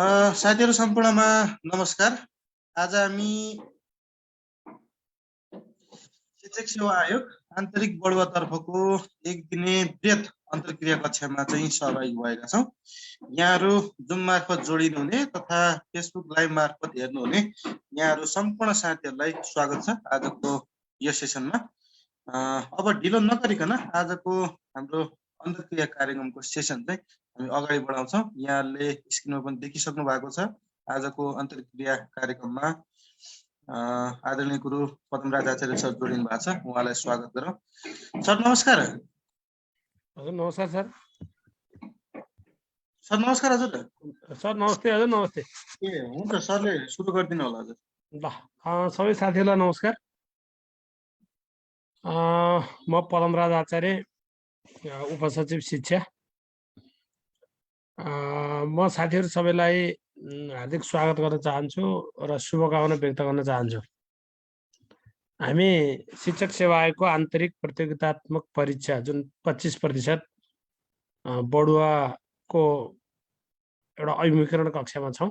साथीहरू सम्पूर्णमा नमस्कार। आज हामी शिक्षक सेवा आयोग आन्तरिक बढुवातर्फको एक दिने वृहत अन्तर्क्रिया कक्षामा चाहिँ सहभागी भएका छौँ। यहाँहरू जुम मार्फत जोडिनुहुने तथा फेसबुक लाइभ मार्फत हेर्नुहुने यहाँहरू सम्पूर्ण साथीहरूलाई स्वागत छ आजको यो सेसनमा। अब ढिलो नगरिकन आजको हाम्रो अन्तर्क्रिया कार्यक्रमको सेसन चाहिँ हामी अगाडि बढाउँछौँ। यहाँहरूले स्क्रिनमा पनि देखिसक्नु भएको छ। आजको अन्तर्क्रिया कार्यक्रममा आदरणीय गुरु पद्मराज आचार्य सर जोडिनु भएको छ। उहाँलाई स्वागत गरौँ। सर नमस्कार। हजुर नमस्कार सर। सर नमस्कार हजुर। सर नमस्ते हजुर नमस्ते। ए हुन्छ, सरले सुरु गरिदिनु होला हजुर। ल सबै साथीहरूलाई नमस्कार। म पद्मराज आचार्य, उपसचिव शिक्षा। म साथीहरू सबैलाई हार्दिक स्वागत गर्न चाहन्छु र शुभकामना व्यक्त गर्न चाहन्छु। हामी शिक्षक सेवा आयोगको आन्तरिक प्रतियोगितात्मक परीक्षा जुन 25% बढुवाको एउटा अभिमुखीकरण कक्षामा छौँ।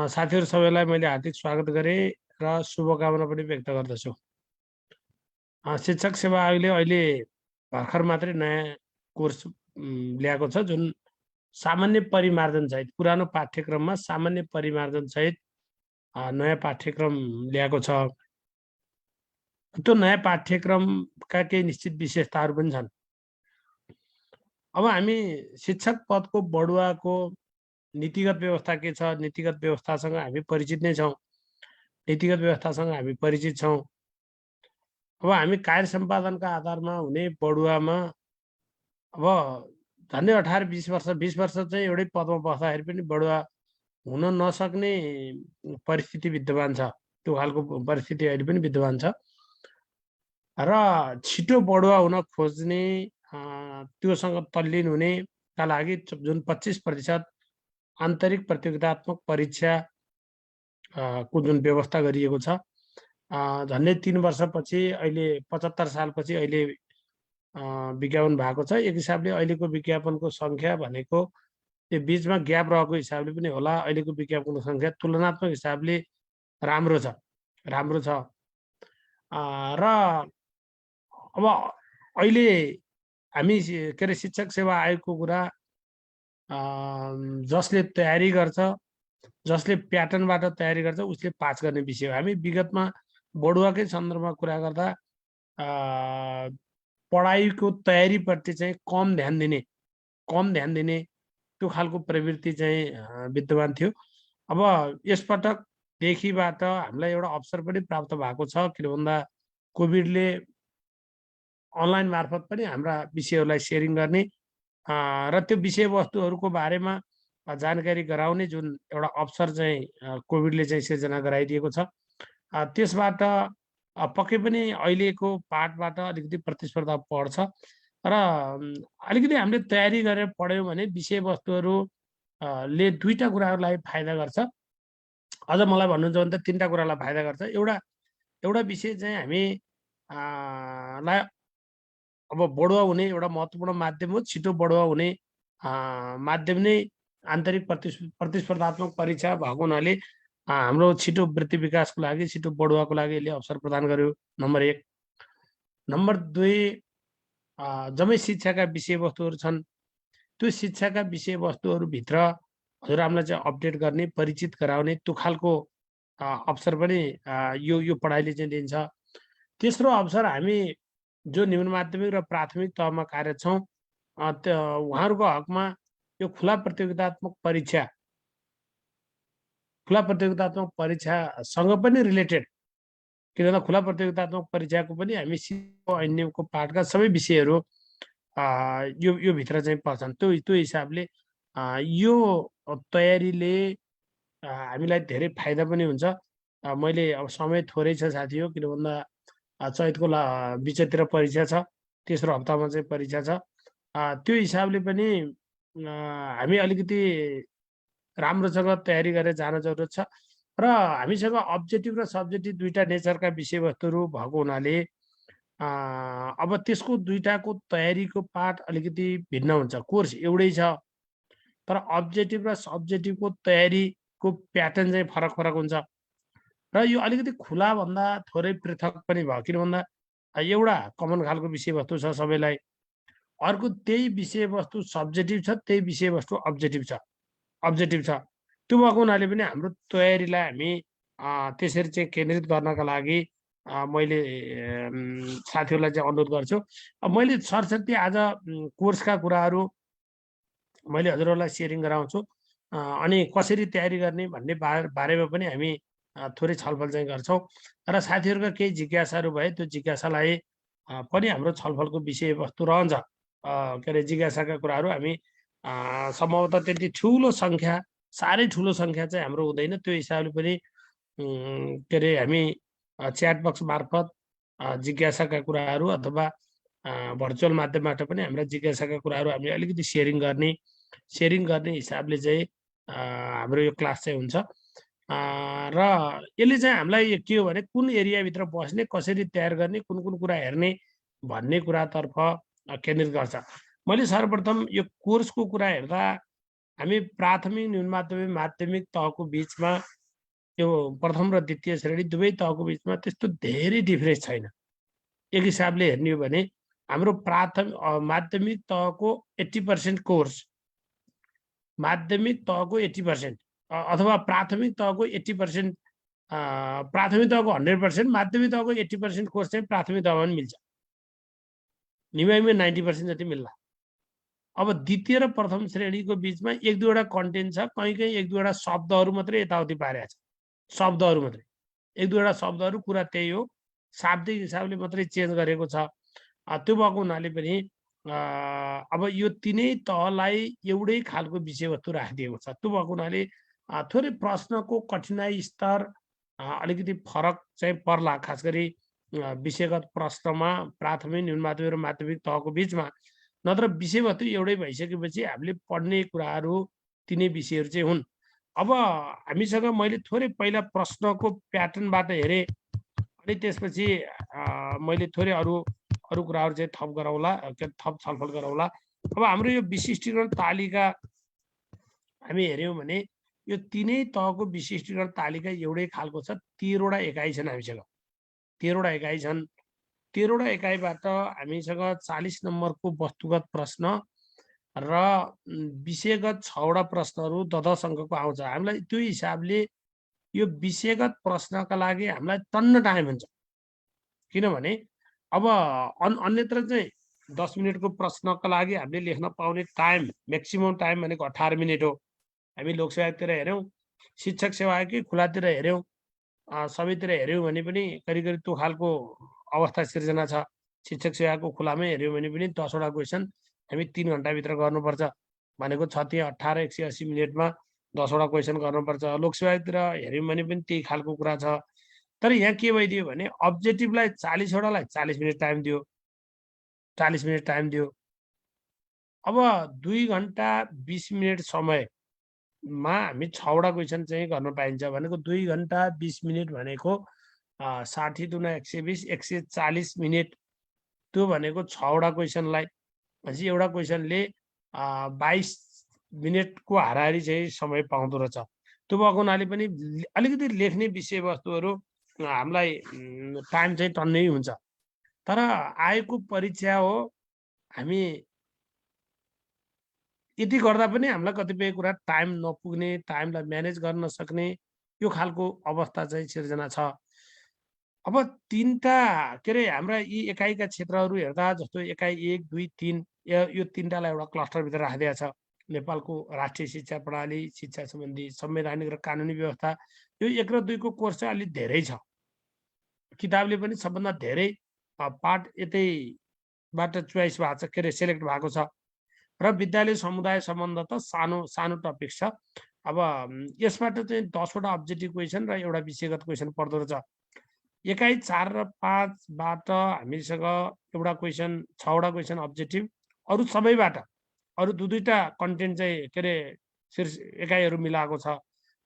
साथीहरू सबैलाई मैले हार्दिक स्वागत गरेँ र शुभकामना पनि व्यक्त गर्दछु। शिक्षक सेवा आयोगले अहिले भर्खर मात्रै नयाँ कोर्स ल्याएको छ, जुन सामान्य परिमार्जन सहित पुरानो पाठ्यक्रममा सामान्य परिमार्जन सहित नयाँ पाठ्यक्रम ल्याएको छ। त्यो नयाँ पाठ्यक्रमका केही निश्चित विशेषताहरू पनि छन्। अब हामी शिक्षक पदको बढुवाको नीतिगत व्यवस्था के छ, नीतिगत व्यवस्थासँग हामी परिचित नै छौँ। नीतिगत व्यवस्थासँग हामी परिचित छौँ। अब हामी कार्य सम्पादनका आधारमा हुने बढुवामा अब झन्डै 18-20 वर्ष 20 वर्ष चाहिँ एउटै पदमा बस्दाखेरि पनि बढुवा हुन नसक्ने परिस्थिति विद्यमान छ। त्यो खालको परिस्थिति अहिले पनि विद्यमान छ र छिटो बढुवा हुन खोज्ने, त्योसँग तल्लीन हुनेका लागि जुन 25% आन्तरिक प्रतियोगितात्मक परीक्षा को जुन व्यवस्था गरिएको छ, झन्डै 3 वर्षपछि अहिले 75 सालपछि अहिले विज्ञापन भएको छ। एक हिसाबले अहिलेको विज्ञापनको सङ्ख्या भनेको त्यो बिचमा ग्याप रहेको हिसाबले पनि होला, अहिलेको विज्ञापनको सङ्ख्या तुलनात्मक हिसाबले राम्रो छ। र अब अहिले हामी के अरे शिक्षक सेवा आयोगको कुरा जसले तयारी गर्छ, जसले प्याटर्नबाट तयारी गर्छ उसले पास गर्ने विषय हो। हामी विगतमा बढुवाकै सन्दर्भमा कुरा गर्दा पढाइको तयारीप्रति चाहिँ कम ध्यान दिने त्यो खालको प्रवृत्ति चाहिँ विद्यमान थियो। अब यसपटकदेखिबाट हामीलाई एउटा अवसर पनि प्राप्त भएको छ, किन भन्दा कोभिडले अनलाइन मार्फत पनि हाम्रा विषयहरूलाई सेयरिङ गर्ने र त्यो विषयवस्तुहरूको बारेमा जानकारी गराउने जुन एउटा अवसर चाहिँ कोभिडले चाहिँ सिर्जना गराइदिएको छ। त्यसबाट पक्कै पनि अहिलेको पाठबाट अलिकति प्रतिस्पर्धा बढ्छ र अलिकति हामीले तयारी गरेर पढ्यौँ भने विषयवस्तुहरूले दुईवटा कुराहरूलाई फाइदा गर्छ। अझ मलाई भन्नुहुन्छ भने त 3टा कुरालाई फाइदा गर्छ। एउटा विषय चाहिँ हामी लाई अब बढुवा हुने एउटा महत्त्वपूर्ण माध्यम हो। छिटो बढुवा हुने माध्यम नै आन्तरिक प्रतिस्पर्धात्मक परीक्षा भएको हुनाले हाम्रो छिटो वृत्ति विकासको लागि, छिटो बढुवाको लागि यसले अवसर प्रदान गर्यो, नम्बर 1। नम्बर 2, जम्मै शिक्षाका विषयवस्तुहरू छन्। त्यो शिक्षाका विषयवस्तुहरूभित्र हजुरआमलाई चाहिँ अपडेट गर्ने, परिचित गराउने त्यो खालको अवसर पनि यो पढाइले चाहिँ दिन्छ। तेस्रो अवसर, हामी जो निम्न माध्यमिक र प्राथमिक तहमा कार्यरत छौँ उहाँहरूको हकमा यो खुला प्रतियोगितात्मक परीक्षासँग पनि रिलेटेड, किनभने खुला प्रतियोगितात्मक परीक्षाको पनि हामी ऐन्यको पाठका सबै विषयहरू यो भित्र चाहिँ पर्छन्। त्यो हिसाबले यो तयारीले हामीलाई धेरै फाइदा पनि हुन्छ। मैले अब समय थोरै छ साथी हो, किन भन्दा चैतको बिचतिर परीक्षा छ, तेस्रो हप्तामा चाहिँ परीक्षा छ। त्यो हिसाबले पनि हामी अलिकति राम्रोसँग तयारी गरेर जान जरुरत छ र हामीसँग अब्जेक्टिभ र सब्जेक्टिभ दुईटा नेचरका विषयवस्तुहरू भएको हुनाले अब त्यसको दुईटाको तयारीको पाठ अलिकति भिन्न हुन्छ। कोर्स एउटै छ तर अब्जेक्टिभ र सब्जेक्टिभको तयारीको प्याटर्न चाहिँ फरक फरक हुन्छ र यो अलिकति खुलाभन्दा थोरै पृथक पनि भयो। किन भन्दा एउटा कमन खालको विषयवस्तु छ सबैलाई, अर्को त्यही विषयवस्तु सब्जेक्टिभ छ, त्यही विषयवस्तु अब्जेक्टिभ छ। त्यो भएको हुनाले पनि हाम्रो तयारीलाई हामी त्यसरी चाहिँ केन्द्रित गर्नका लागि मैले साथीहरूलाई चाहिँ अनुरोध गर्छु। मैले सरसर्ती आज कोर्सका कुराहरू मैले हजुरहरूलाई सेयरिङ गराउँछु अनि कसरी तयारी गर्ने भन्ने बारेमा पनि हामी थोरै छलफल चाहिँ गर्छौँ र साथीहरूका केही जिज्ञासाहरू भए त्यो जिज्ञासालाई पनि हाम्रो छलफलको विषयवस्तु रहन्छ। के अरे जिज्ञासाका कुराहरू हामी सम्भवतः त्यति ठुलो सङ्ख्या, साह्रै ठुलो सङ्ख्या चाहिँ हाम्रो हुँदैन, त्यो हिसाबले पनि के अरे हामी च्याट बक्स मार्फत जिज्ञासाका कुराहरू अथवा भर्चुअल माध्यमबाट पनि हाम्रा जिज्ञासाका कुराहरू हामी अलिकति सेयरिङ गर्ने हिसाबले चाहिँ हाम्रो यो क्लास चाहिँ हुन्छ र यसले चाहिँ हामीलाई के हो भने कुन एरियाभित्र बस्ने, कसरी तयार गर्ने, कुन कुन कुरा हेर्ने भन्ने कुरातर्फ केन्द्रित गर्छ। मैले सर्वप्रथम यो कोर्सको कुरा हेर्दा हामी प्राथमिक, न्यून माध्यमिक, माध्यमिक तहको बिचमा यो प्रथम र द्वितीय श्रेणी दुवै तहको बिचमा त्यस्तो धेरै डिफरेन्स छैन। एक हिसाबले हेर्ने हो भने हाम्रो माध्यमिक तहको 80% कोर्स, माध्यमिक तहको 80% अथवा प्राथमिक तहको 80%, प्राथमिक तहको 100%, माध्यमिक तहको 80% कोर्स चाहिँ प्राथमिक तहमा पनि मिल्छ। निमाइमा 90% जति मिल्ला। अब द्वितीय र प्रथम श्रेणीको बिचमा एक दुईवटा कन्टेन्ट छ, कहीँ एक दुईवटा शब्दहरू मात्रै यताउति पारेको छ, शब्दहरू मात्रै, एक दुईवटा शब्दहरू कुरा त्यही हो, शाब्दिक हिसाबले मात्रै चेन्ज गरेको छ। त्यो भएको हुनाले पनि अब यो तिनै तहलाई एउटै खालको विषयवस्तु राखिदिएको छ। त्यो भएको हुनाले थोरै प्रश्नको कठिनाइ स्तर अलिकति फरक चाहिँ पर्ला, खास गरी विषयगत प्रश्नमा प्राथमिक, न्यून माध्यमिक र माध्यमिक तहको बिचमा। नत्र विषयवस्तु एउटै भइसकेपछि हामीले पढ्ने कुराहरू तिनै विषयहरू चाहिँ हुन्। अब हामीसँग मैले थोरै पहिला प्रश्नको प्याटर्नबाट हेरेँ अनि त्यसपछि मैले थोरै अरू कुराहरू चाहिँ थप गरौँला, थप छलफल गरौँला। अब हाम्रो यो विशिष्टीकरण तालिका हामी हेऱ्यौँ भने यो तिनै तहको विशिष्टीकरण तालिका एउटै खालको छ। 13वटा एकाइ छन् हामीसँग, 13वटा एकाइ छन्। 13वटा एकाइबाट हामीसँग 40 नम्बरको वस्तुगत प्रश्न र विषयगत 6वटा प्रश्नहरू 10 अङ्कको आउँछ। हामीलाई त्यो हिसाबले यो विषयगत प्रश्नका लागि हामीलाई टन्न टाइम हुन्छ। किनभने अब अन्यत्र चाहिँ 10 मिनटको प्रश्नका लागि हामीले लेख्न पाउने टाइम, म्याक्सिमम टाइम भनेको 18 मिनट हो। हामी लोकसेवातिर हेऱ्यौँ, शिक्षक सेवाकै खुलातिर हेऱ्यौँ, सबैतिर हेऱ्यौँ भने पनि करिब करिब त्यो खालको अवस्था सिर्जना छ। शिक्षक सेवाको खुलामै हेऱ्यौँ भने पनि 10वटा क्वेसन हामी 3 घन्टाभित्र गर्नुपर्छ भनेको छ। त्यहाँ 18 180 मिनटमा 10वटा क्वेसन गर्नुपर्छ। लोकसेवातिर हेऱ्यौँ भने पनि त्यही खालको कुरा छ। तर यहाँ के भइदियो भने अब्जेक्टिभलाई 40वटालाई 40 मिनट टाइम दियो, 40 मिनट टाइम दियो। अब 2 घन्टा 20 मिनट समयमा हामी 6वटा क्वेसन चाहिँ गर्न पाइन्छ भनेको 2 घन्टा 20 मिनट भनेको 60 दुना 120, 140 मिनट। त्यो भनेको 6वटा क्वेसनलाई भनेपछि एउटा क्वेसनले 22 मिनटको हाराहारी चाहिँ समय पाउँदो रहेछ। त्यो भएको हुनाले पनि अलिकति लेख्ने विषयवस्तुहरू हामीलाई टाइम चाहिँ टन्नै हुन्छ। तर आएको परीक्षा हो, हामी यति गर्दा पनि हामीलाई कतिपय कुरा टाइम नपुग्ने, टाइमलाई म्यानेज गर्न नसक्ने यो खालको अवस्था चाहिँ सिर्जना छ। अब 3टा के अरे हाम्रा यी एकाइका क्षेत्रहरू हेर्दा जस्तो एकाइ 1, 2, 3 यो 3टालाई एउटा क्लस्टरभित्र राखिदिएको छ। नेपालको राष्ट्रिय शिक्षा प्रणाली, शिक्षा सम्बन्धी संवैधानिक र कानुनी व्यवस्था, यो 1 र 2 को कोर्स चाहिँ अलिक धेरै छ। किताबले पनि सबभन्दा धेरै पाठ यतैबाट चोइस भएको छ, के अरे सेलेक्ट भएको छ। र विद्यालय समुदाय सम्बन्ध त सानो टपिक छ। अब यसबाट चाहिँ 10वटा अब्जेक्टिभ क्वेसन र एउटा विषयगत क्वेसन पर्दो रहेछ। एकाइ 4 र 5बाट हामीसँग एउटा क्वेसन, 6वटा क्वेसन अब्जेक्टिभ, अरू सबैबाट अरू दुईटा कन्टेन्ट चाहिँ के अरे एकाइहरू मिलाएको छ।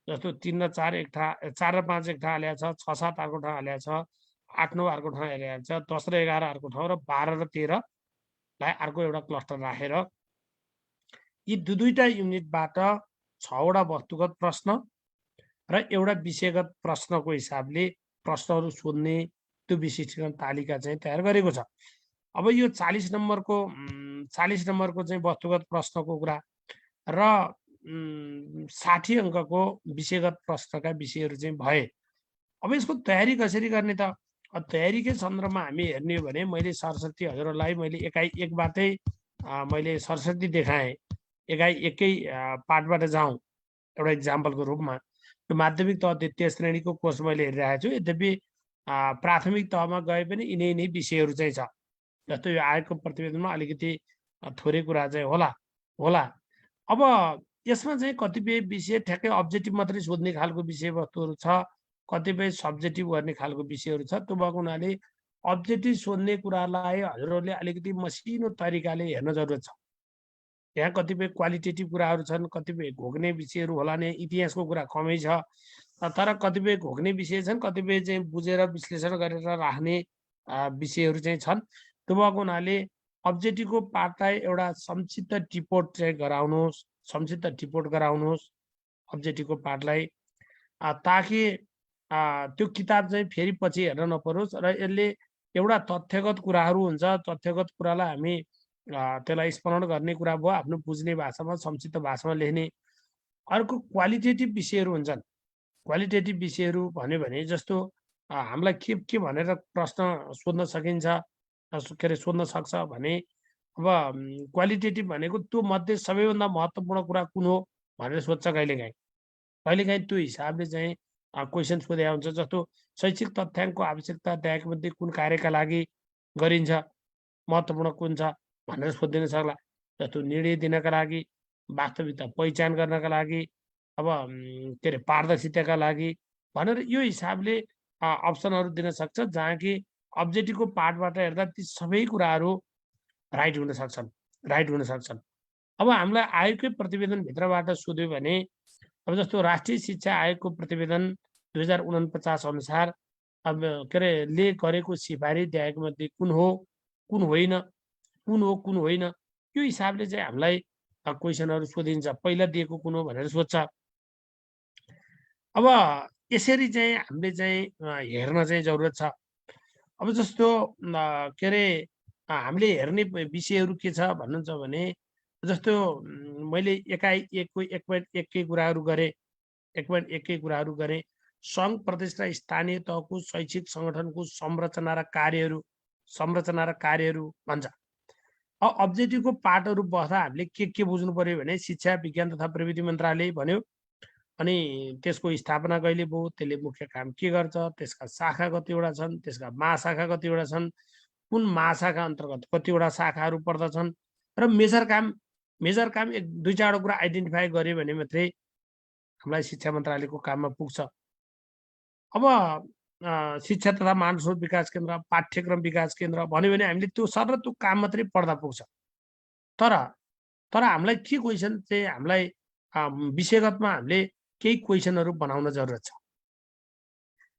जस्तो 3 र 4 एक ठाउँ, 4 र 5 एक ठाउँ हालेको छ, 6, 7 अर्को ठाउँ हालेको छ, 8, 9 अर्को ठाउँ हालेको छ, 10 र 11 अर्को ठाउँ र 12 र 13लाई अर्को एउटा क्लस्टर राखेर यी दुईटा युनिटबाट 6वटा वस्तुगत प्रश्न र एउटा विषयगत प्रश्नको हिसाबले प्रश्नहरू सोध्ने त्यो विशिष्टीकरण तालिका चाहिँ तयार गरेको छ। अब यो 40 नम्बरको 40 नम्बरको चाहिँ वस्तुगत प्रश्नको कुरा र 60 अङ्कको विषयगत प्रश्नका विषयहरू चाहिँ भए। अब यसको तयारी कसरी गर्ने त? तयारीकै सन्दर्भमा हामी हेर्ने हो भने मैले सरस्वती हजुरहरूलाई मैले एकाइ एकबाटै मैले सरस्वती देखाएँ। एकाइ एकै पाठबाट जाउँ एउटा इक्जाम्पलको रूपमा। यो माध्यमिक तह द्वितीय श्रेणीको कोर्स मैले हेरिरहेको छु। यद्यपि प्राथमिक तहमा गए पनि यिनै विषयहरू चाहिँ छ। जस्तो यो आयोगको प्रतिवेदनमा अलिकति थोरै कुरा चाहिँ होला। अब यसमा चाहिँ कतिपय विषय ठ्याक्कै अब्जेक्टिभ मात्रै सोध्ने खालको विषयवस्तुहरू छ, कतिपय सब्जेक्टिभ गर्ने खालको विषयहरू छ। त्यो भएको हुनाले अब्जेक्टिभ सोध्ने कुरालाई हजुरहरूले अलिकति मसिनो तरिकाले हेर्न जरुरत छ। यहाँ कतिपय क्वालिटेटिभ कुराहरू छन्, कतिपय घोक्ने विषयहरू होला नि, इतिहासको कुरा कमै छ, तर कतिपय घोक्ने विषय छन्, कतिपय चाहिँ बुझेर विश्लेषण गरेर राख्ने विषयहरू चाहिँ छन्। त्यो भएको हुनाले अब्जेक्टिभको पार्टलाई एउटा संक्षिप्त टिपोट चाहिँ गराउनुहोस्, संक्षिप्त टिपोट गराउनुहोस् अब्जेक्टिभको पार्टलाई, ताकि त्यो किताब चाहिँ फेरि पछि हेर्न नपरोस् र यसले एउटा तथ्यगत कुराहरू हुन्छ, तथ्यगत कुरालाई हामी त्यसलाई स्मरण गर्ने कुरा भयो, आफ्नो बुझ्ने भाषामा संक्षिप्त भाषामा लेख्ने। अर्को क्वालिटेटिभ विषयहरू हुन्छन्। क्वालिटेटिभ विषयहरू भन्यो भने जस्तो हामीलाई के भनेर प्रश्न सोध्न सकिन्छ, के अरे सोध्न सक्छ भने, अब क्वालिटेटिभ भनेको त्यो मध्ये सबैभन्दा महत्त्वपूर्ण कुरा कुन हो भनेर सोध्छ कहिलेकाहीँ त्यो हिसाबले चाहिँ क्वेसन सोधेको हुन्छ। जस्तो शैक्षिक तथ्याङ्कको आवश्यकता मध्ये कुन कार्यका लागि गरिन्छ, महत्त्वपूर्ण कुन छ भनेर सोधिदिन सक्ला। जस्तो निर्णय दिनका लागि, वास्तविकता पहिचान गर्नका लागि, अब के अरे पारदर्शिताका लागि भनेर यो हिसाबले अप्सनहरू दिन सक्छ, जहाँ कि अब्जेक्टिभको पार्टबाट हेर्दा ती सबै कुराहरू राइट हुन सक्छन्। अब हामीलाई आयोगकै प्रतिवेदनभित्रबाट सोध्यो भने, अब जस्तो राष्ट्रिय शिक्षा आयोगको प्रतिवेदन 2049 अनुसार अब के अरे ले गरेको सिफारिस दिएको मध्ये कुन हो, कुन होइन, यो हिसाबले चाहिँ हामीलाई क्वेसनहरू सोधिन्छ। पहिला दिएको कुन हो भनेर सोध्छ। अब यसरी चाहिँ हामीले चाहिँ हेर्न चाहिँ जरुरत छ। अब जस्तो के अरे हामीले हेर्ने विषयहरू के छ भन्नुहुन्छ भने, जस्तो मैले एकै कुराहरू गरेँ। सङ्घ प्रदेश र स्थानीय तहको शैक्षिक सङ्गठनको संरचना र कार्यहरू भन्छ। अब्जेक्टिभको पार्टहरू बस्दा हामीले के बुझ्नु पर्यो भने, शिक्षा विज्ञान तथा प्रविधि मन्त्रालय भन्यो, अनि त्यसको स्थापना कहिले भयो, त्यसले मुख्य काम के गर्छ, त्यसका शाखा कतिवटा छन्, त्यसका महाशाखा कतिवटा छन्, कुन महाशाखा अन्तर्गत कतिवटा शाखाहरू पर्दछन्, र मेजर काम एक दुई चारवटा कुरा आइडेन्टिफाई गर्यो भने मात्रै हामीलाई शिक्षा मन्त्रालयको काममा पुग्छ। अब शिक्षा तथा मानव स्रोत विकास केन्द्र, पाठ्यक्रम विकास केन्द्र भन्यो भने हामीले त्यो सर र त्यो काम मात्रै पढ्दा पुग्छ। तर हामीलाई के क्वेसन चाहिँ हामीलाई विषयगतमा हामीले केही क्वेसनहरू बनाउन जरुरत छ।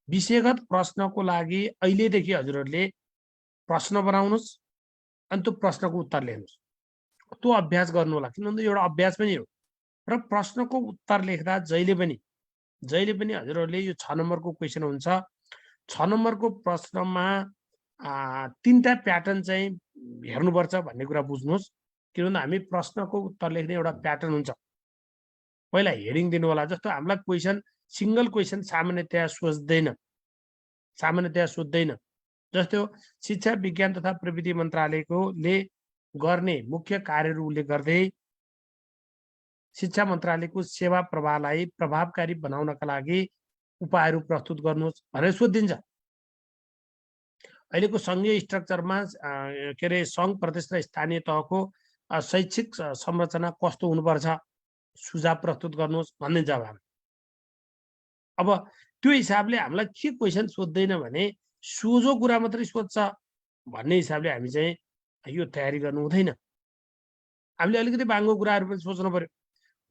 विषयगत प्रश्नको लागि अहिलेदेखि हजुरहरूले प्रश्न बनाउनुहोस्, अनि त्यो प्रश्नको उत्तर लेख्नुहोस्। त्यो अभ्यास गर्नु होला, किनभने एउटा अभ्यास पनि हो। र प्रश्नको उत्तर लेख्दा जहिले पनि हजुरहरूले यो 6 नम्बरको क्वेसन हुन्छ, 6 नम्बरको प्रश्नमा 3टा प्याटर्न चाहिँ हेर्नुपर्छ भन्ने कुरा बुझ्नुहोस्। किनभने हामी प्रश्नको उत्तर लेख्ने एउटा प्याटर्न हुन्छ। पहिला हेडिङ दिनु होला। जस्तो हामीलाई क्वेसन सिंगल क्वेसन सामान्यतया सोध्दैन। जस्तो शिक्षा विज्ञान तथा प्रविधि मन्त्रालयले गर्ने मुख्य कार्यहरू उल्लेख गर्दै शिक्षा मन्त्रालयको सेवा प्रवाहलाई प्रभावकारी बनाउनका लागि उपायहरू प्रस्तुत गर्नुहोस् भनेर सोधिन्छ। अहिलेको सङ्घीय स्ट्रक्चरमा के अरे सङ्घ प्रदेश र स्थानीय तहको शैक्षिक संरचना कस्तो हुनुपर्छ, सुझाव प्रस्तुत गर्नुहोस् भन्ने जवाब। अब त्यो हिसाबले हामीलाई के क्वेसन सोध्दैन भने सोझो कुरा मात्रै सोध्छ भन्ने हिसाबले हामी चाहिँ यो तयारी गर्नु हुँदैन। हामीले अलिकति बाङ्गो कुराहरू पनि सोच्नु पर्यो।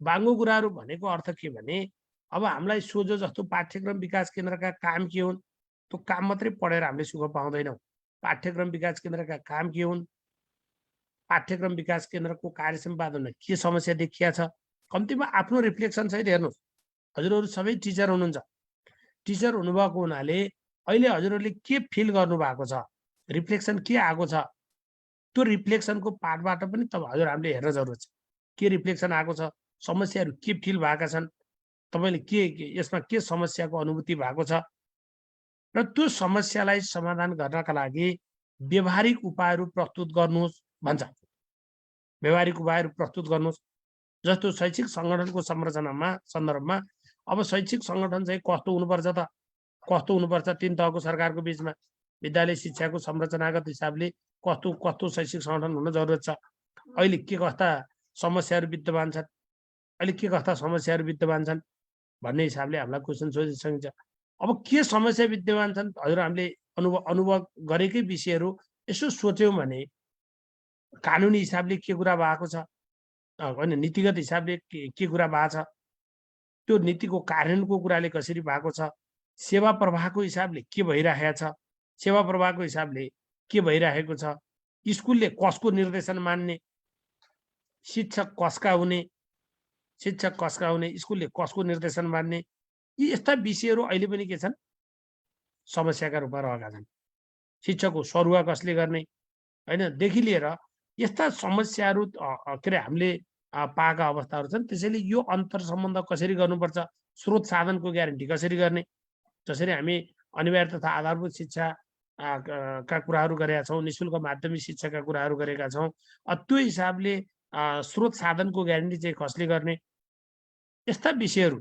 बाङ्गो कुराहरू भनेको अर्थ के भने, अब हामीलाई सोझो जस्तो पाठ्यक्रम विकास केन्द्रका काम के हुन्, त्यो काम मात्रै पढेर हामीले सुख पाउँदैनौँ। पाठ्यक्रम विकास केन्द्रका काम के हुन्, पाठ्यक्रम विकास केन्द्रको कार्य सम्पादनमा के समस्या देखिया छ, कम्तीमा आफ्नो रिफ्लेक्सन सहित हेर्नुहोस्। हजुरहरू सबै टिचर हुनुहुन्छ, टिचर हुनुभएको हुनाले अहिले हजुरहरूले के फिल गर्नु भएको छ, रिफ्लेक्सन के आएको छ, त्यो रिफ्लेक्सनको पार्टबाट पनि हजुरहरूले हेर्न जरुरत छ। के रिफ्लेक्सन आएको छ, समस्याहरू के फिल भएका छन्, तपाईँले के यसमा के समस्याको अनुभूति भएको छ, र त्यो समस्यालाई समाधान गर्नका लागि व्यवहारिक उपायहरू प्रस्तुत गर्नुहोस् भन्छ। व्यवहारिक उपायहरू प्रस्तुत गर्नुहोस्। जस्तो शैक्षिक सङ्गठनको सन्दर्भमा अब शैक्षिक सङ्गठन चाहिँ कस्तो हुनुपर्छ त, कस्तो हुनुपर्छ, 3 तहको सरकारको बिचमा विद्यालय शिक्षाको संरचनागत हिसाबले कस्तो कस्तो शैक्षिक सङ्गठन हुन जरुरत छ, अहिले के कस्ता समस्याहरू विद्यमान छन्, अहिले के कस्ता समस्याहरू विद्यमान छन् भन्ने हिसाबले हामीलाई क्वेसन सोधि सकिन्छ। अब के समस्या विद्यमान छन् हजुर हामीले अनुभव गरेकै विषयहरू यसो सोच्यौँ भने कानुनी हिसाबले के कुरा भएको छ, होइन नीतिगत हिसाबले के कुरा भएको छ, त्यो नीतिको कार्यान्वयनको कुराले कसरी भएको छ, सेवा प्रवाहको हिसाबले के भइरहेको छ, सेवा प्रवाहको हिसाबले के भइरहेको छ, स्कुलले कसको निर्देशन मान्ने, शिक्षक कसका हुने, स्कुलले कसको निर्देशन मान्ने, यी यस्ता विषयहरू अहिले पनि के छन्, समस्याका रूपमा रहेका छन्। शिक्षकको सरुवा कसले गर्ने, होइन देखि लिएर यस्ता समस्याहरू के अरे हामीले पाएका अवस्थाहरू छन्। त्यसैले यो अन्तर सम्बन्ध कसरी गर्नुपर्छ, स्रोत साधनको ग्यारेन्टी कसरी गर्ने, जसरी हामी अनिवार्य तथा आधारभूत शिक्षा का कुराहरू गरेका छौँ, निःशुल्क माध्यमिक शिक्षाका कुराहरू गरेका छौँ, त्यो हिसाबले स्रोत साधनको ग्यारेन्टी चाहिँ कसले गर्ने, यस्ता विषयहरू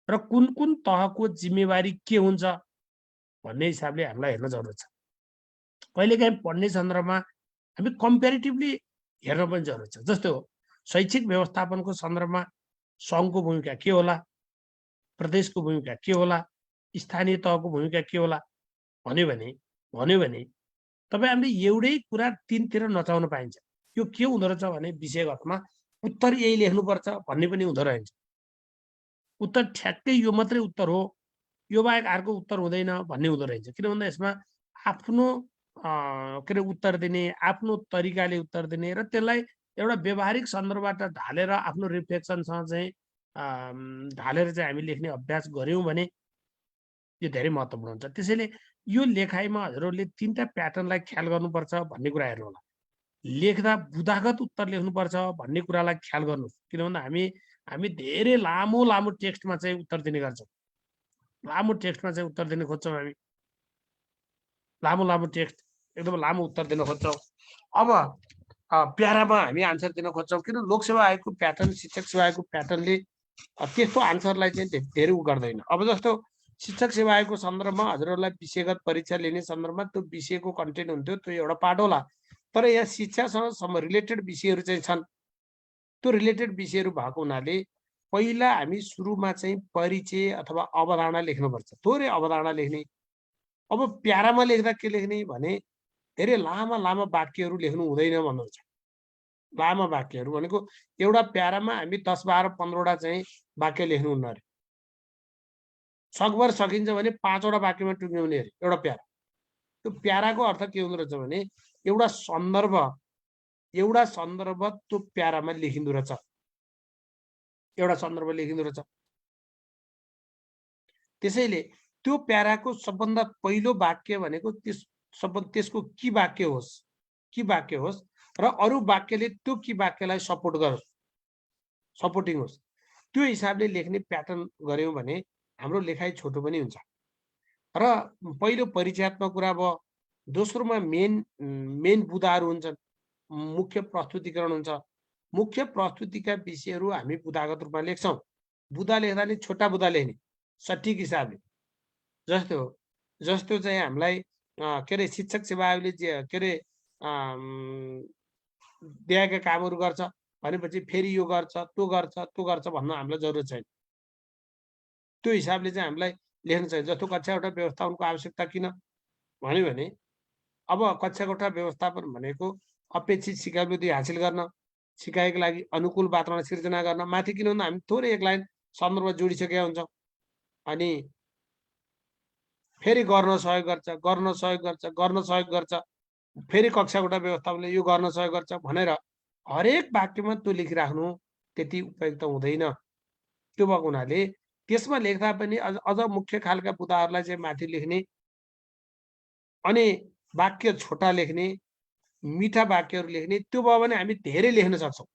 र कुन कुन तहको जिम्मेवारी के हुन्छ भन्ने हिसाबले हामीलाई हेर्न जरुरत छ। कहिलेकाहीँ पढ्ने सन्दर्भमा हामी कम्पेरिटिभली हेर्न पनि जरुरत छ। जस्तो शैक्षिक व्यवस्थापनको सन्दर्भमा सङ्घको भूमिका के होला, प्रदेशको भूमिका के होला, स्थानीय तहको भूमिका के होला भन्यो भने तपाईँ हामीले एउटै कुरा 3तिर नचाउन पाइन्छ। यो के हुँदो रहेछ भने विषयगतमा उत्तर यही लेख्नुपर्छ भन्ने पनि हुँदो रहेछ। उत्तर ठ्याक्कै यो मात्रै उत्तर हो, यो बाहेक अर्को उत्तर हुँदैन भन्ने हुँदो रहेछ। किन भन्दा यसमा आफ्नो के अरे उत्तर दिने, आफ्नो तरिकाले उत्तर दिने र त्यसलाई एउटा व्यवहारिक सन्दर्भबाट ढालेर आफ्नो रिफ्लेक्सनसँग चाहिँ ढालेर चाहिँ हामी लेख्ने अभ्यास गऱ्यौँ भने यो धेरै महत्त्वपूर्ण हुन्छ। त्यसैले यो लेखाइमा हजुरहरूले 3टा प्याटर्नलाई ख्याल गर्नुपर्छ भन्ने कुरा हेर्नु होला। लेख्दा बुदागत उत्तर लेख्नुपर्छ भन्ने कुरालाई ख्याल गर्नुहोस्। किन भन्दा हामी धेरै लामो टेक्स्टमा चाहिँ उत्तर दिने गर्छौँ, लामो टेक्स्टमा चाहिँ उत्तर दिन खोज्छौँ हामी, लामो टेक्स्ट एकदम लामो उत्तर दिन खोज्छौँ। अब प्यारामा हामी आन्सर दिन खोज्छौँ। किन लोकसेवा आयोगको प्याटर्न, शिक्षक सेवा आयोगको प्याटर्नले त्यस्तो आन्सरलाई चाहिँ धेरै उ गर्दैन। अब जस्तो शिक्षक सेवा आयोगको सन्दर्भमा हजुरहरूलाई विषयगत परीक्षा लिने सन्दर्भमा त्यो विषयको कन्टेन्ट हुन्थ्यो, त्यो एउटा पार्ट होला। तर यहाँ शिक्षासँग रिलेटेड विषयहरू चाहिँ छन्। त्यो रिलेटेड विषयहरू भएको हुनाले पहिला हामी सुरुमा चाहिँ परिचय अथवा अवधारणा लेख्नुपर्छ, थोरै अवधारणा लेख्ने। अब प्यारामा लेख्दा के लेख्ने भने धेरै लामा वाक्यहरू लेख्नु हुँदैन भन्नुहुन्छ। लामा वाक्यहरू भनेको एउटा प्यारामा हामी 10, 12, 15वटा चाहिँ वाक्य लेख्नुहुन्न अरे। सकभर सकिन्छ भने 5वटा वाक्यमा टुङ्ग्याउने अरे एउटा प्यारा। त्यो प्याराको अर्थ के हुँदो रहेछ भने एउटा सन्दर्भ त्यो प्यारामा लेखिँदो रहेछ, एउटा सन्दर्भ लेखिँदो रहेछ। त्यसैले त्यो प्याराको सबभन्दा पहिलो वाक्य भनेको त्यसको की वाक्य होस् र अरू वाक्यले त्यो की वाक्यलाई सपोर्ट गरोस्, सपोर्टिङ होस्। त्यो हिसाबले लेख्ने प्याटर्न गऱ्यौँ भने हाम्रो लेखाइ छोटो पनि हुन्छ। र पहिलो परिचयात्मक कुरा भयो। दोस्रोमा मेन बुदाहरू हुन्छन्, मुख्य प्रस्तुतिकरण हुन्छ। मुख्य प्रस्तुतिका विषयहरू हामी बुदागत रूपमा लेख्छौँ। बुदा लेख्दा नि छोटा बुदा लेख्ने सठिक हिसाबले। जस्तो चाहिँ हामीलाई के अरे शिक्षक सेवा आयोगले के अरे दिएका कामहरू गर्छ भनेपछि फेरि यो गर्छ त्यो गर्छ भन्न हामीलाई जरुरत छैन। त्यो हिसाबले चाहिँ हामीलाई लेख्न चाहिन्छ। जस्तो कक्षा कोठा व्यवस्थापनको आवश्यकता किन भन्यो भने अब कक्षा कोठा व्यवस्थापन भनेको अपेक्षित सिकाइवृद्धि हासिल गर्न, सिकाइको लागि अनुकूल वातावरण सिर्जना गर्न, माथि किन भन्दा हामी थोरै एक लाइन सन्दर्भ जोडिसकेका हुन्छौँ। अनि फेरि गर्न सहयोग गर्छ फेरि कक्षा कोठा व्यवस्थापनले यो गर्न सहयोग गर्छ भनेर हरेक वाक्यमा त्यो लेखिराख्नु त्यति उपयुक्त हुँदैन। त्यो भएको हुनाले त्यसमा लेख्दा पनि अझ मुख्य खालका बुदाहरूलाई चाहिँ माथि लेख्ने अनि वाक्य छोटा लेख्ने, मिठा वाक्यहरू लेख्ने, त्यो भयो भने हामी धेरै लेख्न सक्छौँ,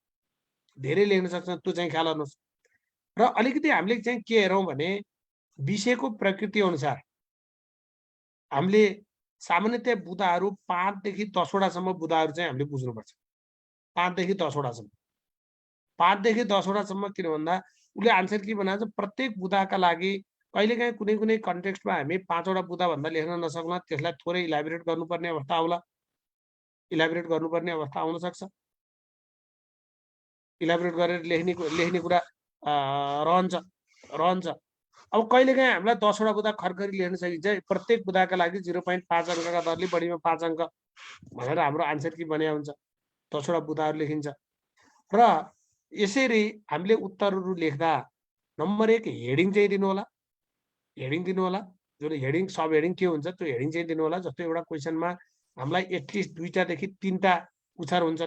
त्यो चाहिँ ख्याल गर्नुहोस्। र अलिकति हामीले चाहिँ के हेरौँ भने विषयको प्रकृति अनुसार हामीले सामान्यतया बुदाहरू 5 देखि 10 वटासम्म बुदाहरू चाहिँ हामीले बुझ्नुपर्छ। 5 देखि 10 वटासम्म 5 देखि 10 वटासम्म किन भन्दा उसले आन्सर के बनाएको छ, प्रत्येक बुदाका लागि कहिलेकाहीँ कुनै कुनै कन्टेक्स्टमा हामी 5 वटा बुदा भन्दा लेख्न नसक्ला, त्यसलाई थोरै इलाबोरेट गर्नुपर्ने अवस्था आउला, इलाबोरेट गर्नुपर्ने अवस्था आउन सक्छ। इलाबोरेट गरेर लेख्ने कुरा रहन्छ। अब कहिलेकाहीँ हामीलाई 10 वटा बुदा खरखरी लेख्न सकिन्छ, प्रत्येक बुदाका लागि 0.5 अङ्कका दरले बढीमा 5 अङ्क भनेर हाम्रो आन्सर की बन्या हुन्छ, 10 वटा बुदाहरू लेखिन्छ। र यसरी हामीले उत्तरहरू लेख्दा नम्बर 1 हेडिङ चाहिँ दिनु होला, जुन हेडिङ सब हेडिङ के हुन्छ त्यो हेडिङ चाहिँ दिनु होला। जस्तो एउटा क्वेसनमा हामीलाई एटलिस्ट 2टा देखि 3टा पुछार हुन्छ,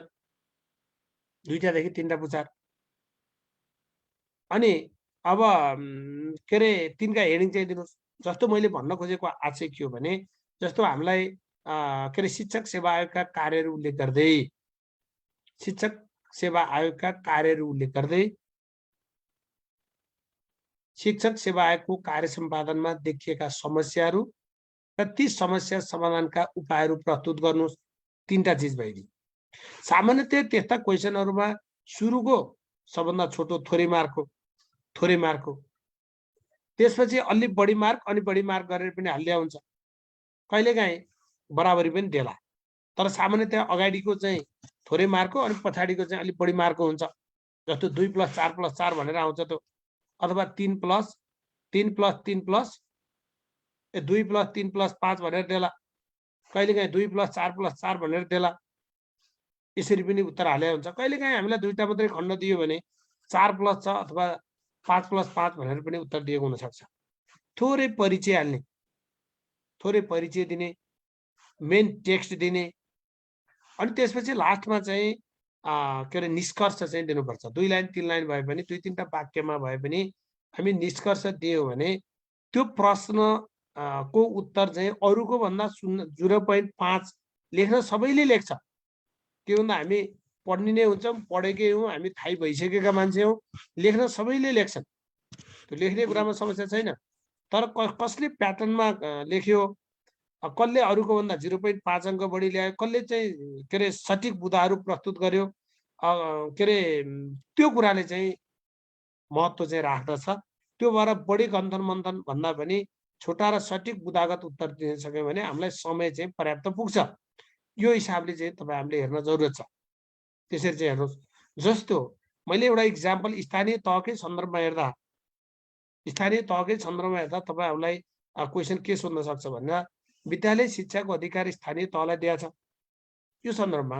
2टा देखि 3टा पुछार। अनि अब के अरे 3का हेडिङ चाहिँ दिनुहोस्। जस्तो मैले भन्न खोजेको आशय के हो भने जस्तो हामीलाई के अरे शिक्षक सेवा आयोगका कार्यहरू उल्लेख गर्दै शिक्षक सेवा आयोगका कार्यहरू उल्लेख गर्दै शिक्षक सेवा आयोगको कार्य सम्पादनमा देखिएका समस्याहरू र ती समस्या समाधानका उपायहरू प्रस्तुत गर्नुहोस्। 3टा चिज भइदियो। सामान्यतया त्यस्ता क्वेसनहरूमा सुरुको सबभन्दा छोटो थोरै मार्कको त्यसपछि अलि बढी मार्क अनि बढी मार्क गरेर पनि हाल्दिया हुन्छ, कहिलेकाहीँ बराबरी पनि देला। तर सामान्यतया अगाडिको चाहिँ थोरै मार्कको अनि पछाडिको चाहिँ अलिक बढी मार्कको हुन्छ। जस्तो 2 + 4 + 4 भनेर आउँछ त्यो, अथवा 3 + 3 + 3 + 2 + 3 + 5 भनेर देला, कहिलेकाहीँ 2 + 4 + 4 भनेर देला। यसरी पनि उत्तर हाले हुन्छ। कहिलेकाहीँ हामीलाई 2टा मात्रै खण्ड दियो भने 4 + 6 अथवा 5 + 5 भनेर पनि उत्तर दिएको हुन सक्छ। थोरै परिचय हाल्ने, थोरै परिचय दिने, मेन टेक्स्ट दिने, अनि त्यसपछि लास्टमा चाहिँ के अरे निष्कर्ष चाहिँ दिनुपर्छ। 2 लाइन 3 लाइन भए पनि 2-3टा वाक्यमा भए पनि हामी निष्कर्ष दियौँ भने त्यो प्रश्न को उत्तर चाहिँ अरूको भन्दा 0.5 लेख्न सबैले लेख्छ। के भन्दा हामी पढ्ने नै हुन्छौँ, पढेकै हौँ, हामी थाहै भइसकेका मान्छे हौँ, लेख्न सबैले लेख्छन्, त्यो लेख्ने कुरामा समस्या छैन। तर कसले प्याटर्नमा लेख्यो, कसले अरूको भन्दा 0.5 अङ्क बढी ल्यायो, कसले चाहिँ के अरे सठिक बुदाहरू प्रस्तुत गर्यो, के अरे त्यो कुराले चाहिँ महत्त्व चाहिँ राख्दछ। त्यो भएर बढी गन्थन मन्थन भन्दा पनि छोटा र सठिक बुदागत उत्तर दिन सक्यो भने हामीलाई समय चाहिँ पर्याप्त पुग्छ। यो हिसाबले चाहिँ तपाईँ हामीले हेर्न जरुरत छ। त्यसरी चाहिँ हेर्नुहोस्। जस्तो मैले एउटा इक्जाम्पल स्थानीय तहकै सन्दर्भमा हेर्दा तपाईँहरूलाई क्वेसन के सोध्न सक्छ भन्दा विद्यालय शिक्षाको अधिकार स्थानीय तहलाई दिएको छ। यो सन्दर्भमा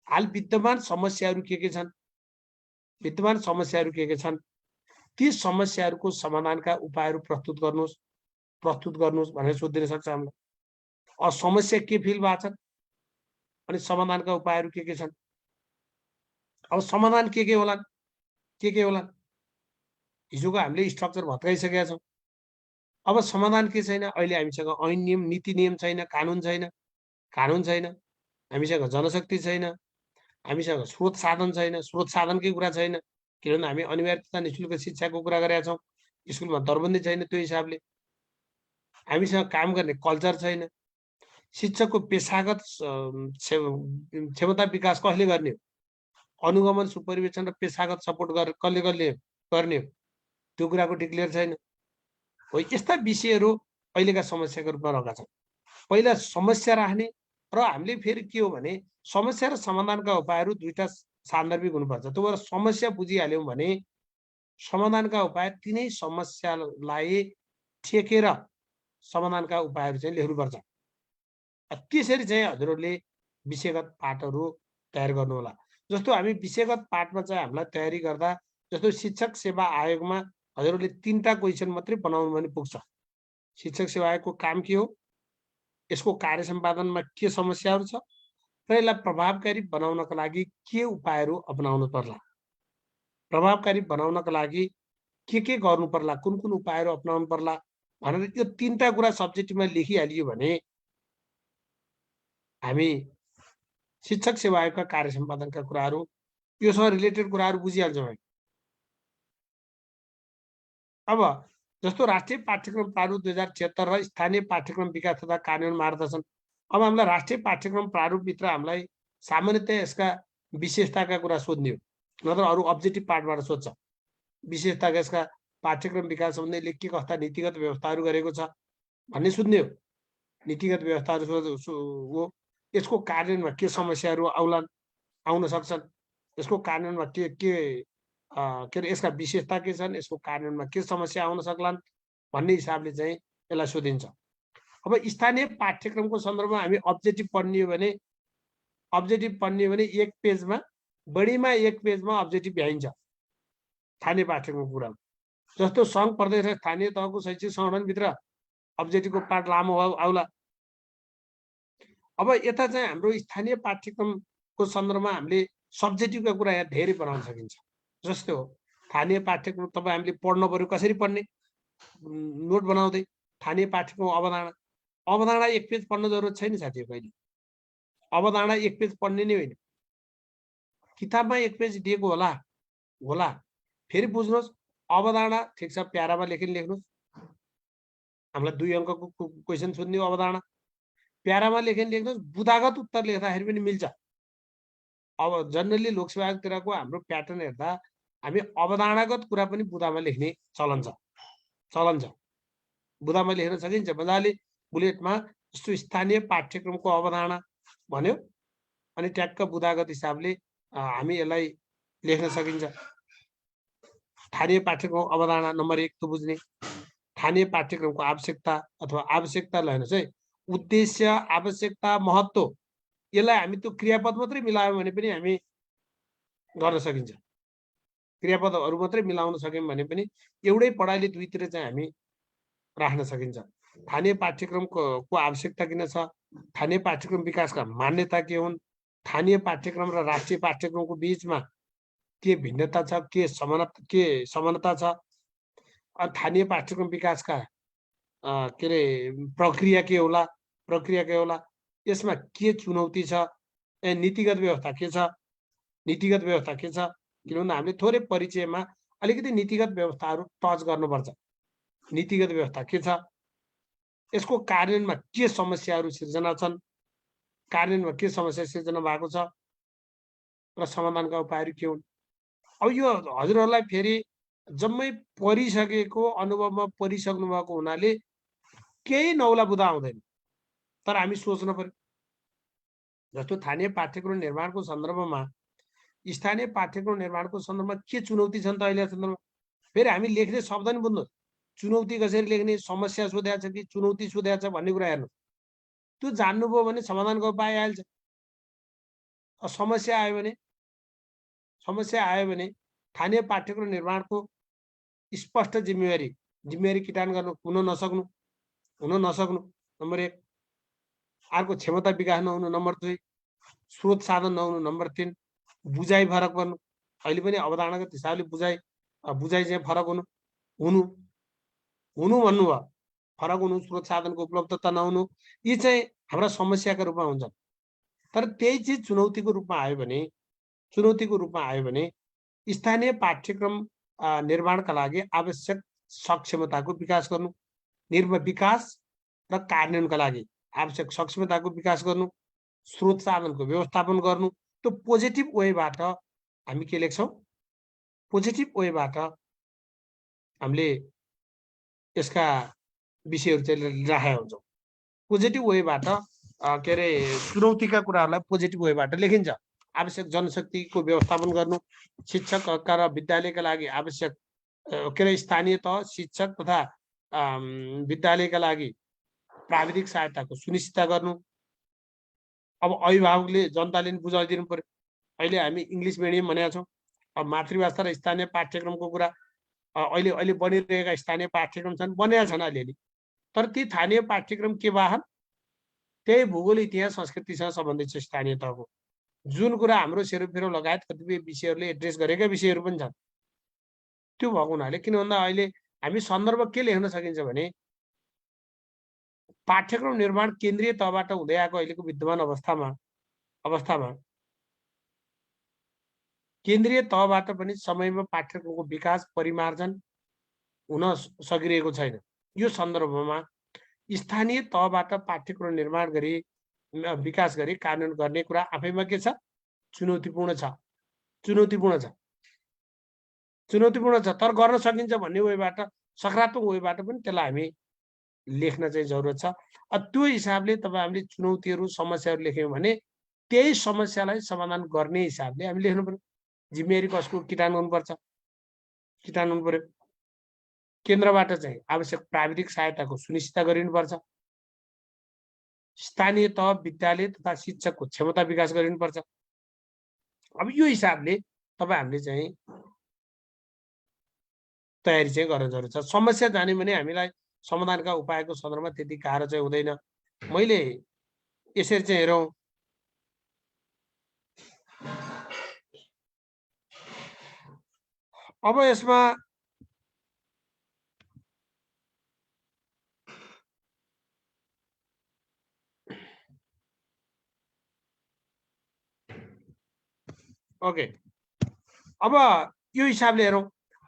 हाल विद्यमान समस्याहरू के छन्, ती समस्याहरूको समाधानका उपायहरू प्रस्तुत गर्नुहोस् भनेर सोधिदिन सक्छ हामीलाई। अब समस्या के फिल भएको छन् अनि समाधानका उपायहरू के छन्। अब समाधान के होलान्, हिजोको हामीले स्ट्रक्चर भत्काइसकेका छौँ। अब समाधान के छैन, अहिले हामीसँग ऐन नियम नीति नियम छैन, कानुन छैन, हामीसँग जनशक्ति छैन, हामीसँग स्रोत साधन छैन, स्रोत साधनकै कुरा छैन। किनभने हामी अनिवार्यता निःशुल्क शिक्षाको कुरा गरेका छौँ, स्कुलमा दरबन्दी छैन, त्यो हिसाबले हामीसँग काम गर्ने कल्चर छैन। शिक्षकको पेशागत क्षमता विकास कसले गर्ने हो, अनुगमन सुपरिवेक्षण र पेशागत सपोर्ट कसले गर्ने हो, त्यो कुराको डिक्लेयर छैन। हो यस्ता विषयहरू अहिलेका समस्याको रूपमा रहेका छन्। पहिला समस्या राख्ने र हामीले फेरि के हो भने समस्या र समाधानका उपायहरू 2टा सान्दर्भिक हुनुपर्छ। त्यो भएर समस्या बुझिहाल्यौँ भने समाधानका उपाय तिनै समस्यालाई ठेकेर समाधानका उपायहरू चाहिँ लेख्नुपर्छ। त्यसरी चाहिँ हजुरहरूले विषयगत पाठहरू तयार गर्नु होला। जस्तो हामी विषयगत पाठमा चाहिँ हामीलाई तयारी गर्दा जस्तो शिक्षक सेवा आयोगमा हजुरहरूले 3टा क्वेसन मात्रै बनाउनु भने पुग्छ। शिक्षक सेवा आयोगको काम के हो, यसको कार्य सम्पादनमा के समस्याहरू छ र यसलाई प्रभावकारी बनाउनका लागि के उपायहरू अपनाउनु पर्ला, प्रभावकारी बनाउनका लागि के गर्नु पर्ला, कुन कुन उपायहरू अपनाउनु पर्ला भनेर यो तीनटा कुरा सब्जेक्टिभमा लेखिहालियो भने हामी शिक्षक सेवा आयोगका कार्य सम्पादनका कुराहरू योसँग रिलेटेड कुराहरू बुझिहाल्छौँ। अब जस्तो राष्ट्रिय पाठ्यक्रम प्रारूप 2076 र स्थानीय पाठ्यक्रम विकास तथा कार्यान्वयन मार्गदर्शन, अब हामीलाई राष्ट्रिय पाठ्यक्रम प्रारूपभित्र हामीलाई सामान्यतया यसका विशेषताका कुरा सोध्ने हो, नत्र अरू अब्जेक्टिभ पार्टबाट सोध्छ। विशेषताका यसका पाठ्यक्रम विकास सम्बन्धी के कस्ता नीतिगत व्यवस्थाहरू गरेको छ भन्ने सोध्ने हो। नीतिगत व्यवस्थाहरू हो, यसको कार्यान्वयनमा के समस्याहरू आउन सक्छन्, यसको कार्यान्वयनमा के अरे यसका विशेषता के छन्, यसको कार्यान्वयनमा के समस्या आउन सक्लान् भन्ने हिसाबले चाहिँ यसलाई सोधिन्छ। अब स्थानीय पाठ्यक्रमको सन्दर्भमा हामी अब्जेक्टिभ पढ्ने हो भने एक पेजमा बढीमा एक पेजमा अब्जेक्टिभ भ्याइन्छ स्थानीय पाठ्यक्रमको कुरा। जस्तो सङ्घ प्रदेश र स्थानीय तहको शैक्षिक सङ्गठनभित्र अब्जेक्टिभको पार्ट लामो आउला। अब यता चाहिँ हाम्रो स्थानीय पाठ्यक्रमको सन्दर्भमा हामीले सब्जेक्टिभका कुरा यहाँ धेरै बनाउन सकिन्छ। जस्तो स्थानीय पाठ्यक्रम तपाईँ हामीले पढ्न पर्यो, कसरी पढ्ने, नोट बनाउँदै स्थानीय पाठ्यक्रम अवधारणा एक पेज पढ्न जरुरत छैन साथीहरू। कहिले अवधारणा एक पेज पढ्ने नै होइन, किताबमा एक पेज दिएको होला। फेरि बुझ्नुहोस्, अवधारणा ठिक छ प्यारामा लेख्नुहोस्, हामीलाई 2 अङ्कको क्वेसन सोध्ने हो अवधारणा, प्यारामा लेख्नुहोस्, बुदागत उत्तर लेख्दाखेरि पनि मिल्छ। अब जनरली लोकसेवा आयोगतिरको हाम्रो प्याटर्न हेर्दा हामी अवधारणागत कुरा पनि बुदामा लेख्ने चलन छ। बुदामा लेख्न सकिन्छ मजाले बुलेटमा, जस्तो स्थानीय पाठ्यक्रमको अवधारणा भन्यो अनि ट्याक्क बुदागत हिसाबले हामी यसलाई लेख्न सकिन्छ। स्थानीय पाठ्यक्रम अवधारणा नम्बर 1 त बुझ्ने, स्थानीय पाठ्यक्रमको आवश्यकता अथवा आवश्यकता हेर्नुहोस् है, उद्देश्य, आवश्यकता, महत्त्व, यसलाई हामी त्यो क्रियापद मात्रै मिलायौँ भने पनि हामी गर्न सकिन्छ। क्रियापदहरू मात्रै मिलाउन सक्यौँ भने पनि एउटै पढाइले दुईतिर चाहिँ हामी राख्न सकिन्छ। स्थानीय पाठ्यक्रमको आवश्यकता किन छ, स्थानीय पाठ्यक्रम विकासका मान्यता के हुन्, स्थानीय पाठ्यक्रम र राष्ट्रिय पाठ्यक्रमको बीचमा के भिन्नता छ, के समानता छ, स्थानीय पाठ्यक्रम विकासका के अरे प्रक्रिया के होला, यसमा के चुनौती छ, नीतिगत व्यवस्था के छ, किनभने हामीले थोरै परिचयमा अलिकति नीतिगत व्यवस्थाहरू टच गर्नुपर्छ। नीतिगत व्यवस्था के छ, यसको कार्यान्वयनमा के समस्याहरू सिर्जना छन्, कार्यान्वयनमा के समस्या सिर्जना भएको छ र समाधानका उपायहरू के हुन्। अब यो हजुरहरूलाई फेरि जम्मै परिसकेको अनुभवमा परिसक्नु भएको हुनाले केही नौला बुदा आउँदैन, तर हामी सोच्न पर्यो। जस्तो स्थानीय पाठ्यक्रम निर्माणको सन्दर्भमा के चुनौती छन् त अहिले सन्दर्भमा, फेरि हामी लेख्ने शब्द नि बुझ्नुहोस्, चुनौती कसरी लेख्ने, समस्या सोधेको छ कि चुनौती सोधेको छ भन्ने कुरा हेर्नु, त्यो जान्नुभयो भने समाधानको उपाय आइहाल्छ। समस्या आयो भने स्थानीय पाठ्यक्रम निर्माणको स्पष्ट जिम्मेवारी किटान गर्नु हुन नसक्नु नम्बर 1, अर्को क्षमता विकास नहुनु नम्बर 2, स्रोत साधन नहुनु नम्बर 3, बुझाइ फरक पर्नु, अहिले पनि अवधारणागत हिसाबले बुझाइ चाहिँ फरक हुनु भन्नुभयो, फरक हुनु, स्रोत साधनको उपलब्धता नहुनु, यी चाहिँ हाम्रा समस्याका रूपमा हुन्छन्। तर त्यही चिज चुनौतीको रूपमा आयो भने स्थानीय पाठ्यक्रम निर्माणका लागि आवश्यक सक्षमताको विकास गर्नु, विकास र कार्यान्वयनका लागि आवश्यक सक्षमताको विकास गर्नु, स्रोत साधनको व्यवस्थापन गर्नु, त्यो पोजिटिभ वेबाट हामी के लेख्छौँ, पोजिटिभ वेबाट हामीले यसका विषयहरू चाहिँ राखेका हुन्छौँ। पोजिटिभ वेबाट के अरे चुनौतीका कुराहरूलाई पोजिटिभ वेबाट लेखिन्छ। आवश्यक जनशक्तिको व्यवस्थापन गर्नु, शिक्षकका र विद्यालयका लागि आवश्यक के अरे स्थानीय तह शिक्षक तथा विद्यालयका लागि प्राविधिक सहायताको सुनिश्चित गर्नु। अब अभिभावकले जनताले पनि बुझाइदिनु पर्यो। अहिले हामी इङ्ग्लिस मिडियम भनेका छौँ, अब मातृभाषा र स्थानीय पाठ्यक्रमको कुरा अहिले बनिरहेका स्थानीय पाठ्यक्रम छन्, बनेका छन् अलिअलि, तर ती स्थानीय पाठ्यक्रम के वाहन, त्यही भूगोल इतिहास संस्कृतिसँग सम्बन्धित छ स्थानीय तहको। जुन कुरा हाम्रो सेरोफेरो लगायत कतिपय विषयहरूले एड्रेस गरेका विषयहरू पनि छन्। त्यो भएको हुनाले किन भन्दा अहिले हामी सन्दर्भ के लेख्न सकिन्छ भने पाठ्यक्रम निर्माण केन्द्रीय तहबाट हुँदै आएको अहिलेको विद्यमान अवस्थामा केन्द्रीय तहबाट पनि समयमा पाठ्यक्रमको विकास परिमार्जन हुन सकिरहेको छैन। यो सन्दर्भमा स्थानीय तहबाट पाठ्यक्रम निर्माण गरी विकास गरी कार्यान्वयन गर्ने कुरा आफैमा के छ? चुनौतीपूर्ण छ। तर गर्न सकिन्छ भन्ने वेबाट, सकारात्मक वेबाट पनि त्यसलाई हामी लेख्न चाहिँ जरुरत छ। त्यो हिसाबले तपाईँ हामीले चुनौतीहरू समस्याहरू लेख्यौँ भने त्यही समस्यालाई समाधान गर्ने हिसाबले हामी लेख्नु पर्यो। जिम्मेवारी कसको? किटान हुनु पर्यो। केन्द्रबाट चाहिँ आवश्यक प्राविधिक सहायताको सुनिश्चित गरिनुपर्छ। स्थानीय तह विद्यालय तथा शिक्षकको क्षमता विकास गरिनुपर्छ। अब यो हिसाबले तपाईँ हामीले चाहिँ तयारी चाहिँ गर्न जरुरी छ। समस्या जान्यो भने हामीलाई समाधानका उपायको सन्दर्भमा त्यति गाह्रो चाहिँ हुँदैन। मैले यसरी चाहिँ हेरौँ, अब यसमा ओके, अब यो हिसाबले हेरौँ।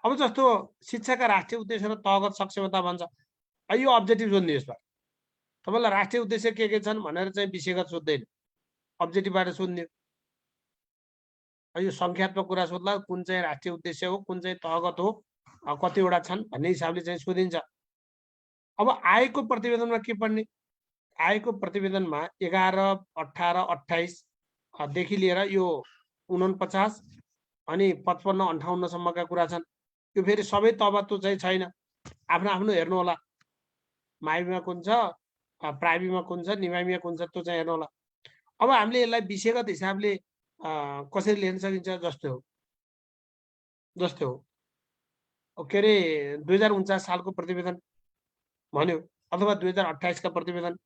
अब जस्तो शिक्षाका राष्ट्रिय उद्देश्य र तहगत सक्षमता भन्छ। यो अब्जेक्टिभ सोध्ने यसमा तपाईँलाई राष्ट्रिय उद्देश्य के छन् भनेर चाहिँ विषयगत सोध्दैन, अब्जेक्टिभबाट सोध्ने। यो सङ्ख्यात्मक कुरा सोध्ला, कुन चाहिँ राष्ट्रिय उद्देश्य हो, कुन चाहिँ तहगत हो, कतिवटा छन् भन्ने हिसाबले चाहिँ सोधिन्छ। अब आएको प्रतिवेदनमा के पढ्ने? आएको प्रतिवेदनमा 11, 18, 28 देखि लिएर यो 49 अनि 55, 58 सम्मका कुरा छन्। यो फेरि सबै तहबाट चाहिँ छैन, आफ्नो हेर्नु होला। माविमा कुन छ, प्राइबीमा कुन छ, निमाविमा कुन छ, त्यो चाहिँ हेर्नु होला। अब हामीले यसलाई विषयगत हिसाबले कसरी लेख्न सकिन्छ? जस्तो हो के अरे 2049 सालको प्रतिवेदन भन्यो, अथवा 2028 का प्रतिवेदन,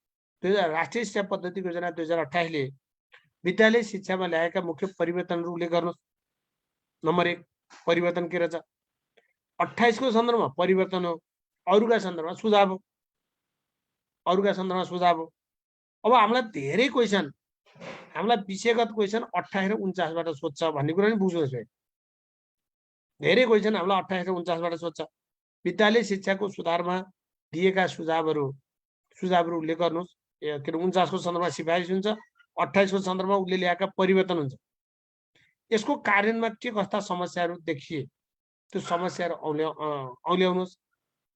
राष्ट्रिय शिक्षा पद्धति योजना 2028 ले विद्यालय शिक्षामा ल्याएका मुख्य परिवर्तनहरू उल्लेख गर्नुहोस्। नम्बर 1 परिवर्तन के रहेछ? 28 को सन्दर्भमा परिवर्तन हो, अरूका सन्दर्भमा सुझाव हो। अब हामीलाई धेरै क्वेसन, हामीलाई विषयगत क्वेसन 28 र 49 बाट सोध्छ भन्ने कुरा पनि बुझ्नुहोस्। धेरै क्वेसन हामीलाई 28 र 49 बाट सोध्छ। विद्यालय शिक्षाको सुधारमा दिएका सुझावहरू उल्लेख गर्नुहोस्। के 49 को सन्दर्भमा सिफारिस हुन्छ, 28 को सन्दर्भमा उसले ल्याएका परिवर्तन हुन्छ। यसको कार्यान्वयनमा के कस्ता समस्याहरू देखिए त्यो समस्याहरू औल्याउनुहोस्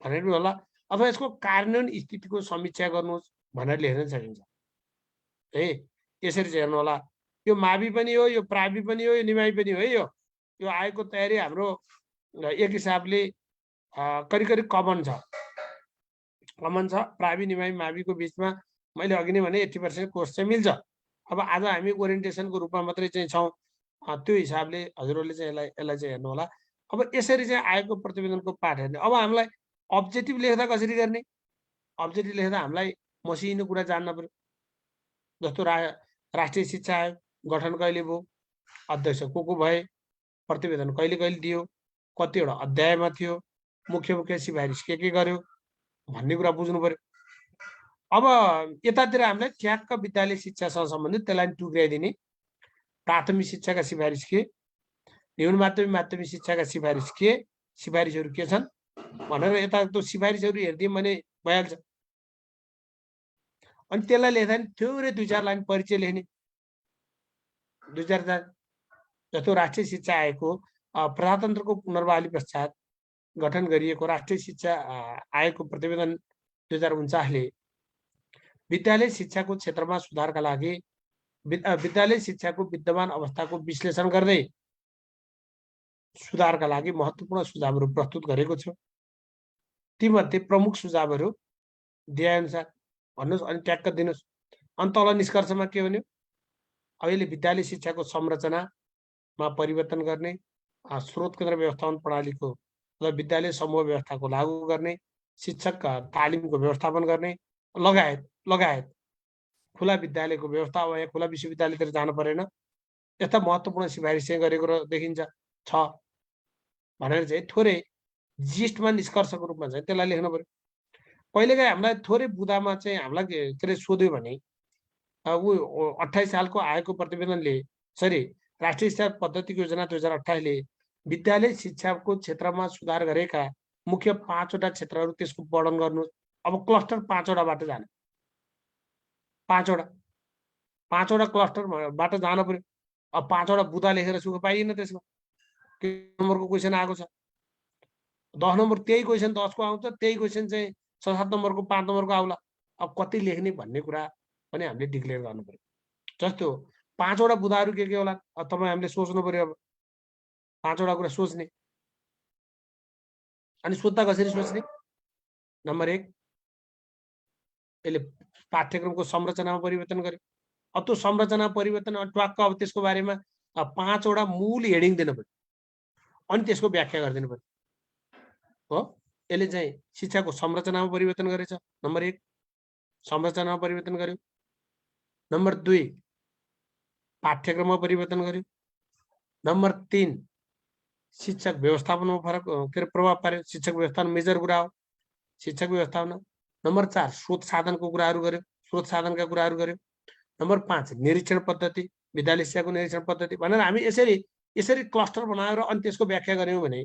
भनेर पनि होला, अथवा यसको कार्यान्वयन स्थितिको समीक्षा गर्नुहोस् भनेर लेख्न सकिन्छ। है यसरी चाहिँ हेर्नु होला। यो मावि पनि हो, यो प्रावि पनि हो, यो निमावि पनि हो। है यो आएको तयारी हाम्रो एक हिसाबले करिब कमन छ। प्रावि निमावि माविको बिचमा मैले अघि नै भने 80% कोर्स चाहिँ मिल्छ। अब आज हामी ओरिएन्टेसनको रूपमा मात्रै चाहिँ छौँ, त्यो हिसाबले हजुरहरूले चाहिँ यसलाई चाहिँ हेर्नु होला। अब यसरी चाहिँ आएको प्रतिवेदनको पाठ हेर्ने। अब हामीलाई अब्जेक्टिभ लेख्दा कसरी गर्ने? अब्जेक्टिभ लेख्दा हामीलाई मसिनो कुरा जान्न पर्यो। जस्तो राष्ट्रिय शिक्षा आयोग गठन कहिले भयो, अध्यक्ष को भए, प्रतिवेदन कहिले दियो, कतिवटा अध्यायमा थियो, मुख्य सिफारिस के गर्यो भन्ने कुरा बुझ्नु पर्यो। अब यतातिर हामीलाई ठ्याक्क विद्यालय शिक्षासँग सम्बन्धित त्यसलाई टुक्राइदिने, प्राथमिक शिक्षाका सिफारिस के, न्यून माध्यमिक शिक्षाका सिफारिसहरू के छन् भनेर यता त्यो सिफारिसहरू हेर्दियौँ भने भइहाल्छ। अनि त्यसलाई लेख्दा नि थोरै 2-4 लाइन परिचय लेख्ने, 2-4 जस्तो राष्ट्रिय शिक्षा आयोगको प्रजातन्त्रको पुनर्बहाली पश्चात गठन गरिएको राष्ट्रिय शिक्षा आयोगको प्रतिवेदन 2049 ले विद्यालय शिक्षाको क्षेत्रमा सुधारका लागि विद्यालय शिक्षाको विद्यमान अवस्थाको विश्लेषण गर्दै सुधारका लागि महत्त्वपूर्ण सुझावहरू प्रस्तुत गरेको छ। तीमध्ये प्रमुख सुझावहरू दिएअनुसार भन्नुहोस् अनि ट्याक्क दिनुहोस्। अनि तल निष्कर्षमा के भन्यो? अहिले विद्यालय शिक्षाको संरचनामा परिवर्तन गर्ने, स्रोत केन्द्र व्यवस्थापन प्रणालीको र विद्यालय समूह व्यवस्थाको लागू गर्ने, शिक्षक तालिमको व्यवस्थापन गर्ने लगायत खुला विद्यालयको व्यवस्था अब यहाँ खुला विश्वविद्यालयतिर जानु परेन, यस्ता महत्त्वपूर्ण सिफारिस चाहिँ गरेको देखिन्छ छ भनेर चाहिँ थोरै जिस्टमा निष्कर्षको रूपमा चाहिँ त्यसलाई लेख्नु पर्यो। कहिलेकाहीँ हामीलाई थोरै बुदामा चाहिँ हामीलाई के अरे सोध्यो भने ऊ 28 सालको आएको प्रतिवेदनले राष्ट्रिय शिक्षा पद्धतिको योजना 2028ले विद्यालय शिक्षाको क्षेत्रमा सुधार गरेका मुख्य 5 वटा क्षेत्रहरू त्यसको वर्णन गर्नु। अब क्लस्टर 5 वटाबाट जाने 5 वटा क्लस्टरबाट जानु पर्यो। अब 5 वटा बुदा लेखेर सुख पाइएन त्यसमा। के नम्बरको क्वेसन आएको छ 10 नम्बर त्यही क्वेसन 10 को आउँछ, त्यही क्वेसन चाहिँ 6-7 नम्बरको 5 नम्बरको आउला। अब कति लेख्ने भन्ने कुरा पनि हामीले डिक्लेयर गर्नु पर्यो। जस्तो 5 वटा बुदाहरू के होला अब तपाईँ हामीले सोच्नु पर्यो। अब 5 वटा कुरा सोच्ने अनि सोध्दा कसरी सोच्ने? नम्बर 1 यसले पाठ्यक्रमको संरचनामा परिवर्तन गर्यो। अब त्यो संरचना परिवर्तन ट्वाक्क अब त्यसको बारेमा 5 वटा मूल हेडिङ दिनु पर्यो अनि त्यसको व्याख्या गरिदिनु पर्यो। हो यसले चाहिँ शिक्षाको संरचनामा परिवर्तन गरेछ। नम्बर 1 संरचनामा परिवर्तन गर्यो। नम्बर 2 पाठ्यक्रममा परिवर्तन गर्यो। नम्बर 3 शिक्षक व्यवस्थापनमा फरक के अरे प्रभाव पार्यो। शिक्षक व्यवस्थापन मेजर कुरा हो शिक्षक व्यवस्थापन। नम्बर 4 स्रोत साधनको कुराहरू गर्यो, स्रोत साधनका कुराहरू गर्यो। नम्बर 5 निरीक्षण पद्धति, विद्यालय शिक्षाको निरीक्षण पद्धति भनेर हामी यसरी क्लस्टर बनाएर अनि त्यसको व्याख्या गर्यौँ भने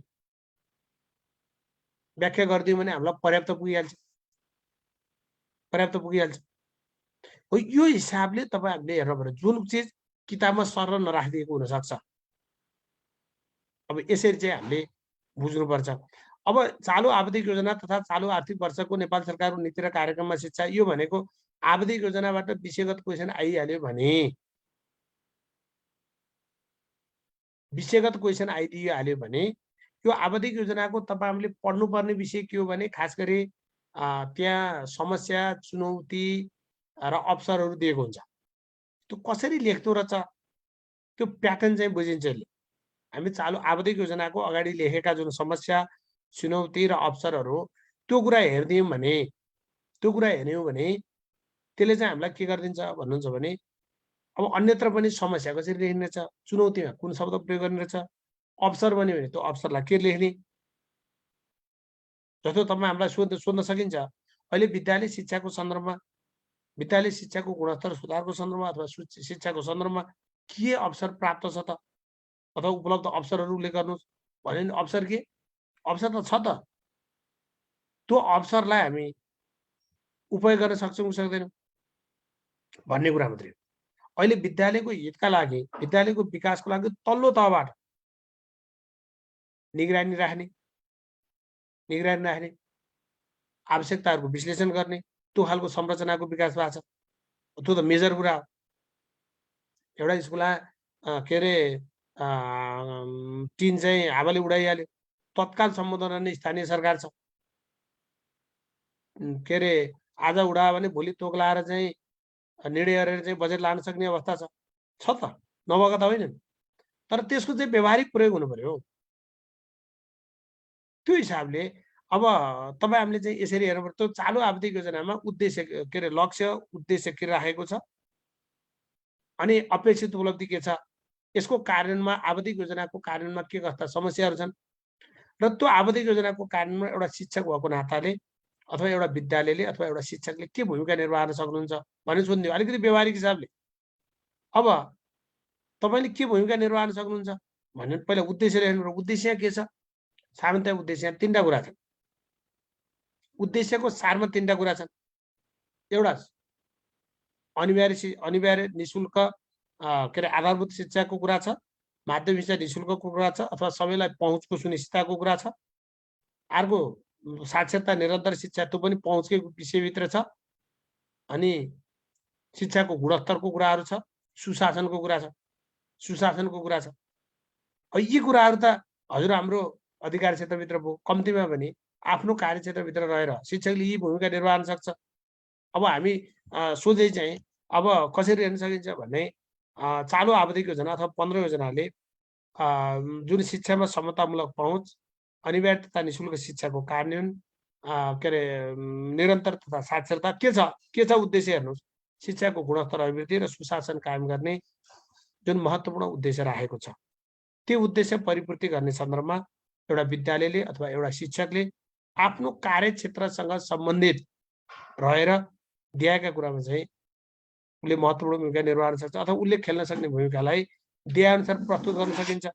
हामीलाई पर्याप्त पुगिहाल्छ। हो यो हिसाबले तपाईहरुले हेर्नु पर्यो। जुन चीज किताबमा सरर नराखिदिएको हुन सक्छ। अब यसरी चाहिँ हामीले बुझ्नुपर्छ। अब चालु आवधिक योजना तथा चालु आर्थिक वर्षको नेपाल सरकारको नीति र कार्यक्रममा शिक्षा यो भनेको आवधिक योजनाबाट विषयगत क्वेशन आइहाल्यो भने यो आवधिक योजनाको तपाईहरुले पढ्नुपर्ने विषय के हो भने खास गरी त्यहाँ समस्या, चुनौती र अवसरहरू दिएको हुन्छ। त्यो कसरी लेख्दो रहेछ त्यो प्याटर्न चाहिँ बुझिन्छ। हामी चालु आवधिक योजनाको अगाडि लेखेका जुन समस्या, चुनौती र अवसरहरू त्यो कुरा हेर्दियौँ भने त्यसले चाहिँ हामीलाई के गरिदिन्छ भन्नुहुन्छ भने अब अन्यत्र पनि समस्या कसरी लेख्ने रहेछ, चुनौतीमा कुन शब्द प्रयोग गर्ने रहेछ, अवसर बन्यो भने त्यो अवसरलाई के लेख्ने। जस्तो तपाईँ हामीलाई सोध्न सकिन्छ अहिले विद्यालय शिक्षाको सन्दर्भमा, विद्यालय शिक्षाको गुणस्तर सुधारको सन्दर्भमा अथवा शिक्षाको सन्दर्भमा के अवसर प्राप्त छ त अथवा उपलब्ध अवसरहरू उल्लेख गर्नुहोस् भने अवसर के अवसर त छ त, त्यो अवसरलाई हामी उपयोग गर्न सक्छौँ कि सक्दैनौँ भन्ने कुरा मात्रै हो। अहिले विद्यालयको हितका लागि, विद्यालयको विकासको लागि तल्लो तहबाट निगरानी राख्ने, आवश्यकताहरूको विश्लेषण गर्ने, त्यो खालको संरचनाको विकास भएको छ। त्यो त मेजर कुरा हो। एउटा स्कुलमा के अरे टिन चाहिँ हावाले उडाइहाल्यो, तत्काल सम्बोधन गर्ने स्थानीय सरकार छ। के अरे आज उडायो भने भोलि तोक्लाएर चाहिँ निर्णय गरेर चाहिँ बजेट लान सक्ने अवस्था छ त, नभएको त होइन। तर त्यसको चाहिँ व्यवहारिक प्रयोग हुनु पर्यो। त्यो हिसाबले अब तपाईँ हामीले चाहिँ यसरी हेर्नु पर्यो। त्यो चालु आवधिक योजनामा उद्देश्य के अरे लक्ष्य उद्देश्य के राखेको छ अनि अपेक्षित उपलब्धि के छ, यसको कार्यान्वयनमा आवधिक योजनाको कार्यान्वयनमा के कस्ता समस्याहरू छन् र त्यो आवधिक योजनाको कार्यान्वयनमा एउटा शिक्षक भएको नाताले अथवा एउटा विद्यालयले अथवा एउटा शिक्षकले के भूमिका निर्वाह गर्न सक्नुहुन्छ भन्ने सोध्नु अलिकति व्यवहारिक हिसाबले। अब तपाईले के भूमिका निर्वाह गर्न सक्नुहुन्छ भने पहिला उद्देश्य लेख्नु। उद्देश्य के छ? सामान्यतया उद्देश्य 3टा कुरा छन्। उद्देश्यको सारमा 3टा कुरा छन्। एउटा अनिवार्य निशुल्क के अरे आधारभूत शिक्षाको कुरा छ, माध्यमिक शिक्षा निशुल्कको कुरा छ अथवा सबैलाई पहुँचको सुनिश्चितताको कुरा छ। अर्को साक्षरता निरन्तर शिक्षा, त्यो पनि पहुँचकै विषयभित्र छ। अनि शिक्षाको गुणस्तरको कुराहरू छ, सुशासनको कुरा छ, अब यी कुराहरू त हजुर हाम्रो अधिकार क्षेत्रभित्र भयो। कम्तीमा भने आफ्नो कार्यक्षेत्रभित्र रहेर शिक्षकले यी भूमिका निर्वाह गर्न सक्छ। अब हामी सोझै चाहिँ अब कसरी हेर्न सकिन्छ भने चालु आवधिक योजना अथवा 15 योजनाले जुन शिक्षामा समतामूलक पहुँच, अनिवार्य तथा निशुल्क शिक्षाको कार्यान्वयन, के अरे निरन्तर तथा साक्षरता के छ उद्देश्य हेर्नुहोस्। शिक्षाको गुणस्तर अभिवृद्धि र सुशासन कायम गर्ने जुन महत्त्वपूर्ण उद्देश्य राखेको छ त्यो उद्देश्य परिपूर्ति गर्ने सन्दर्भमा एउटा विद्यालयले अथवा एउटा शिक्षकले आफ्नो कार्यक्षेत्रसँग सम्बन्धित रहेर दिएका कुरामा चाहिँ उसले महत्त्वपूर्ण भूमिका निर्वाह गर्न सक्छ अथवा उसले खेल्न सक्ने भूमिकालाई दिएअनुसार प्रस्तुत गर्न सकिन्छ।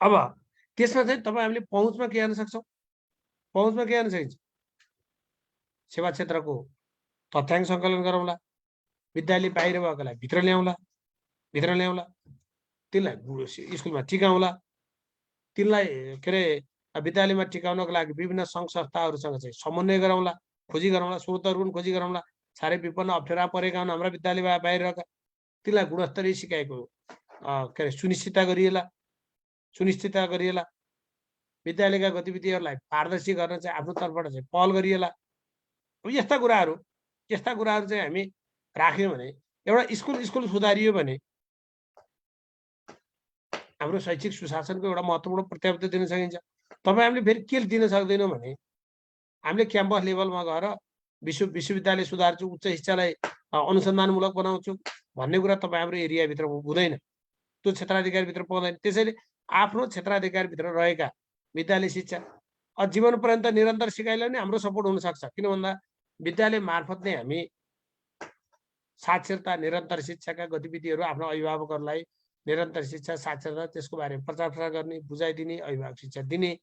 अब त्यसमा चाहिँ तपाईँ हामीले पहुँचमा के गर्न सक्छौँ? पहुँचमा के गर्न सकिन्छ? सेवा क्षेत्रको तथ्याङ्क सङ्कलन गरौँला, विद्यालय बाहिर भएकोलाई भित्र ल्याउँला, तिनलाई स्कुलमा टिकाउँला, तिनलाई के अरे विद्यालयमा टिकाउनको लागि विभिन्न सङ्घ संस्थाहरूसँग चाहिँ समन्वय गराउँला, खोजी गराउँला, स्रोतहरू पनि खोजी गराउँला। साह्रै विपन्न अप्ठ्यारा परेका हुन् हाम्रा विद्यालय बाहिर रहेका, तिनलाई गुणस्तरीय सिकाइको के अरे सुनिश्चितता गरिएला। विद्यालयका गतिविधिहरूलाई पारदर्शी गर्न चाहिँ आफ्नो तर्फबाट चाहिँ पहल गरिएला। अब यस्ता कुराहरू चाहिँ हामी राख्यौँ भने एउटा स्कुल सुधारियो भने हाम्रो शैक्षिक सुशासनको एउटा महत्त्वपूर्ण प्रत्याभूति दिन सकिन्छ। तपाईँ हामीले फेरि के दिन सक्दैनौँ भने हामीले क्याम्पस लेभलमा गएर विश्वविद्यालय सुधार्छु, उच्च शिक्षालाई अनुसन्धानमूलक बनाउँछु भन्ने कुरा तपाईँ हाम्रो एरियाभित्र हुँदैन, त्यो क्षेत्राधिकारभित्र पाउँदैन। त्यसैले आफ्नो क्षेत्राधिकारभित्र रहेका विद्यालय शिक्षा जीवन पर्यन्त निरन्तर सिकाइलाई नै हाम्रो सपोर्ट हुन सक्छ। किन भन्दा विद्यालय मार्फत नै हामी साक्षरता निरन्तर शिक्षाका गतिविधिहरू आफ्नो अभिभावकहरूलाई निरन्तर शिक्षा साक्षरता त्यसको बारेमा प्रचार प्रसार गर्ने, बुझाइदिने, अभिभावक शिक्षा दिने।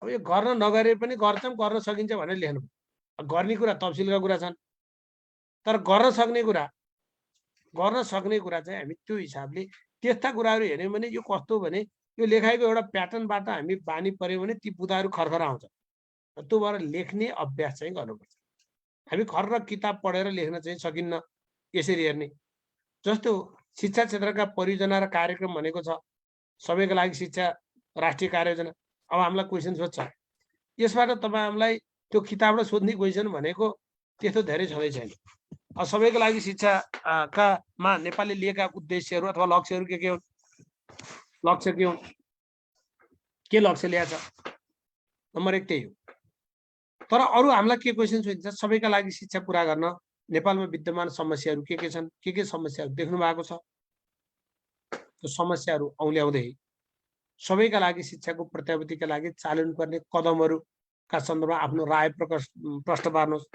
अब यो गर्न नगरे पनि गर्छौँ, गर्न सकिन्छ भनेर लेख्नु। गर्ने कुरा तफसिलका कुरा छन्, तर गर्न सक्ने कुरा चाहिँ हामी त्यो हिसाबले त्यस्ता कुराहरू हेऱ्यौँ भने यो कस्तो भने यो लेखाइको एउटा प्याटर्नबाट हामी बानी पर्यो भने ती बुदाहरू खरखर आउँछ। त्यो भएर लेख्ने अभ्यास चाहिँ गर्नुपर्छ। हामी खर्र किताब पढेर लेख्न चाहिँ सकिन्न। यसरी हेर्ने जस्तो शिक्षा क्षेत्रका परियोजना र कार्यक्रम भनेको छ सबैका लागि शिक्षा राष्ट्रिय कार्ययोजना। अब हामीलाई क्वेसन सोध्छ, यसबाट तपाईँ हामीलाई त्यो किताबबाट सोध्ने क्वेसन भनेको त्यस्तो धेरै छँदै छैन। सबैको लागि शिक्षामा नेपालले लिएका उद्देश्यहरू अथवा लक्ष्यहरू के हुन्? के लक्ष्य ल्याएको छ? नम्बर 1 त्यही हो। तर अरू हामीलाई के क्वेसन सोधिन्छ? सबैका लागि शिक्षा पुरा गर्न नेपालमा विद्यमान समस्याहरू के छन्? के समस्याहरू देख्नु भएको छ? त्यो समस्याहरू औल्याउँदै सबैका लागि शिक्षाको प्रत्याभूतिका लागि चालन पर्ने कदमहरूका सन्दर्भमा आफ्नो राय प्रश्न पार्नुहोस्।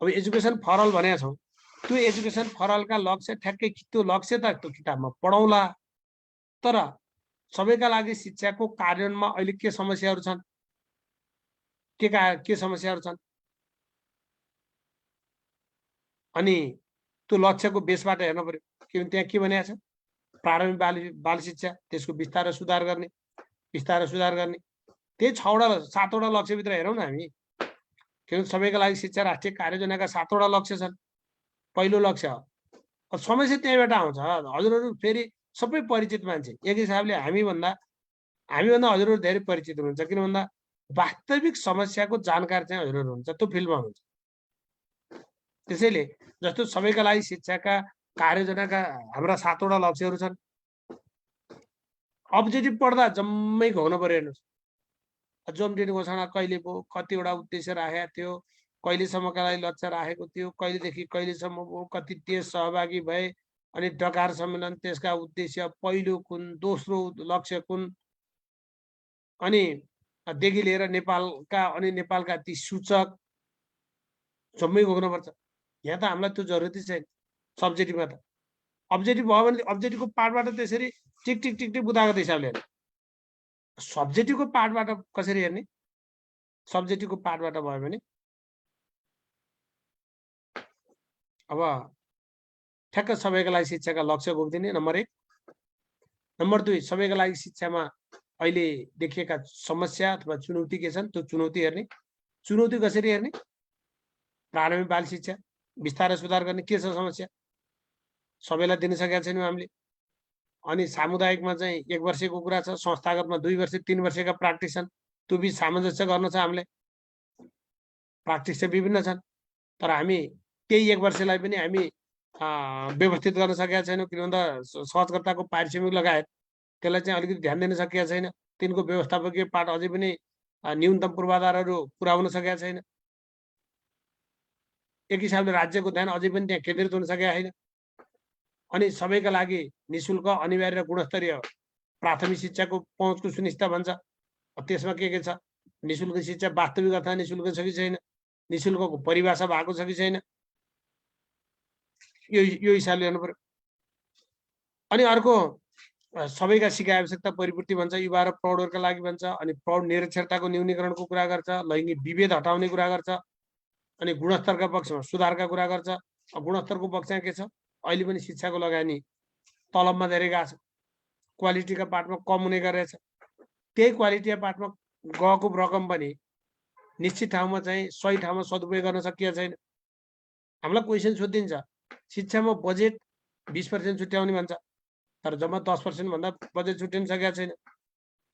अब एजुकेसन फर अल भनेका छौँ, त्यो एजुकेसन फर अलका लक्ष्य ठ्याक्कै त्यो लक्ष्य त त्यो किताबमा पढाउँला, तर सबैका लागि शिक्षाको कार्यान्वयनमा अहिले के समस्याहरू छन्? के समस्याहरू छन्? अनि त्यो लक्ष्यको बेसबाट हेर्न पर्यो। किनभने त्यहाँ के भनेको छ? प्रारम्भिक बाल शिक्षा, त्यसको विस्तार र सुधार गर्ने। त्यही 7वटा लक्ष्यभित्र हेरौँ न हामी। किनभने सबैका लागि शिक्षा राष्ट्रिय कार्ययोजनाका 7वटा लक्ष्य छन्। पहिलो लक्ष्य समस्या त्यहीँबाट आउँछ। हजुरहरू फेरि सबै परिचित मान्छे, एक हिसाबले हामीभन्दा हजुरहरू धेरै परिचित हुनुहुन्छ। किन भन्दा वास्तविक समस्याको जानकार चाहिँ हजुरहरू हुनुहुन्छ, त्यो फिल्डमा हुनुहुन्छ। त्यसैले जस्तो सबैका लागि शिक्षाका कार्ययोजनाका हाम्रा 7वटा लक्ष्यहरू छन्। अब्जेक्टिभ पढ्दा जम्मै घोग्न पर्यो। हेर्नुहोस्, जोमटेन घोषणा कहिले भयो, कतिवटा उद्देश्य राखेको थियो, कहिलेसम्मका लागि लक्ष्य राखेको थियो, कहिलेदेखि कहिलेसम्म भयो, कति देश सहभागी भए, अनि डकार सम्मेलन त्यसका उद्देश्य पहिलो कुन, दोस्रो लक्ष्य कुन, अनि देखि लिएर नेपालका ती सूचक जम्मै घोग्नुपर्छ। यहाँ त हामीलाई त्यो जरुरत छैन सब्जेक्टिभमा। त अब्जेक्टिभ भयो भने अब्जेक्टिभको पार्टबाट त्यसरी टिक टिक टिक टिक बुदाएको हिसाबले हेर्ने। सब्जेक्टिभको पार्टबाट कसरी हेर्ने? सब्जेक्टिभको पार्टबाट भयो भने अब ठ्याक्क सबैका लागि शिक्षाका लक्ष्य घोक्दिने नम्बर 1। नम्बर 2, सबैका लागि शिक्षामा अहिले देखिएका समस्या अथवा चुनौती के छन्, त्यो चुनौती हेर्ने। चुनौती कसरी हेर्ने? प्रारम्भिक बाल शिक्षा विस्तार सुधार गर्ने के छ समस्या, सबैलाई दिन सकेका छैनौँ हामीले। अनि सामुदायिकमा चाहिँ 1 वर्षको कुरा छ, संस्थागतमा 2 वर्ष 3 वर्षका प्र्याक्टिस छन्, त्यो बिच सामञ्जस्य गर्न छ हामीले। प्र्याक्टिस चाहिँ विभिन्न छन्, तर हामी त्यही 1 वर्षलाई पनि हामी व्यवस्थित गर्न सकेका छैनौँ। किन भन्दा सहजकर्ताको पारिश्रमिक लगायत त्यसलाई चाहिँ अलिकति ध्यान दिन सकेका छैन। तिनको व्यवस्थापकीय पाठ अझै पनि न्यूनतम पूर्वाधारहरू पुरा हुन सकेका छैन। एक हिसाबले राज्यको ध्यान अझै पनि त्यहाँ केन्द्रित हुन सकेको छैन। अनि सबैका लागि निशुल्क अनिवार्य र गुणस्तरीय प्राथमिक शिक्षाको पहुँचको सुनिश्चित भन्छ। त्यसमा के छ? निशुल्क शिक्षा वास्तविक अर्थमा निशुल्क छ कि छैन, निशुल्कको परिभाषा भएको छ कि छैन, यो हिसाबले हेर्नु पर्यो। अनि अर्को सबैका सिकाइ आवश्यकता परिपूर्ति भन्छ, युवा र प्रौढहरूका लागि भन्छ। अनि प्रौढ निरक्षरताको न्यूनीकरणको कुरा गर्छ, लैङ्गिक विभेद हटाउने कुरा गर्छ, अनि गुणस्तरका पक्षमा सुधारका कुरा गर्छ। गुणस्तरको पक्षमा के छ? अहिले पनि शिक्षाको लगानी तलबमा धेरै गएको छ, क्वालिटीका पार्टमा कम हुने गरेछ। त्यही क्वालिटीका पार्टमा गएको रकम पनि निश्चित ठाउँमा चाहिँ सही ठाउँमा सदुपयोग गर्न सकिएको छैन। हामीलाई क्वेसन सोधिन्छ, शिक्षामा बजेट 20% छुट्याउने भन्छ, तर जम्मा 10% भन्दा बजेट छुट्याउन सकेको छैन।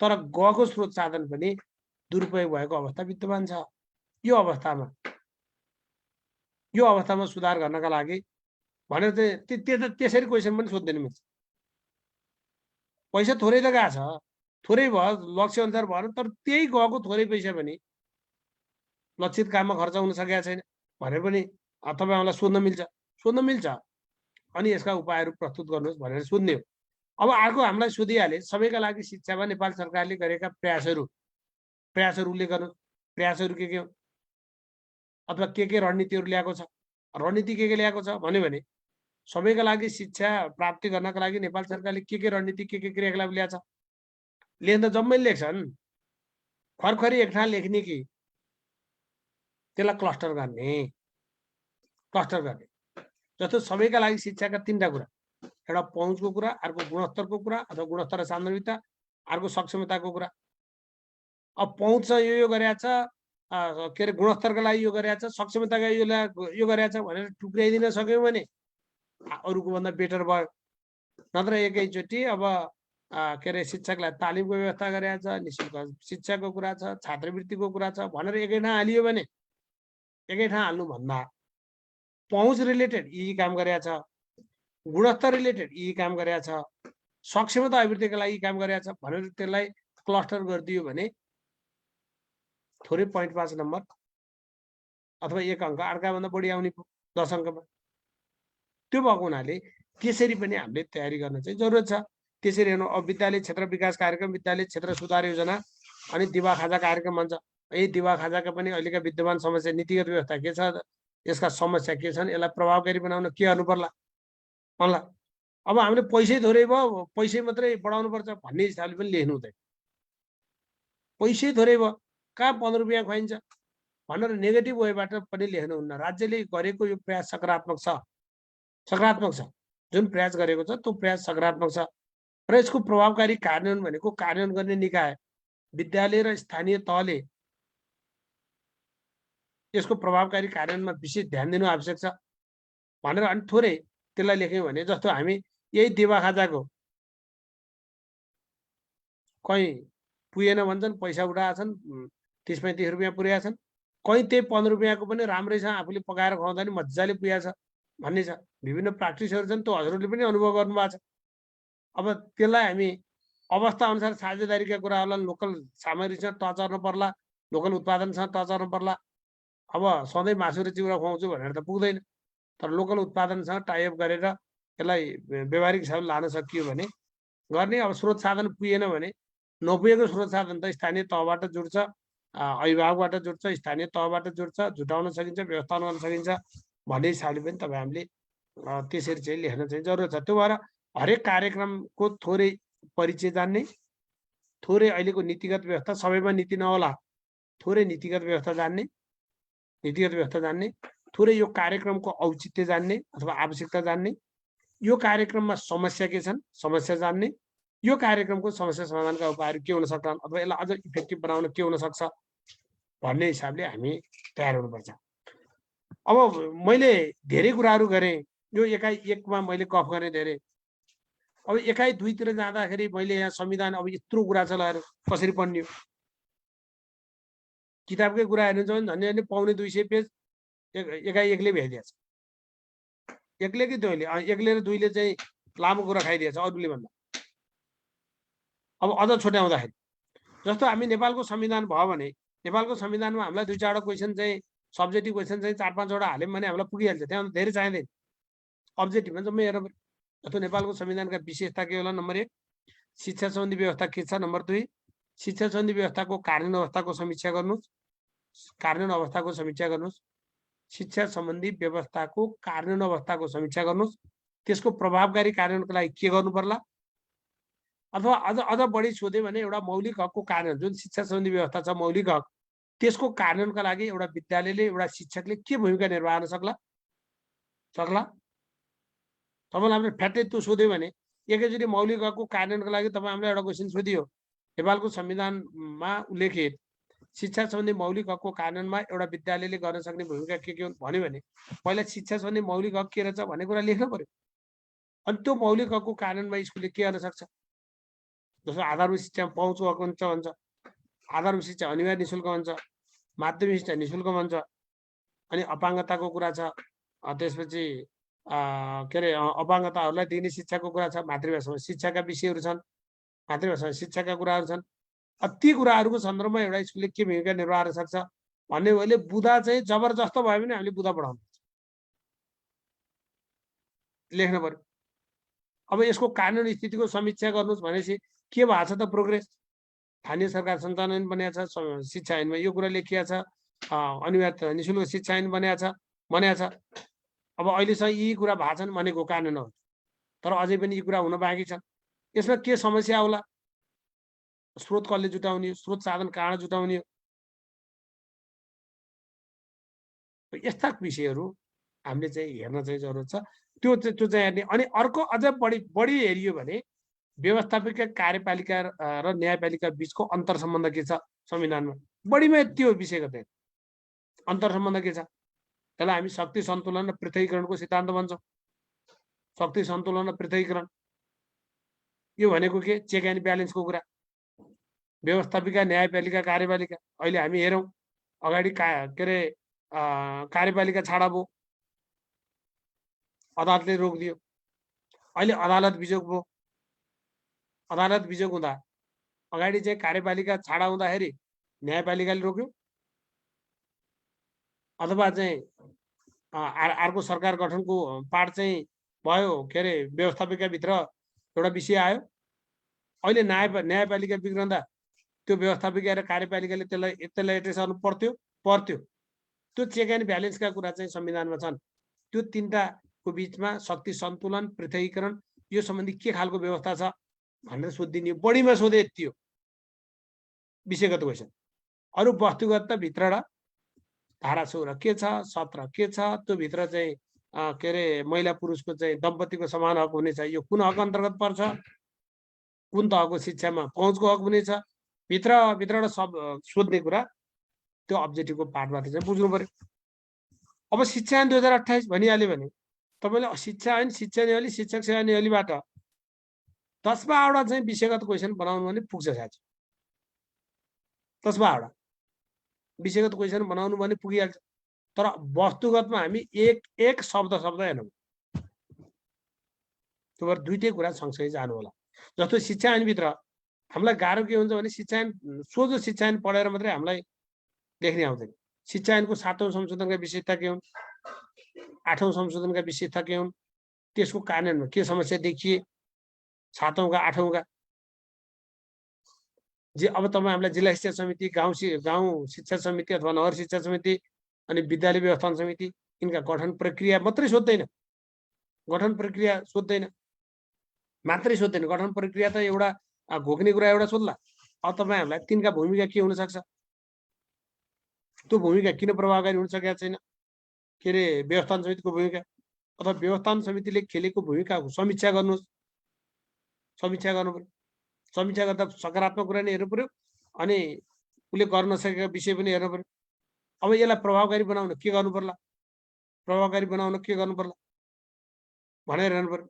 तर गएको स्रोत साधन पनि दुरुपयोग भएको अवस्था विद्यमान छ। यो अवस्थामा सुधार गर्नका लागि भनेर चाहिँ त्यसरी क्वेसन पनि सोध्दैन मिल्छ। पैसा थोरै त गएको छ, थोरै भयो, लक्ष्य अनुसार भएन, तर त्यही गएको थोरै पैसा पनि लक्षित काममा खर्च हुन सकेको छैन भनेर पनि तपाईँहरूलाई सोध्न मिल्छ। अनि यसका उपायहरू प्रस्तुत गर्नुहोस् भनेर सोध्ने हो। अब अर्को हामीलाई सोधिहाले, सबैका लागि शिक्षामा नेपाल सरकारले गरेका प्रयासहरू उल्लेख गर्नुहोस्। प्रयासहरू के हो अथवा के रणनीतिहरू ल्याएको छ? रणनीति के ल्याएको छ भन्यो भने सबैका लागि शिक्षा प्राप्ति गर्नका लागि नेपाल सरकारले के रणनीति के क्रियाकलाप ल्याएको छ? लेख्न जम्मै लेख्छन्, खरखरी एक ठाउँ लेख्ने कि त्यसलाई क्लस्टर गर्ने। जस्तो सबैका लागि शिक्षाका 3टा कुरा, एउटा पहुँचको कुरा, अर्को गुणस्तरको कुरा अथवा गुणस्तर र सान्दर्भिकता, अर्को सक्षमताको कुरा। अब पहुँच यो गरेको छ, के अरे गुणस्तरका लागि यो गरेको छ, सक्षमताका यो गरेको छ भनेर टुक्राइदिन सक्यौँ भने अरूको भन्दा बेटर भयो। नत्र एकैचोटि अब के अरे शिक्षकलाई तालिमको व्यवस्था गरेको छ, निशुल्क शिक्षाको कुरा छ, छात्रवृत्तिको कुरा छ भनेर एकै ठाउँ हालियो भने एकै ठाउँ हाल्नुभन्दा पहुँच रिलेटेड यी काम गरेको छ, गुणस्तर रिलेटेड यी काम गरेको छ, सक्षमता अभिवृद्धिका लागि काम गरेको छ भनेर त्यसलाई क्लस्टर गरिदियो भने थोरै 0.5 नम्बर अथवा 1 अङ्क अर्काभन्दा बढी आउने 10 अङ्कमा। त्यो भएको हुनाले त्यसरी पनि हामीले तयारी गर्न चाहिँ जरुरत छ। त्यसरी हेर्नु, अब विद्यालय क्षेत्र विकास कार्यक्रम, विद्यालय क्षेत्र सुधार योजना अनि दिवा खाजा कार्यक्रम भन्छ। यही दिवा खाजाका पनि अहिलेका विद्यमान समस्या, नीतिगत व्यवस्था के छ, यसका समस्या के छन्, यसलाई प्रभावकारी बनाउन के गर्नु पर्ला भन्ला। अब हामीले पैसै थोरै भयो, पैसै मात्रै बढाउनु पर्छ भन्ने हिसाबले पनि लेख्नु हुँदैन। पैसै थोरै भयो, कहाँ 15 रुपियाँ खुवाइन्छ भनेर नेगेटिभ वेबाट पनि लेख्नुहुन्न। राज्यले गरेको यो प्रयास सकारात्मक छ। जुन प्रयास गरेको छ त्यो प्रयास सकारात्मक छ र यसको प्रभावकारी कार्यान्वयन भनेको कार्यान्वयन गर्ने निकाय विद्यालय र स्थानीय तहले यसको प्रभावकारी कार्यान्वयनमा विशेष ध्यान दिनु आवश्यक छ भनेर अनि थोरै त्यसलाई लेख्यौँ भने, जस्तो हामी यही दिवा खाजाको कहीँ पुगेन भन्छन्, पैसा उठाएछन्, 30-35 रुपियाँ पुर्याएका छन्, कहीँ त्यही 15 रुपियाँको पनि राम्रैसँग आफूले पकाएर खुवाउँदा नि मजाले पुगेको छ भन्ने छ। विभिन्न प्र्याक्टिसहरू छन्, त्यो हजुरहरूले पनि अनुभव गर्नुभएको छ। अब त्यसलाई हामी अवस्था अनुसार साझेदारीका कुराहरूलाई लोकल सामग्रीसँग टच गर्न पर्ला, लोकल उत्पादनसँग टच गर्न पर्ला। अब सधैँ मासु र चिउरा खुवाउँछु भनेर त पुग्दैन, तर लोकल उत्पादनसँग टाइअप गरेर यसलाई व्यवहारिक हिसाबले लान सकियो भने गर्ने। अब स्रोत साधन पुगेन भने नपुगेको स्रोत साधन त स्थानीय तहबाट जुड्छ, अभिभावकबाट जुड्छ, स्थानीय तहबाट जुड्छ, जुटाउन सकिन्छ, व्यवस्थापन गर्न सकिन्छ भन्ने हिसाबले पनि तपाईँ हामीले त्यसरी चाहिँ लेख्न चाहिँ जरुरत छ। त्यो भएर हरेक कार्यक्रमको थोरै परिचय जान्ने, थोरै अहिलेको नीतिगत व्यवस्था, सबैमा नीति नहोला, थोरै नीतिगत व्यवस्था जान्ने, थोरै यो कार्यक्रमको औचित्य जान्ने अथवा आवश्यकता जान्ने, यो कार्यक्रममा समस्या के छन् समस्या जान्ने, यो कार्यक्रमको समस्या समाधानका उपायहरू के हुन सक्छन् अथवा यसलाई अझ इफेक्टिभ बनाउन के हुन सक्छ भन्ने हिसाबले हामी तयार हुनुपर्छ। अब मैले धेरै कुराहरू गरेँ, यो एकाइ एकमा मैले गफ गरेँ धेरै। अब एकाइ दुईतिर जाँदाखेरि मैले यहाँ संविधान अब यत्रो कुरा छ ल कसरी पढ्ने हो, किताबकै कुरा हेर्नुहुन्छ भने झन्डै 250 पेज एकाइ एकले भ्याइदिएछ। एकले कि दुईले, एकले र दुईले चाहिँ लामो कुरा खाइदिएछ अरूले भन्दा। अब अझ छुट्याउँदाखेरि जस्तो हामी नेपालको संविधान भयो भने नेपालको संविधानमा हामीलाई 2-4वटा क्वेसन चाहिँ सब्जेक्टिभ क्वेसन चाहिँ 4-5 वटा हाल्यौँ भने हामीलाई पुगिहाल्छ, त्यहाँ धेरै चाहिँदैन। अब्जेक्टिभमा जम्मै हेर्नु पर्यो। जस्तो नेपालको संविधानका विशेषता के होला? नम्बर 1 शिक्षा सम्बन्धी व्यवस्था के छ? नम्बर 2 शिक्षा सम्बन्धी व्यवस्थाको कार्यान्वयन अवस्थाको समीक्षा गर्नुहोस्, कार्यान्वयन अवस्थाको समीक्षा गर्नुहोस्। शिक्षा सम्बन्धी व्यवस्थाको कार्यान्वयन अवस्थाको समीक्षा गर्नुहोस्, त्यसको प्रभावकारी कार्यान्वयनको लागि के गर्नु पर्ला, अथवा अझ अझ बढी सोध्यो भने एउटा मौलिक हकको कार्यान्वयन, जुन शिक्षा सम्बन्धी व्यवस्था छ मौलिक हक, त्यसको कार्यान्वयनका लागि एउटा विद्यालयले, एउटा शिक्षकले के भूमिका निर्वाह गर्न सक्ला? तपाईँलाई हामीले फ्याट्टै त्यो सोध्यो भने एकैचोटि मौलिक हकको कार्यान्वयनको लागि तपाईँ हामीलाई एउटा क्वेसन सोधियो, नेपालको संविधानमा उल्लेखित शिक्षा सम्बन्धी मौलिक हकको कार्यान्वयनमा एउटा विद्यालयले गर्न सक्ने भूमिका के हुन् भन्यो भने पहिला शिक्षा सम्बन्धी मौलिक हक के रहेछ भन्ने कुरा लेख्नु पर्यो। अनि त्यो मौलिक हकको कार्यान्वयनमा स्कुलले के गर्न सक्छ? जस्तो आधारभूत शिक्षा पहुँचको हक हुन्छ भन्छ, आधारभूत शिक्षा अनिवार्य निःशुल्क भन्छ, माध्यमिक शिक्षा निःशुल्क भन्छ, अनि अपाङ्गताको कुरा छ, त्यसपछि के अरे अपाङ्गताहरूलाई दिने शिक्षाको कुरा छ, मातृभाषामा शिक्षाका विषयहरू छन्, मातृभाषामा शिक्षाका कुराहरू छन्। ती कुराहरूको सन्दर्भमा एउटा स्कुलले के भूमिका निर्वाह गर्न सक्छ भन्ने भएले बुदा चाहिँ जबरजस्त भयो भने हामीले बुदा बढाउनु लेख्नु पर्यो। अब यसको कानुनी स्थितिको समीक्षा गर्नुहोस् भनेपछि के भएको छ त? प्रोग्रेस स्थानीय सरकार सञ्चालन बनिएको छ, शिक्षा ऐनमा यो कुरा लेखिएको छ, अनिवार्य निःशुल्क शिक्षा ऐन बनिएको छ। अब अहिलेसम्म यी कुरा भएको छन् भनेको कानुन हो, तर अझै पनि यी कुरा हुन बाँकी छन्। यसमा के समस्या होला? स्रोत कसले जुटाउने, स्रोत साधन कहाँ जुटाउने, यस्ता विषयहरू हामीले चाहिँ हेर्न चाहिँ जरुरत छ। त्यो चाहिँ हेर्ने। अनि अर्को अझ बढी हेरियो भने व्यवस्थापिका कार्यपालिका र न्यायपालिका बीचको अन्तर सम्बन्ध के छ संविधानमा? बढीमा त्यो विषयगत अन्तर सम्बन्ध के छ? त्यसलाई हामी शक्ति सन्तुलन र पृथकीकरणको सिद्धान्त भन्छौँ। शक्ति सन्तुलन र पृथकीकरण यो भनेको के? चेक एन्ड ब्यालेन्सको कुरा। व्यवस्थापिका, न्यायपालिका, कार्यपालिका। अहिले हामी हेरौँ अगाडि के अरे कार्यपालिका छाडा भयो, अदालतले रोकिदियो। अहिले अदालत बिजोग भयो। अदालत बिजोग हुँदा अगाडि चाहिँ कार्यपालिका छाडा हुँदाखेरि न्यायपालिकाले रोक्यो, अथवा चाहिँ अर्को सरकार गठनको पार्ट चाहिँ भयो, के अरे व्यवस्थापिकाभित्र एउटा विषय आयो। अहिले न्यायपालिका बिग्रँदा त्यो व्यवस्थापिका र कार्यपालिकाले त्यसलाई एड्रेस गर्नु पर्थ्यो। त्यो चेक एन्ड ब्यालेन्सका कुरा चाहिँ संविधानमा छन्। त्यो तीनटाको बिचमा शक्ति सन्तुलन, पृथकीकरण यो सम्बन्धी के खालको व्यवस्था छ भनेर सोधिदिने। बढीमा सोधे थियो विषयगत क्वेसन। अरू वस्तुगत त भित्रबाट धारा 16 के छ, 17 के छ, त्यो भित्र चाहिँ के अरे महिला पुरुषको चाहिँ दम्पतिको समान हक हुनेछ, यो कुन हक अन्तर्गत पर्छ, कुन तहको शिक्षामा पहुँचको हक हुनेछ, भित्रबाट सब सोध्ने कुरा त्यो अब्जेक्टिभको पार्टबाट चाहिँ बुझ्नु पर्यो। अब शिक्षा ऐन 2028 भनिहाल्यो भने तपाईँले शिक्षा ऐन, शिक्षा नियाली, शिक्षक सेवा नियालीबाट 10-12 चाहिँ विषयगत क्वेसन बनाउनु भने पुग्छ साथी। 10-12 विषयगत क्वेसन बनाउनु भने पुगिहाल्छ। तर वस्तुगतमा हामी एक शब्द हेर्नु, त्यो भएर दुईटै कुरा सँगसँगै जानु होला। जस्तो शिक्षा ऐनभित्र हामीलाई गाह्रो के हुन्छ भने शिक्षा ऐन सोझो शिक्षा ऐन पढेर मात्रै हामीलाई लेख्ने आउँदैन। शिक्षा ऐनको 7औं संशोधनका विशेषता के हुन्, 8औं संशोधनका विशेषता के हुन्, त्यसको कार्यान्वयनमा के समस्या देखिए, 7औं का 8औं का अब तपाईँ हामीलाई जिल्ला शिक्षा समिति, गाउँ शिक्षा समिति अथवा नगर शिक्षा समिति अनि विद्यालय व्यवस्थापन समिति यिनका गठन प्रक्रिया मात्रै सोध्दैन, गठन प्रक्रिया सोध्दैन, मात्रै सोध्दैन। गठन प्रक्रिया त एउटा घोक्ने कुरा एउटा सोध्ला। अब तपाईँ हामीलाई तिनका भूमिका के हुन सक्छ, त्यो भूमिका किन प्रभावकारी हुन सकेका छैन, के अरे व्यवस्थापन समितिको भूमिका अथवा व्यवस्थापन समितिले खेलेको भूमिकाको समीक्षा गर्नुहोस्। समीक्षा गर्नु पर्यो। समीक्षा गर्दा सकारात्मक कुरा नै हेर्नु पर्यो, अनि उसले गर्न नसकेका विषय पनि हेर्नु पर्यो। अब यसलाई प्रभावकारी बनाउन के गर्नु पर्ला, प्रभावकारी बनाउन के गर्नु पर्ला भनेर हेर्नु पर्यो।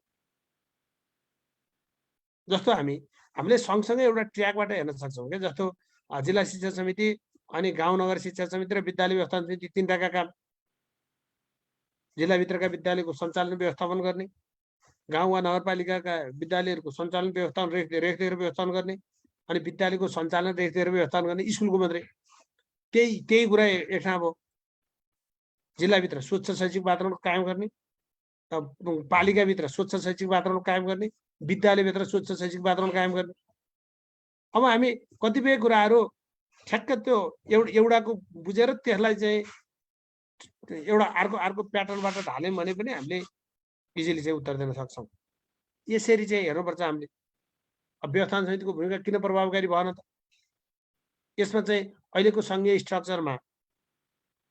जस्तो हामीले सँगसँगै एउटा ट्र्याकबाट हेर्न सक्छौँ क्या। जस्तो जिल्ला शिक्षा समिति अनि गाउँ नगर शिक्षा समिति र विद्यालय व्यवस्थापन समिति तीनटाका काम। जिल्लाभित्रका विद्यालयको सञ्चालन व्यवस्थापन गर्ने, गाउँ वा नगरपालिकाका विद्यालयहरूको सञ्चालन व्यवस्थापन रेखदेख व्यवस्थापन गर्ने, अनि विद्यालयको सञ्चालन रेखदेख व्यवस्थापन गर्ने स्कुलको मात्रै। त्यही कुरा एक ठाउँ भयो। जिल्लाभित्र स्वच्छ शैक्षिक वातावरण कायम गर्ने, पालिकाभित्र स्वच्छ शैक्षिक वातावरण कायम गर्ने, विद्यालयभित्र स्वच्छ शैक्षिक वातावरण कायम गर्ने। अब हामी कतिपय कुराहरू ठ्याक्क त्यो एउटाको बुझेर त्यसलाई चाहिँ एउटा अर्को प्याटर्नबाट ढाल्यौँ भने पनि हामीले इजिली चाहिँ उत्तर दिन सक्छौँ। यसरी चाहिँ हेर्नुपर्छ हामीले। व्यवस्थापन समितिको भूमिका किन प्रभावकारी भएन त? यसमा चाहिँ अहिलेको सङ्घीय स्ट्रक्चरमा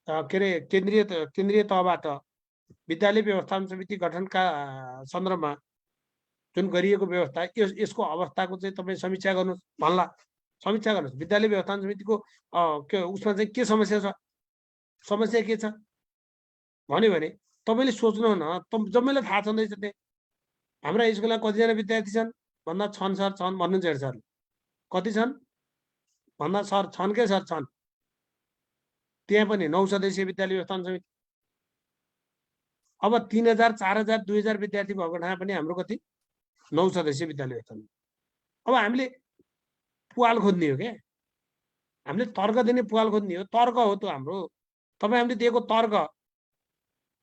के अरे केन्द्रीय तहबाट विद्यालय व्यवस्थापन समिति गठनका सन्दर्भमा जुन गरिएको व्यवस्था यसको अवस्थाको चाहिँ तपाईँ समीक्षा गर्नुहोस् भन्ला। समीक्षा गर्नुहोस् विद्यालय व्यवस्थापन समितिको उसमा चाहिँ के समस्या छ, समस्या के छ भन्यो भने तपाईँले सोच्नु न, जम्मैलाई थाहा छँदैछ। त्यहाँ हाम्रा स्कुलमा कतिजना विद्यार्थी छन् भन्दा छन् सर, छन् भन्नुहुन्छ हेर सर। कति छन् भन्दा सर छन् के सर छन्। त्यहाँ पनि 9 सदस्यीय विद्यालय व्यवस्थापन समिति। अब 3000, 4000, 2000 विद्यार्थी भएको ठाउँ पनि हाम्रो कति 9 सदस्यीय विद्यालय व्यवस्थापन। अब हामीले पुवाल खोज्ने हो क्या, हामीले तर्क दिने पुवाल खोज्ने हो। तर्क हो त हाम्रो, तपाईँ हामीले दिएको तर्क,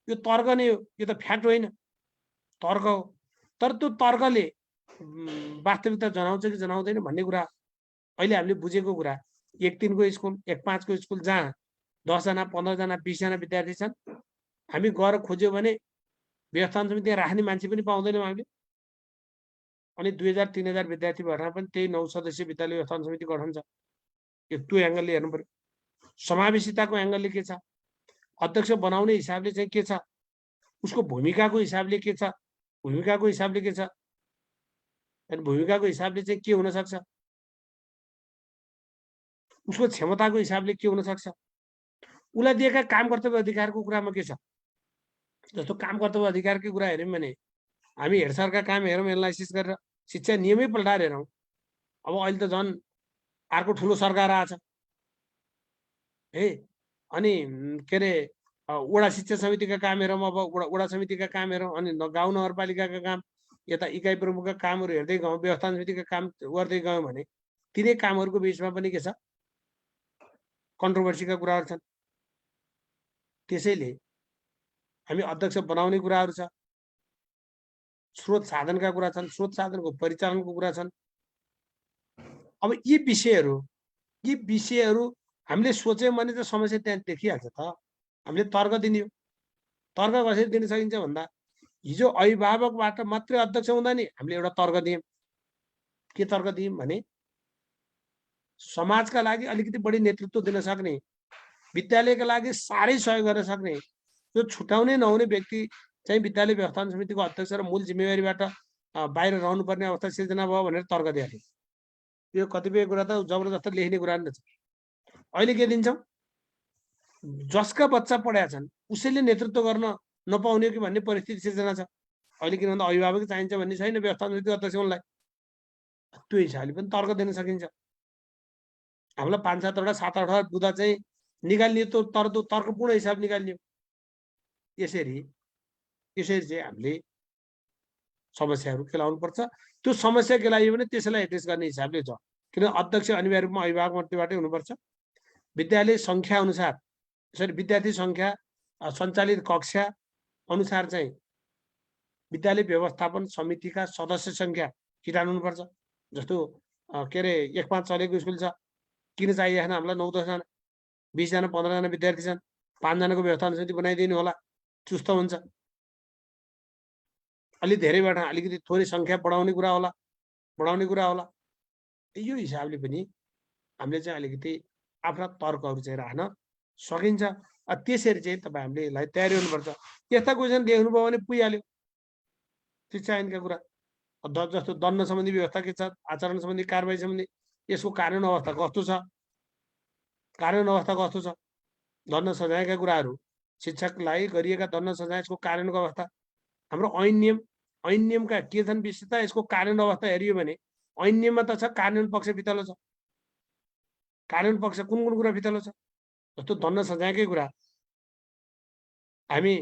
यो तर्क नै हो, यो त फ्याक्ट होइन, तर्क हो। तर त्यो तर्कले वास्तविकता जनाउँछ कि जनाउँदैन भन्ने कुरा अहिले हामीले बुझेको कुरा। 1-3 को स्कुल, 1-5 को स्कुल जहाँ 10 जना, 15 जना, 20 जना विद्यार्थी छन्, हामी गएर खोज्यो भने व्यवस्थापन समिति राख्ने मान्छे पनि पाउँदैनौँ हामीले। अनि 2000-3000 विद्यार्थी भएर पनि त्यही 9 सदस्यीय विद्यालय व्यवस्थापन समिति गठन छ। त्यो एङ्गलले हेर्नु पर्यो। समावेशिताको एङ्गलले के छ, अध्यक्ष बनाउने हिसाबले चाहिँ के छ, उसको भूमिकाको हिसाबले के छ, भूमिकाको हिसाबले के छ, अनि भूमिकाको हिसाबले चाहिँ के हुन सक्छ, उसको क्षमताको हिसाबले के हुन सक्छ, उसलाई दिएका काम कर्तव्य अधिकारको कुरामा के छ। जस्तो काम कर्तव्य अधिकारकै कुरा हेऱ्यौँ भने हामी हेडसरका काम हेरौँ, एनालाइसिस गरेर शिक्षा नियमै पल्टाएर हेरौँ। अब अहिले त झन् अर्को ठुलो सरकार आएछ है। अनि के अरे वडा शिक्षा समितिका काम हेरौँ, अब वडा समितिका काम हेरौँ, अनि गाउँ नगरपालिकाका काम, यता इकाइ प्रमुखका कामहरू हेर्दै गयौँ, व्यवस्थापन समितिका काम गर्दै गयौँ भने तिनै कामहरूको बिचमा पनि के छ, कन्ट्रोभर्सीका कुराहरू छन्। त्यसैले हामी अध्यक्ष बनाउने कुराहरू छ, स्रोत साधनका कुरा छन्, स्रोत साधनको परिचालनको कुरा छन्। अब यी विषयहरू हामीले सोच्यौँ भने त समस्या त्यहाँ देखिहाल्छ त। हामीले तर्क दिने हो। तर्क कसरी दिन सकिन्छ भन्दा हिजो अभिभावकबाट मात्रै अध्यक्ष हुँदा नि हामीले एउटा तर्क दियौँ। के तर्क दियौँ भने समाजका लागि अलिकति बढी नेतृत्व दिन सक्ने, विद्यालयका लागि साह्रै सहयोग गर्न सक्ने, त्यो छुटाउने नहुने व्यक्ति चाहिँ विद्यालय व्यवस्थापन समितिको अध्यक्ष र मूल जिम्मेवारीबाट बाहिर रहनुपर्ने अवस्था सिर्जना भयो भनेर तर्क दिएको थियो। यो कतिपय कुरा त जबरजस्त लेख्ने कुरा नि छ। अहिले के दिन्छौँ, जसका बच्चा पढाएका छन् उसैले नेतृत्व गर्न नपाउने कि भन्ने परिस्थिति सिर्जना छ अहिले। किन भन्दा अभिभावक चाहिन्छ भन्ने छैन व्यवस्थापन समितिको अध्यक्ष हुनलाई। त्यो हिसाबले पनि तर्क दिन सकिन्छ। हामीलाई 5-7वटा 7-8वटा बुँदा चाहिँ निकाल्ने, त्यो तर्कपूर्ण हिसाब निकाल्ने। यसरी चाहिँ हामीले समस्याहरू केलाउनुपर्छ। त्यो समस्या केलाइयो भने त्यसैलाई एड्रेस गर्ने हिसाबले छ। किन अध्यक्ष अनिवार्य रूपमा अभिभावक मध्येबाटै हुनुपर्छ। विद्यालय सङ्ख्या अनुसार, यसरी विद्यार्थी सङ्ख्या, सञ्चालित कक्षा अनुसार चाहिँ विद्यालय व्यवस्थापन समितिका सदस्य सङ्ख्या किटान हुनुपर्छ। जस्तो के अरे 1-5 चलेको स्कुल छ, किन चाहिएन हामीलाई 9-10 जना, 20 जना, 15 जना विद्यार्थी छन्, 5 जनाको व्यवस्थापन समिति बनाइदिनु होला, चुस्त हुन्छ। अलि धेरैबाट अलिकति थोरै सङ्ख्या बढाउने कुरा होला। यो हिसाबले पनि हामीले चाहिँ अलिकति आफ्ना तर्कहरू चाहिँ राख्न सकिन्छ। त्यसरी चाहिँ तपाईँ हामीले यसलाई तयारी हुनुपर्छ। यस्ता क्वेसन लेख्नुभयो भने पुगिहाल्यो। शिक्षा ऐनका कुरा जस्तो दण्ड सम्बन्धी व्यवस्था के छ, आचरण सम्बन्धी कारबाही सम्बन्धी यसको कानुन अवस्था कस्तो छ, दण्ड सजायका कुराहरू, शिक्षकलाई गरिएका दण्ड सजाय, यसको कानुनको अवस्था, हाम्रो ऐन नियमका के छन् विशेषता, यसको कानुन अवस्था हेरियो भने ऐन नियममा त छ, कानुन पक्ष फितलो छ। कानुन पक्ष कुन कुरा फितलो छ, जस्तो दण्ड सजायकै कुरा हामी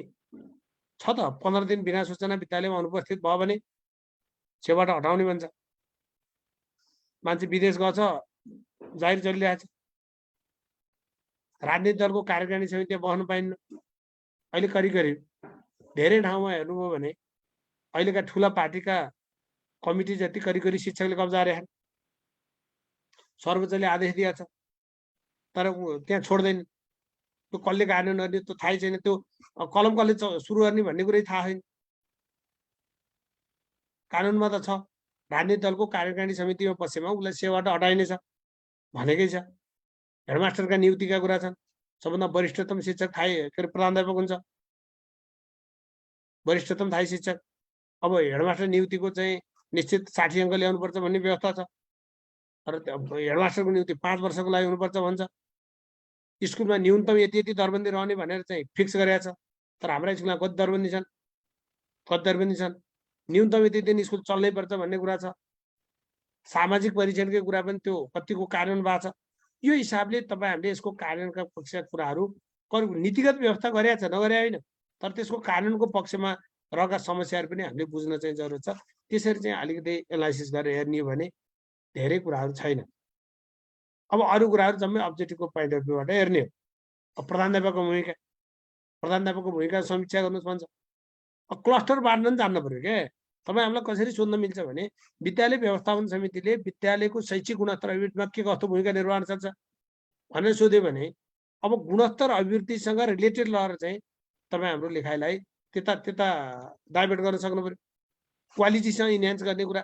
छ त 15 दिन बिना सूचना विद्यालयमा अनुपस्थित भयो भने सेवाबाट हटाउने भन्छ। मान्छे विदेश गछ, जाहिर चलिरहेछ, राजनीतिक दलको कार्यकारिणी समितिमा बस्न पाइन्न, अहिले करिब धेरै ठाउँमा हेर्नुभयो भने अहिलेका ठुला पार्टीका कमिटी जति करिब शिक्षकले कब्जा गरेका सर्वोच्चले आदेश दिएको छ तर त्यहाँ छोड्दैन त्यो कसले कार्यान्वयन गर्ने त्यो थाहै छैन त्यो कलम कसले सुरु गर्ने भन्ने कुरै थाहा छैन कानुनमा त छ राजनीतिक दलको कार्यकारिणी समितिमा पसेमा उसलाई सेवाबाट हटाइनेछ भनेकै छ हेडमास्टरका नियुक्तिका कुरा छन् सबभन्दा वरिष्ठतम शिक्षक थाहै के अरे प्रधानाध्यापक हुन्छ वरिष्ठतम थाहै शिक्षक अब हेडमास्टर नियुक्तिको चाहिँ निश्चित 60 अङ्क ल्याउनुपर्छ भन्ने व्यवस्था छ तर हेडमास्टरको नियुक्ति 5 वर्षको लागि हुनुपर्छ भन्छ स्कुलमा न्यूनतम यति यति दरबन्दी रहने भनेर चाहिँ फिक्स गरेको छ तर हाम्रा स्कुलमा कति दरबन्दी छन् न्यूनतम यति दिन स्कुल चल्नै पर्छ भन्ने कुरा छ सामाजिक परीक्षणकै कुरा पनि त्यो कतिको कार्यान्वयन भएको छ यो हिसाबले तपाईहरुले यसको कार्यान्वयनका पक्षका कुराहरू नीतिगत व्यवस्था गरेका छ नगरे हैन तर त्यसको कार्यान्वयनको पक्षमा रहेका समस्याहरू पनि हामीले बुझ्न चाहिँ जरुरत छ त्यसरी चाहिँ अलिकति एनालाइसिस गरेर हेर्ने हो भने धेरै कुराहरू छैन अब अरु कुराहरू जम्मै अब्जेक्टिभको पोइन्ट अफ भ्यूबाट हेर्ने हो प्रधानाध्यापकको भूमिका समीक्षा गर्नुस् भन्छ क्लस्टर बाँड्न पनि जान्न पर्यो के तपाईँ हामीलाई कसरी सोध्न मिल्छ भने विद्यालय व्यवस्थापन समितिले विद्यालयको शैक्षिक गुणस्तर अभिवृद्धिमा के कस्तो भूमिका निर्वाह सक्छ भनेर सोध्यो भने अब गुणस्तर अभिवृद्धिसँग रिलेटेड रहेर चाहिँ तपाईँ हाम्रो लेखाइलाई त्यता त्यता डाइभर्ट गर्न सक्नु पर्यो क्वालिटीसँग इन्हान्स गर्ने कुरा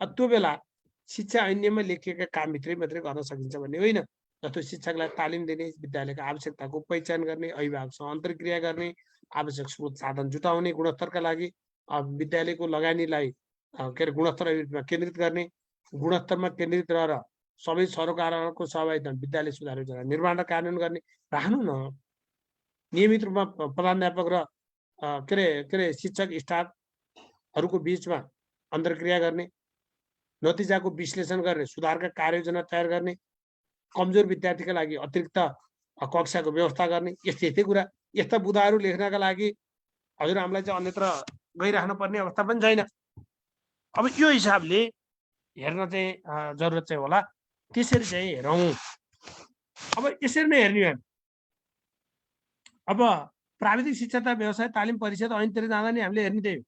त्यो बेला शिक्षा ऐन्यमा लेखिएका कामभित्रै मात्रै गर्न सकिन्छ भन्ने होइन जस्तो शिक्षकलाई तालिम दिने विद्यालयका आवश्यकताको पहिचान गर्ने अभिभावकसँग अन्तर्क्रिया गर्ने आवश्यक स्रोत साधन जुटाउने गुणस्तरका लागि विद्यालयको लगानीलाई के अरे गुणस्तर अभिवृद्धिमा केन्द्रित गर्ने गुणस्तरमा केन्द्रित रहेर सबै सरकारको सहभागिता विद्यालय सुधार योजना निर्माण र कार्यान्वयन गर्ने राख्नु न नियमित रूपमा प्रधानाध्यापक र के अरे शिक्षक स्टाफहरूको बीचमा अन्तर्क्रिया गर्ने नतिजाको विश्लेषण गर्ने सुधारका कार्ययोजना तयार गर्ने कमजोर विद्यार्थीका लागि अतिरिक्त कक्षाको व्यवस्था गर्ने यस्तै कुरा यस्ता बुदाहरू लेख्नका लागि हजुर हामीलाई चाहिँ अन्यत्र गइराख्न पर्ने अवस्था पनि छैन अब यो हिसाबले हेर्न चाहिँ जरुरत चाहिँ होला त्यसरी चाहिँ हेरौँ अब यसरी नै हेर्ने हो अब प्राविधिक शिक्षा तथा व्यवसाय तालिम परिषद ऐनतिर जाँदा नि हामीले हेर्ने त्यही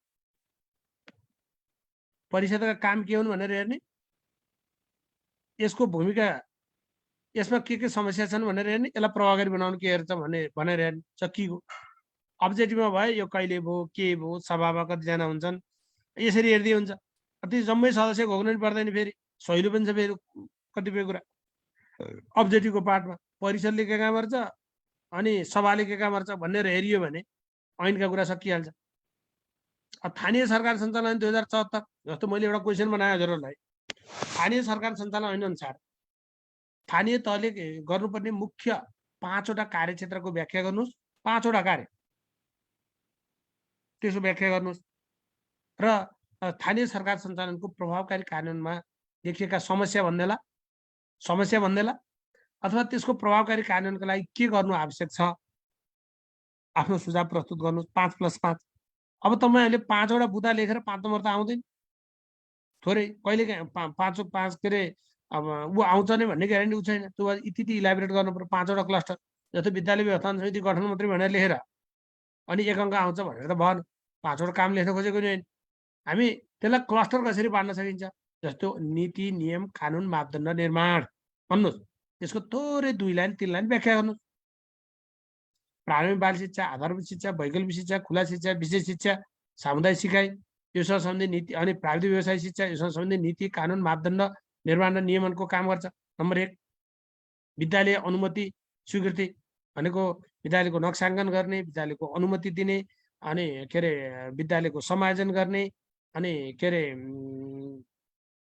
परिषदका काम के हुन् भनेर हेर्ने यसको भूमिका यसमा के समस्या छन् भनेर हेर्ने यसलाई प्रभावकारी बनाउनु के हेर्छ भनेर हेर्ने सकिएको अब्जेक्टिभमा भयो यो कहिले भयो के भयो सभामा कतिजना हुन्छन् यसरी हेर्दै हुन्छ त्यो जम्मै सदस्य घोक्नु नि पर्दैन फेरि सहिलो पनि छ फेरि कतिपय कुरा अब्जेक्टिभको पार्टमा परिषदले के काम गर्छ अनि सभाले के काम गर्छ भनेर हेरियो भने ऐनका कुरा सकिहाल्छ स्थानीय सरकार सञ्चालन 2074 जस्तो मैले एउटा क्वेसन बनाएँ हजुरहरूलाई स्थानीय सरकार सञ्चालन ऐन अनुसार स्थानीय तहले गर्नुपर्ने मुख्य 5 वटा कार्यक्षेत्रको व्याख्या गर्नुस् 5 वटा कार्य त्यसको व्याख्या गर्नुस् र स्थानीय सरकार सञ्चालनको प्रभावकारी कार्यान्वयनमा देखिएका समस्या भन्दैला अथवा त्यसको प्रभावकारी कार्यान्वयनको लागि के गर्नु आवश्यक छ आफ्नो सुझाव प्रस्तुत गर्नुस् 5+5 अब तपाईहरुले 5 वटा बुदा लेखेर 5 नम्बर त आउँदैन थोरै कहिले 5 के रे अब उ आउँछ नै भन्ने ग्यारेन्टी उ छैन त्यो यति इलाबोरेट गर्नु पर्यो 5 वटा क्लस्टर जस्तो विद्यालय व्यवस्थापन समिति गठन मात्रै भनेर लेखेर अनि 1 अङ्क आउँछ भनेर त भएन 5 वटा काम लेख्न खोजेको नि हामी त्यसलाई क्लस्टर कसरी बाँड्न सकिन्छ जस्तो नीति नियम कानुन मापदण्ड निर्माण भन्नुस् त्यसको थोरै 2 लाइन 3 लाइन व्याख्या गर्नुस् प्रारम्भिक बाल शिक्षा आधारभूत शिक्षा वैकल्पिक शिक्षा खुला शिक्षा विशेष शिक्षा सामुदायिक सिकाइ योसँग सम्बन्धित नीति अनि प्राविधिक व्यवसाय शिक्षा योसँग सम्बन्धित नीति कानुन मापदण्ड निर्माण र नियमनको काम गर्छ नम्बर 1 विद्यालय अनुमति स्वीकृति भनेको विद्यालयको नक्साङ्कन गर्ने विद्यालयको अनुमति दिने अनि के अरे विद्यालयको समायोजन गर्ने अनि के अरे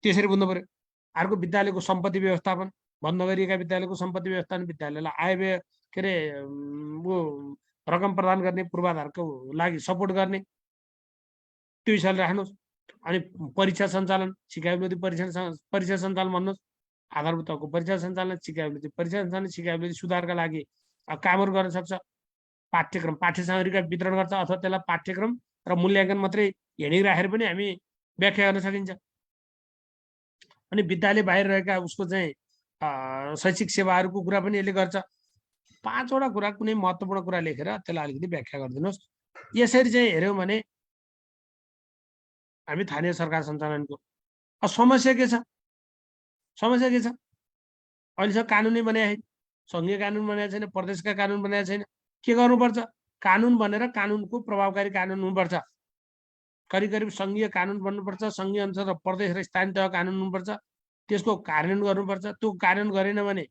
त्यसरी बुझ्नु पर्यो अर्को विद्यालयको सम्पत्ति व्यवस्थापन बन्द गरिएका विद्यालयको सम्पत्ति व्यवस्थापन विद्यालयलाई आयव्यय के अरे वो रकम प्रदान गर्ने पूर्वाधारको लागि सपोर्ट गर्ने त्यो हिसाबले राख्नुहोस् अनि परीक्षा सञ्चालन सिकाइवृत्ति परीक्षा सञ्चालन भन्नुहोस् आधारभूत तहको परीक्षा सञ्चालन सिकाइवृत्ति परीक्षा सञ्चालन सिकाइवृत्ति सुधारका लागि कामहरू गर्न सक्छ पाठ्यक्रम पाठ्य सामग्रीका वितरण गर्छ अथवा त्यसलाई पाठ्यक्रम र मूल्याङ्कन मात्रै हेडी राखेर पनि हामी व्याख्या गर्न सकिन्छ अनि विद्यालय बाहिर रहेका उसको चाहिँ शैक्षिक सेवाहरूको कुरा पनि यसले गर्छ 5वटा कुरा कुनै महत्त्वपूर्ण कुरा लेखेर त्यसलाई अलिकति व्याख्या गरिदिनुहोस्। यसरी चाहिँ हेऱ्यौँ भने हामी स्थानीय सरकार सञ्चालनको समस्या के छ? समस्या के छ? अहिलेसम्म कानुनै बनाएको छैन, सङ्घीय कानुन बनाएको छैन, प्रदेशका कानुन बनाएको छैन। के गर्नुपर्छ? कानुन बनेर कानुनको प्रभावकारी कानुन हुनुपर्छ। करिब करिब सङ्घीय कानुन बन्नुपर्छ, सङ्घीय अनुसार प्रदेश र स्थानीय तह कानुन हुनुपर्छ, त्यसको कार्यान्वयन गर्नुपर्छ। त्यो कार्यान्वयन गरेन भने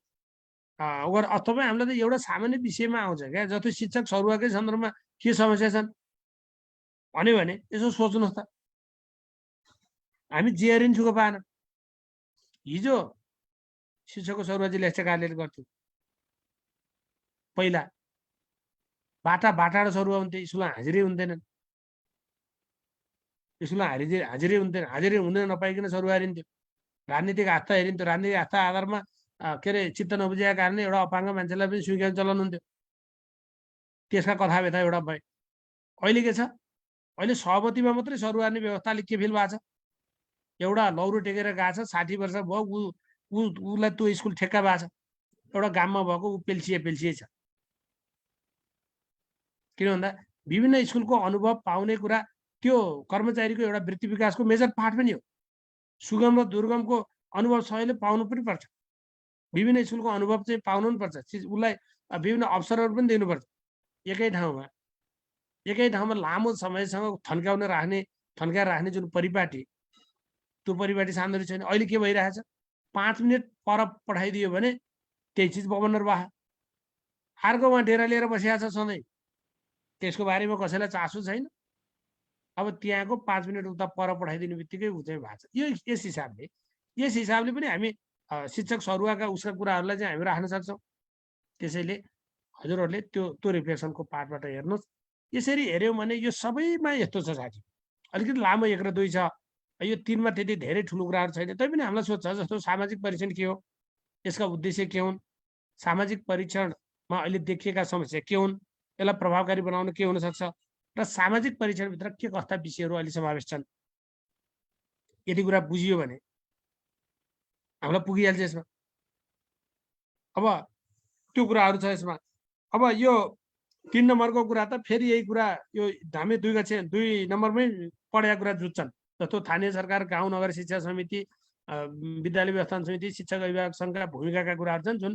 अथवा हामीलाई त एउटा सामान्य विषयमा आउँछ क्या, जस्तो शिक्षक सरुवाकै सन्दर्भमा के समस्या छन् भन्यो भने यसो सोच्नुहोस् त। हामी जेआरएनसीको पाएन, हिजो शिक्षकको सरुवाजी लेख्छ कार्यालयले गर्थ्यो। पहिला बाटा सरुवा हुन्थे, स्कुलमा हाजिरै हुन्थेनन्, स्कुलमा हाजिरै हुन्थेन, हाजिरै हुन नपाइकन सरुवा हेरिन्थ्यो। राजनीतिक आस्था हेरिन्थ्यो, राजनीतिक आस्था आधारमा के अरे चित्त नबुझेका कारणले एउटा अपाङ्ग मान्छेलाई पनि स्वीकार चलन हुन्थ्यो। त्यसका कथा व्यथा एउटा भए। अहिले के छ? अहिले सहमतिमा मात्रै सरुवा हेर्ने व्यवस्थाले के फिल भएको छ? एउटा लौरो टेकेर गएको छ, 60 वर्ष भयो, उसलाई त्यो स्कुल ठेक्का भएको छ। एउटा गाममा भएको ऊ पेल्सिए छ। किन भन्दा विभिन्न स्कुलको अनुभव पाउने कुरा त्यो कर्मचारीको एउटा वृत्ति विकासको मेजर पार्ट पनि हो। सुगम र दुर्गमको अनुभव सबैले पाउनु पनि पर्छ। विभिन्न स्कुलको अनुभव चाहिँ पाउनु पनि पर्छ। उसलाई विभिन्न अवसरहरू पनि दिनुपर्छ। एकै ठाउँमा लामो समयसँग थन्काएर राख्ने जुन परिपाटी, त्यो परिपाटी सान्दर्भिक छैन। अहिले के भइरहेछ? 5 मिनट पर पठाइदियो भने त्यही चिज बबन्नर बाहा। अर्को उहाँ डेरा लिएर बसिरहेको छ सधैँ, त्यसको बारेमा कसैलाई चासो छैन। अब त्यहाँको 5 मिनट उता पर पठाइदिने बित्तिकै ऊ चाहिँ भएको छ। यस हिसाबले पनि हामी शिक्षक सरुवाका उसका कुराहरूलाई चाहिँ हामी राख्न सक्छौँ। त्यसैले हजुरहरूले त्यो रिफ्लेक्सनको पार्टबाट हेर्नुहोस्। यसरी हेऱ्यौँ भने यो सबैमा यस्तो छ साथी, अलिकति लामो 1 र 2 छ, यो 3मा त्यति धेरै ठुलो कुराहरू छैन। तैपनि हामीलाई सोध्छ जस्तो सामाजिक परीक्षण के हो, यसका उद्देश्य के हुन्, सामाजिक परीक्षणमा अहिले देखिएका समस्या के हुन्, यसलाई प्रभावकारी बनाउन के हुनसक्छ, र सामाजिक परीक्षणभित्र के कस्ता विषयहरू अहिले समावेश छन्, यदि कुरा बुझियो भने हामीलाई पुगिहाल्छ यसमा। अब त्यो कुराहरू छ यसमा। अब यो 3 नम्बरको कुरा त फेरि यही कुरा, यो हामी 2 नम्बरमै पढेका कुरा जुट्छन्। जस्तो स्थानीय सरकार, गाउँ नगर शिक्षा समिति, विद्यालय व्यवस्थापन समिति, शिक्षक अभिभावक सङ्घका भूमिकाका कुराहरू छन्, जुन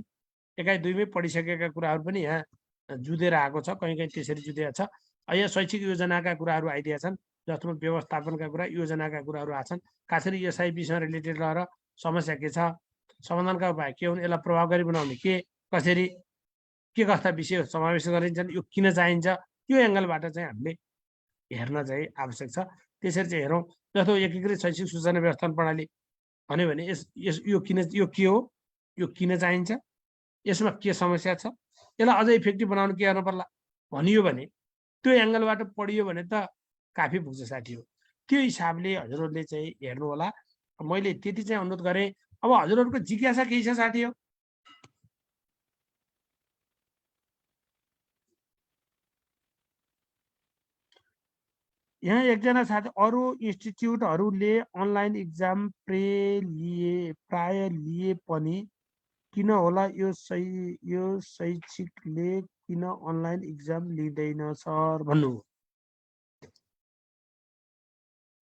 1 2मै पढिसकेका कुराहरू पनि यहाँ जुधेर आएको छ, कहीँ त्यसरी जुधेको छ। यहाँ शैक्षिक योजनाका कुराहरू आइदिएका छन्, जसमा व्यवस्थापनका कुरा, योजनाका कुराहरू आछन्। खासरी एसआइपीसँग रिलेटेड रहेर समस्या के छ, समाधानका उपाय के हुन्, यसलाई प्रभावकारी बनाउने कसरी, के कस्ता विषय समावेश गरिन्छन्, यो किन चाहिन्छ, त्यो एङ्गलबाट चाहिँ हामीले हेर्न चाहिँ आवश्यक छ। त्यसरी चाहिँ हेरौँ। जस्तो एकीकृत शैक्षिक सूचना व्यवस्थापन प्रणाली भन्यो भने यो के हो, यो किन चाहिन्छ, यसमा के समस्या छ, यसलाई अझै इफेक्टिभ बनाउनु के गर्नु पर्ला भनियो भने, त्यो एङ्गलबाट पढियो भने त काफी पुग्छ साथी हो। त्यो हिसाबले हजुरहरूले चाहिँ हेर्नु होला। मैले त्यति चाहिँ अनुरोध गरेँ। अब हजुरहरूको जिज्ञासा केही छ साथी हो? यहाँ एकजना साथी, अरू इन्स्टिच्युटहरूले अनलाइन इक्जाम प्राय लिए पनि किन होला यो शैक्षिकले किन अनलाइन इक्जाम लिँदैन सर भन्नु।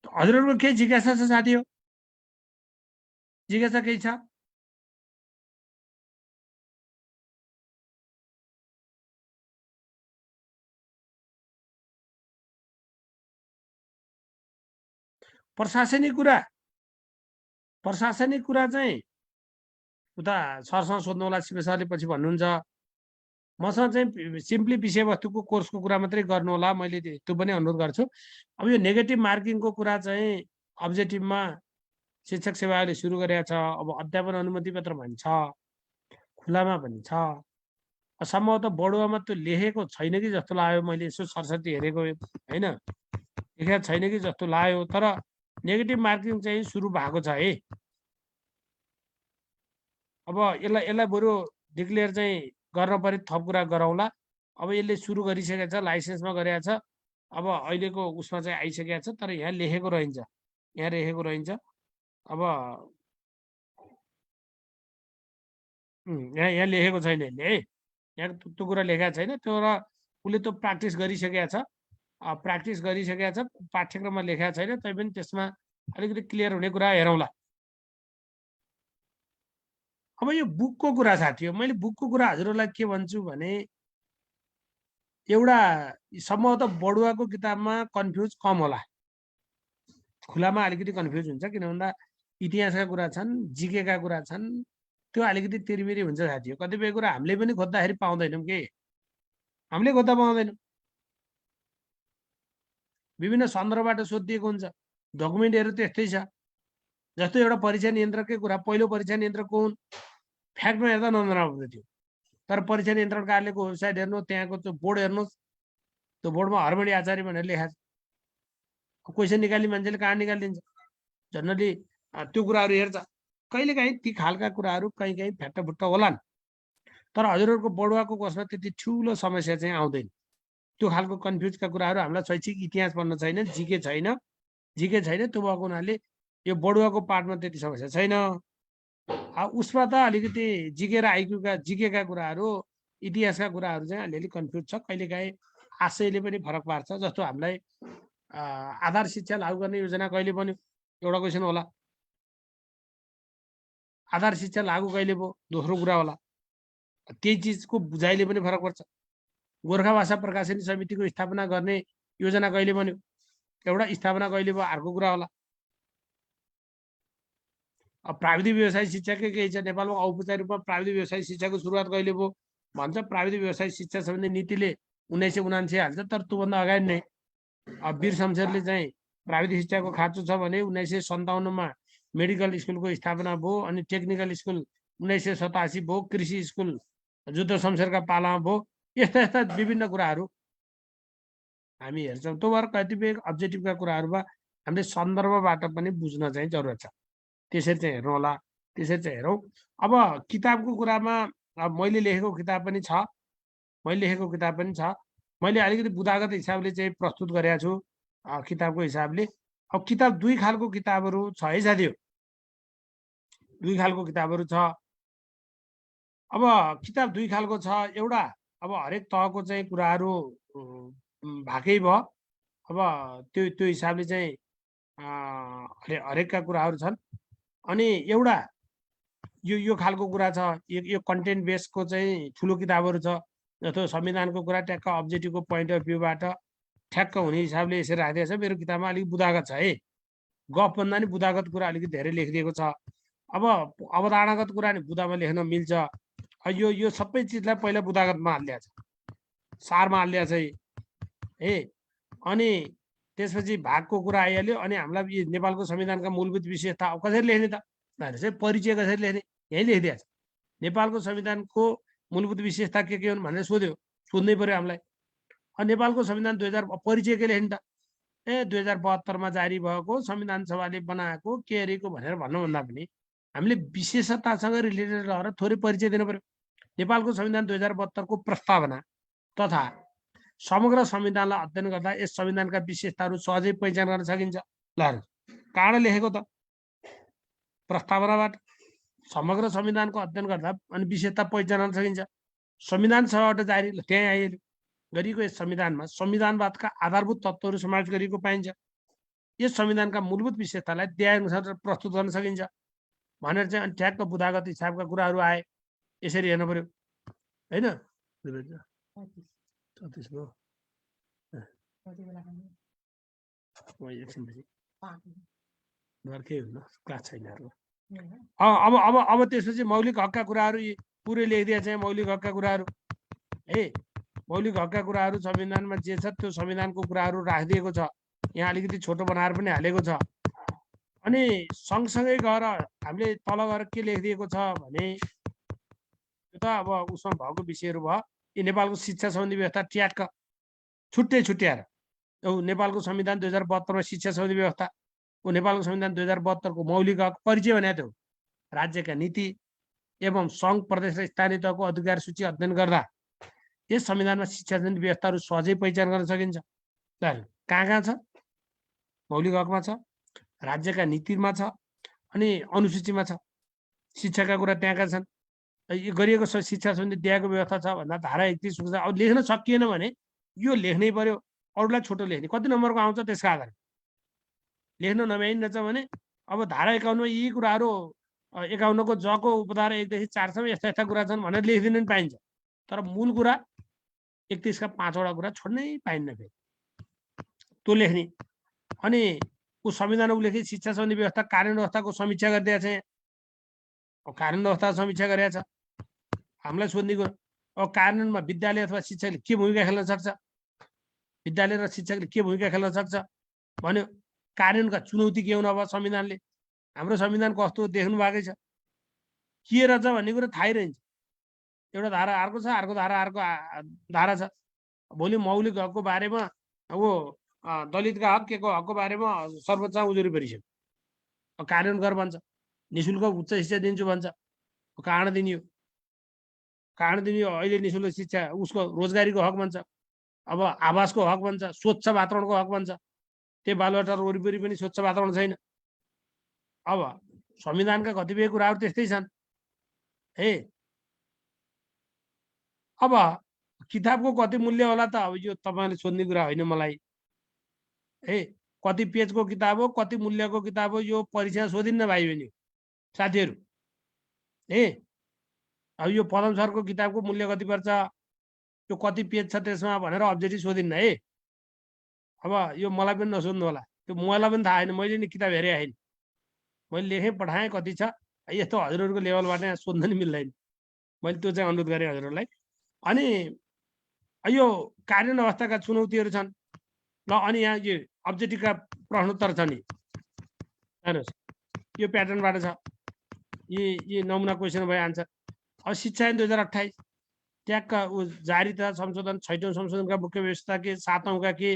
हजुरहरूको के जिज्ञासा छ साथी हो? जिज्ञासा केही छ? प्रशासनिक कुरा चाहिँ उता सरसँग सोध्नु होला, शिव सरले पछि भन्नुहुन्छ। मसँग चाहिँ सिम्पली विषयवस्तुको कोर्सको कुरा मात्रै गर्नु होला, मैले त्यो पनि अनुरोध गर्छु। अब यो नेगेटिभ मार्किङको कुरा चाहिँ अब्जेक्टिभमा शिक्षक सेवाले सुरु गरेका छ। अब अध्यापन अनुमति पत्र भन्छ, खुलामा पनि छ। सम्भवतः बढुवामा त्यो लेखेको छैन कि जस्तो लाग्यो, मैले यसो सरस्वती हेरेको होइन, लेखेको छैन कि जस्तो लाग्यो। तर नेगेटिभ मार्किङ चाहिँ सुरु भएको छ है। अब यसलाई बरु डिक्लेयर चाहिँ गर्न पर्यो, थप कुरा गरौँला। अब यसले सुरु गरिसकेको छ, लाइसेन्समा गरेको छ, अब अहिलेको उसमा चाहिँ आइसकेको छ। तर यहाँ लेखेको रहन्छ, अब यहाँ लेखेको छैन यसले है। यहाँ त्यो कुरा लेखेको छैन त्यो र उसले त्यो प्र्याक्टिस गरिसकेका छ पाठ्यक्रममा लेखेको छैन तैपनि त्यसमा अलिकति क्लियर हुने कुरा हेरौँला। अब यो बुकको कुरा साथी हो, मैले बुकको कुरा हजुरहरूलाई के भन्छु भने एउटा सम्भवतः बढुवाको किताबमा कन्फ्युज कम होला, खुलामा अलिकति कन्फ्युज हुन्छ किन भन्दा इतिहासका कुरा छन्, जिकेका कुरा छन्, त्यो अलिकति तिरमिरी हुन्छ साथी हो। कतिपय कुरा हामीले पनि खोज्दाखेरि पाउँदैनौँ के, हामीले खोज्दा पाउँदैनौँ, विभिन्न सन्दर्भबाट सोधिएको हुन्छ, डकुमेन्टहरू त्यस्तै छ। जस्तो एउटा परीक्षा नियन्त्रककै कुरा, पहिलो परीक्षा नियन्त्रक को हुन्, फ्याक्टमा हेर्दा नन्दन आउँदै थियो, तर परीक्षा नियन्त्रण कार्यालयको वेबसाइट हेर्नु, त्यहाँको त्यो बोर्ड हेर्नुहोस्, त्यो बोर्डमा हरमणि आचार्य भनेर लेखा छ। क्वेसन निकाल्ने मान्छेले कहाँ निकालिदिन्छ, जनरली त्यो कुराहरू हेर्छ। कहिलेकाहीँ ती खालका कुराहरू कहीँ कहीँ फ्याट्टफुट्ट होलान्, तर हजुरहरूको बढुवाको कोर्समा त्यति ठुलो समस्या चाहिँ आउँदैन। त्यो खालको कन्फ्युजका कुराहरू हामीलाई शैक्षिक इतिहास पढ्न छैन, जिके छैन, त्यो भएको हुनाले यो बढुवाको पार्टमा त्यति समस्या छैन। उसमा त अलिकति जिके र जिकेका कुराहरू, इतिहासका कुराहरू चाहिँ अलिअलि कन्फ्युज छ। कहिलेकाहीँ आशयले पनि फरक पार्छ। जस्तो हामीलाई आधार शिक्षा लागू गर्ने योजना कहिले बन्यो, एउटा क्वेसन होला। आधार शिक्षा लागू कहिले भयो, दोस्रो कुरा होला। त्यही चिजको बुझाइले पनि फरक पर्छ। गोर्खा भाषा प्रकाशनी समितिको स्थापना गर्ने योजना कहिले बन्यो, एउटा स्थापना कहिले भयो, अर्को कुरा होला। प्राविधिक व्यवसाय शिक्षाकै केही छ, नेपालमा औपचारिक रूपमा प्राविधिक व्यवसाय शिक्षाको सुरुवात कहिले भयो भन्छ। प्राविधिक व्यवसाय शिक्षा सम्बन्धी नीतिले 1979 हाल्छ, तर त्योभन्दा अगाडि नै वीर शमशेरले चाहिँ प्राविधिक शिक्षाको खाँचो छ भने 1957 मेडिकल स्कुलको स्थापना भयो, अनि टेक्निकल स्कुल 1987 भयो, कृषि स्कुल जुद्ध शमशेरका पालामा भयो। यस्ता यस्ता विभिन्न कुराहरू हामी हेर्छौँ। त्यो भएर कतिपय अब्जेक्टिभका कुराहरूमा हामीले सन्दर्भबाट पनि बुझ्न चाहिँ जरुरत छ। त्यसरी चाहिँ हेर्नु होला, त्यसरी चाहिँ हेरौँ। अब किताबको कुरामा मैले लेखेको किताब पनि छ, मैले अलिकति बुदागत हिसाबले चाहिँ प्रस्तुत गरेको छु किताबको हिसाबले। अब किताब दुई खालको किताबहरू छ है साथीहरू, दुई खालको किताबहरू छ। अब किताब दुई खालको छ, एउटा अब हरेक तहको चाहिँ कुराहरू भाकै भयो। अब त्यो हिसाबले चाहिँ हरेकका कुराहरू छन्। अनि एउटा यो खालको कुरा छ, यो कन्टेन्ट बेसको चाहिँ ठुलो किताबहरू छ। जस्तो संविधानको कुरा ट्याक्क अब्जेक्टिभको पोइन्ट अफ भ्यूबाट ठ्याक्क हुने हिसाबले यसरी राखिदिएको छ। मेरो किताबमा अलिक बुदागत छ है, गफभन्दा नि बुदागत कुरा अलिकति धेरै लेखिदिएको छ। अब अवधारणागत कुरा नि बुदामा लेख्न मिल्छ। यो सबै चिजलाई पहिला बुदागतमा हालिदिएको छ, सारमा हालिदिएको छ है। अनि त्यसपछि भागको कुरा आइहाल्यो। अनि हामीलाई नेपालको संविधानका मूलभूत विशेषता अब कसरी लेख्ने त भनेर परिचय कसरी लेख्ने, यही लेखिदिएको छ। नेपालको संविधानको मूलभूत विशेषता के हुन् भनेर सोध्नै पर्यो हामीलाई। नेपालको संविधान 2000 परिचय के लेख्ने त, 2072 जारी भएको संविधान सभाले बनाएको के अरेको भनेर भन्नुभन्दा पनि हामीले विशेषतासँग रिलेटेड रहेर थोरै परिचय दिनु पर्यो। नेपालको संविधान 2072 को प्रस्तावना तथा समग्र संविधानलाई अध्ययन गर्दा यस संविधानका विशेषताहरू सहजै पहिचान गर्न सकिन्छ। ल कहाँ लेखेको त, प्रस्तावनाबाट। समग्र संविधानको अध्ययन गर्दा अनि विशेषता पहिचान गर्न सकिन्छ। संविधान सभाबाट जारी त्यहाँ आइहाल्यो। गरिएको यस संविधानमा संविधानवादका आधारभूत तत्त्वहरू समावेश गरिएको पाइन्छ। यस संविधानका मूलभूत विशेषतालाई न्यायअनुसार प्रस्तुत गर्न सकिन्छ भनेर चाहिँ अनि ठ्याक्क बुदागत हिसाबका कुराहरू आए। यसरी हेर्नु पर्यो होइन। क्लास छैन। अब त्यसपछि मौलिक हकका कुराहरू पुरै लेखिदिएको चाहिँ मौलिक हकका कुराहरू है। मौलिक हकका कुराहरू संविधानमा जे छ त्यो संविधानको कुराहरू राखिदिएको छ। यहाँ अलिकति छोटो बनाएर पनि हालेको छ। अनि सँगसँगै गएर हामीले तल गएर के लेखिदिएको छ भने त्यो त अब उसमा भएको विषयहरू भयो। यी नेपालको शिक्षा सम्बन्धी व्यवस्था ट्याक्क छुट्याएर नेपालको संविधान 2072 मा शिक्षा सम्बन्धी व्यवस्था, नेपालको संविधान 2072 को मौलिक हक परिचय भनेको थियो। राज्यका नीति एवं सङ्घ प्रदेश र स्थानीय तहको अधिकार सूची अध्ययन गर्दा यस संविधानमा शिक्षा सम्बन्धी व्यवस्थाहरू सहजै पहिचान गर्न सकिन्छ। कहाँ छ, मौलिक हकमा छ, राज्यका नीतिमा छ, अनि अनुसूचीमा छ। शिक्षाका कुरा त्यहाँका छन्। यो गरिएको शिक्षा सम्बन्धी दिएको व्यवस्था छ भन्दा धारा 31 हुन्छ। अब लेख्न सकिएन भने यो लेख्नै पर्यो, अरूलाई छोटो लेख्ने, कति नम्बरको आउँछ त्यसका आधारमा लेख्न नभ्याइन्छ भने अब धारा 51 मा यी कुराहरू 51 को जको उपधारा 1 देखि 4 सम्म यस्ता यस्ता कुरा छन् भनेर लेखिदिन पनि पाइन्छ। तर मूल कुरा 31 का 5 वटा कुरा छोड्नै पाइन्न फेरि त्यो लेख्ने। अनि ऊ संविधान उल्लेखित शिक्षा सम्बन्धी व्यवस्था कानुन व्यवस्थाको समीक्षा गरिदिएको छ। अब कानुन व्यवस्था समीक्षा गरेको छ, हामीलाई सोध्ने कुरो अब कानुनमा विद्यालय अथवा शिक्षकले के भूमिका खेल्न सक्छ, विद्यालय र शिक्षकले के भूमिका खेल्न सक्छ भन्यो। कानुनका चुनौती के हुन अब संविधानले, हाम्रो संविधान कस्तो देख्नु भएकै छ, के रहेछ भन्ने कुरो थाहै रहन्छ। एउटा धारा अर्को छ, अर्को धारा अर्को धारा छ। भोलि मौलिक हकको बारेमा अब दलितका हक के को हकको बारेमा सर्वोच्च उजुरी परिसक्यो, कानुन गर भन्छ, निशुल्क उच्च शिक्षा दिन्छु भन्छ, कहाँ दिनियो, कहाँ दिनियो। अहिले निशुल्क शिक्षा उसको रोजगारीको हक भन्छ, अब आवासको हक भन्छ, स्वच्छ वातावरणको हक भन्छ। त्यो बालुवाटार वरिपरि पनि स्वच्छ वातावरण छैन। अब संविधानका कतिपय कुराहरू त्यस्तै छन् है। अब किताबको कति मूल्य होला त अब यो तपाईले सोध्ने कुरा होइन मलाई है। कति पेजको किताब हो, कति मूल्यको किताब हो, यो परीक्षा सोधिन्न भाइ बहिनी साथीहरू है। अब यो पदम सरको किताबको मूल्य कति पर्छ, यो कति पेज छ त्यसमा भनेर अब्जेक्टिभ सोधिन्न है। अब यो मलाई पनि नसोध्नु होला, त्यो मलाई पनि थाहा छैन, मैले नि किताब हेरे होइन, मैले लेखेँ पठाएँ कति छ, यस्तो हजुरहरूको लेभलबाट यहाँ सोध्न नि मिल्दैन। मैले त्यो चाहिँ अनुरोध गरेँ हजुरहरूलाई। अनि यो कानुन अवस्थाका चुनौतीहरू छन् ल। अनि यहाँ यो अब्जेक्टिभका प्रश्नोत्तर छ नि, हेर्नुहोस् यो प्याटर्नबाट छ, यी नमुना क्वेसन भए आन्सर। अब शिक्षा ऐन 2028 ट्यागका जारी तथा संशोधन 6औं संशोधनका मुख्य व्यवस्था के, 7औं का के,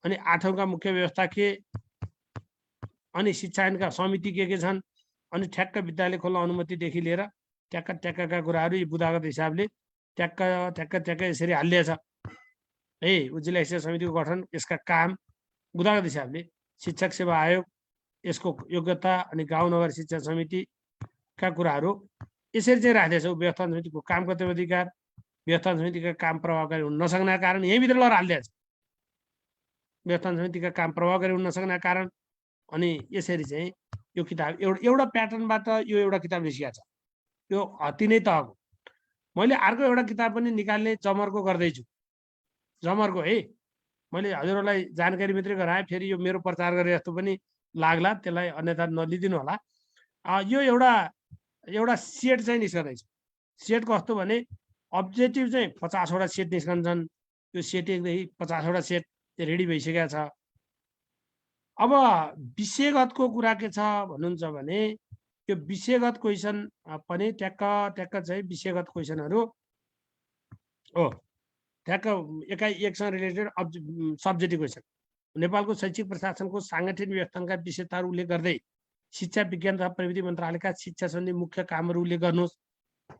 अनि 8औं का मुख्य व्यवस्था के, अनि शिक्षा ऐनका समिति के छन्, अनि ठ्याक्क विद्यालय खोल्न अनुमतिदेखि लिएर ट्याक्का कुराहरू यो बुदागत हिसाबले ट्याक्क यसरी हालिएको छ है। जिल्ला शिक्षा समितिको गठन, यसका काम बुदागत हिसाबले, शिक्षक सेवा आयोग, यसको योग्यता, अनि गाउँ नगर शिक्षा समितिका कुराहरू यसरी चाहिँ राखेको छ। व्यवस्थापन समितिको काम कर्तव्य अधिकार, व्यवस्थापन समितिका काम प्रभावकारी हुन नसक्ने कारण यहीँभित्र लहर हालिदिएको छ, व्यवस्थापन समितिका काम प्रभावकारी हुन नसक्ने कारण। अनि यसरी चाहिँ यो किताब एउटा प्याटर्नबाट यो एउटा किताब लेखिएको छ, यो अति नै तहको। मैले अर्को एउटा किताब पनि निकाल्ने जमर्को गर्दैछु, जमर्को है। मैले हजुरहरूलाई जानकारी मात्रै गराएँ, फेरि यो मेरो प्रचार गरे जस्तो पनि लाग्ला, त्यसलाई अन्यथा नलिदिनु होला। यो एउटा सेट चाहिँ निस्कँदैछ। सेट कस्तो भने अब्जेक्टिभ चाहिँ 50 वटा सेट निस्कन्छन्, यो सेट 1 देखि 50 वटा सेट रेडी भइसकेको छ। अब विषयगतको कुरा के छ भन्नुहुन्छ भने यो विषयगत क्वेसन पनि ट्याक्क चाहिँ विषयगत क्वेसनहरू हो, ट्याक्क एकाइ एकसँग रिलेटेड सब्जेक्टिभ क्वेसन। नेपालको शैक्षिक प्रशासनको साङ्गठनिक व्यवस्थाका विशेषताहरू उल्लेख गर्दै शिक्षा विज्ञान तथा प्रविधि मन्त्रालयका शिक्षा सम्बन्धी मुख्य कामहरू उल्लेख गर्नुहोस्।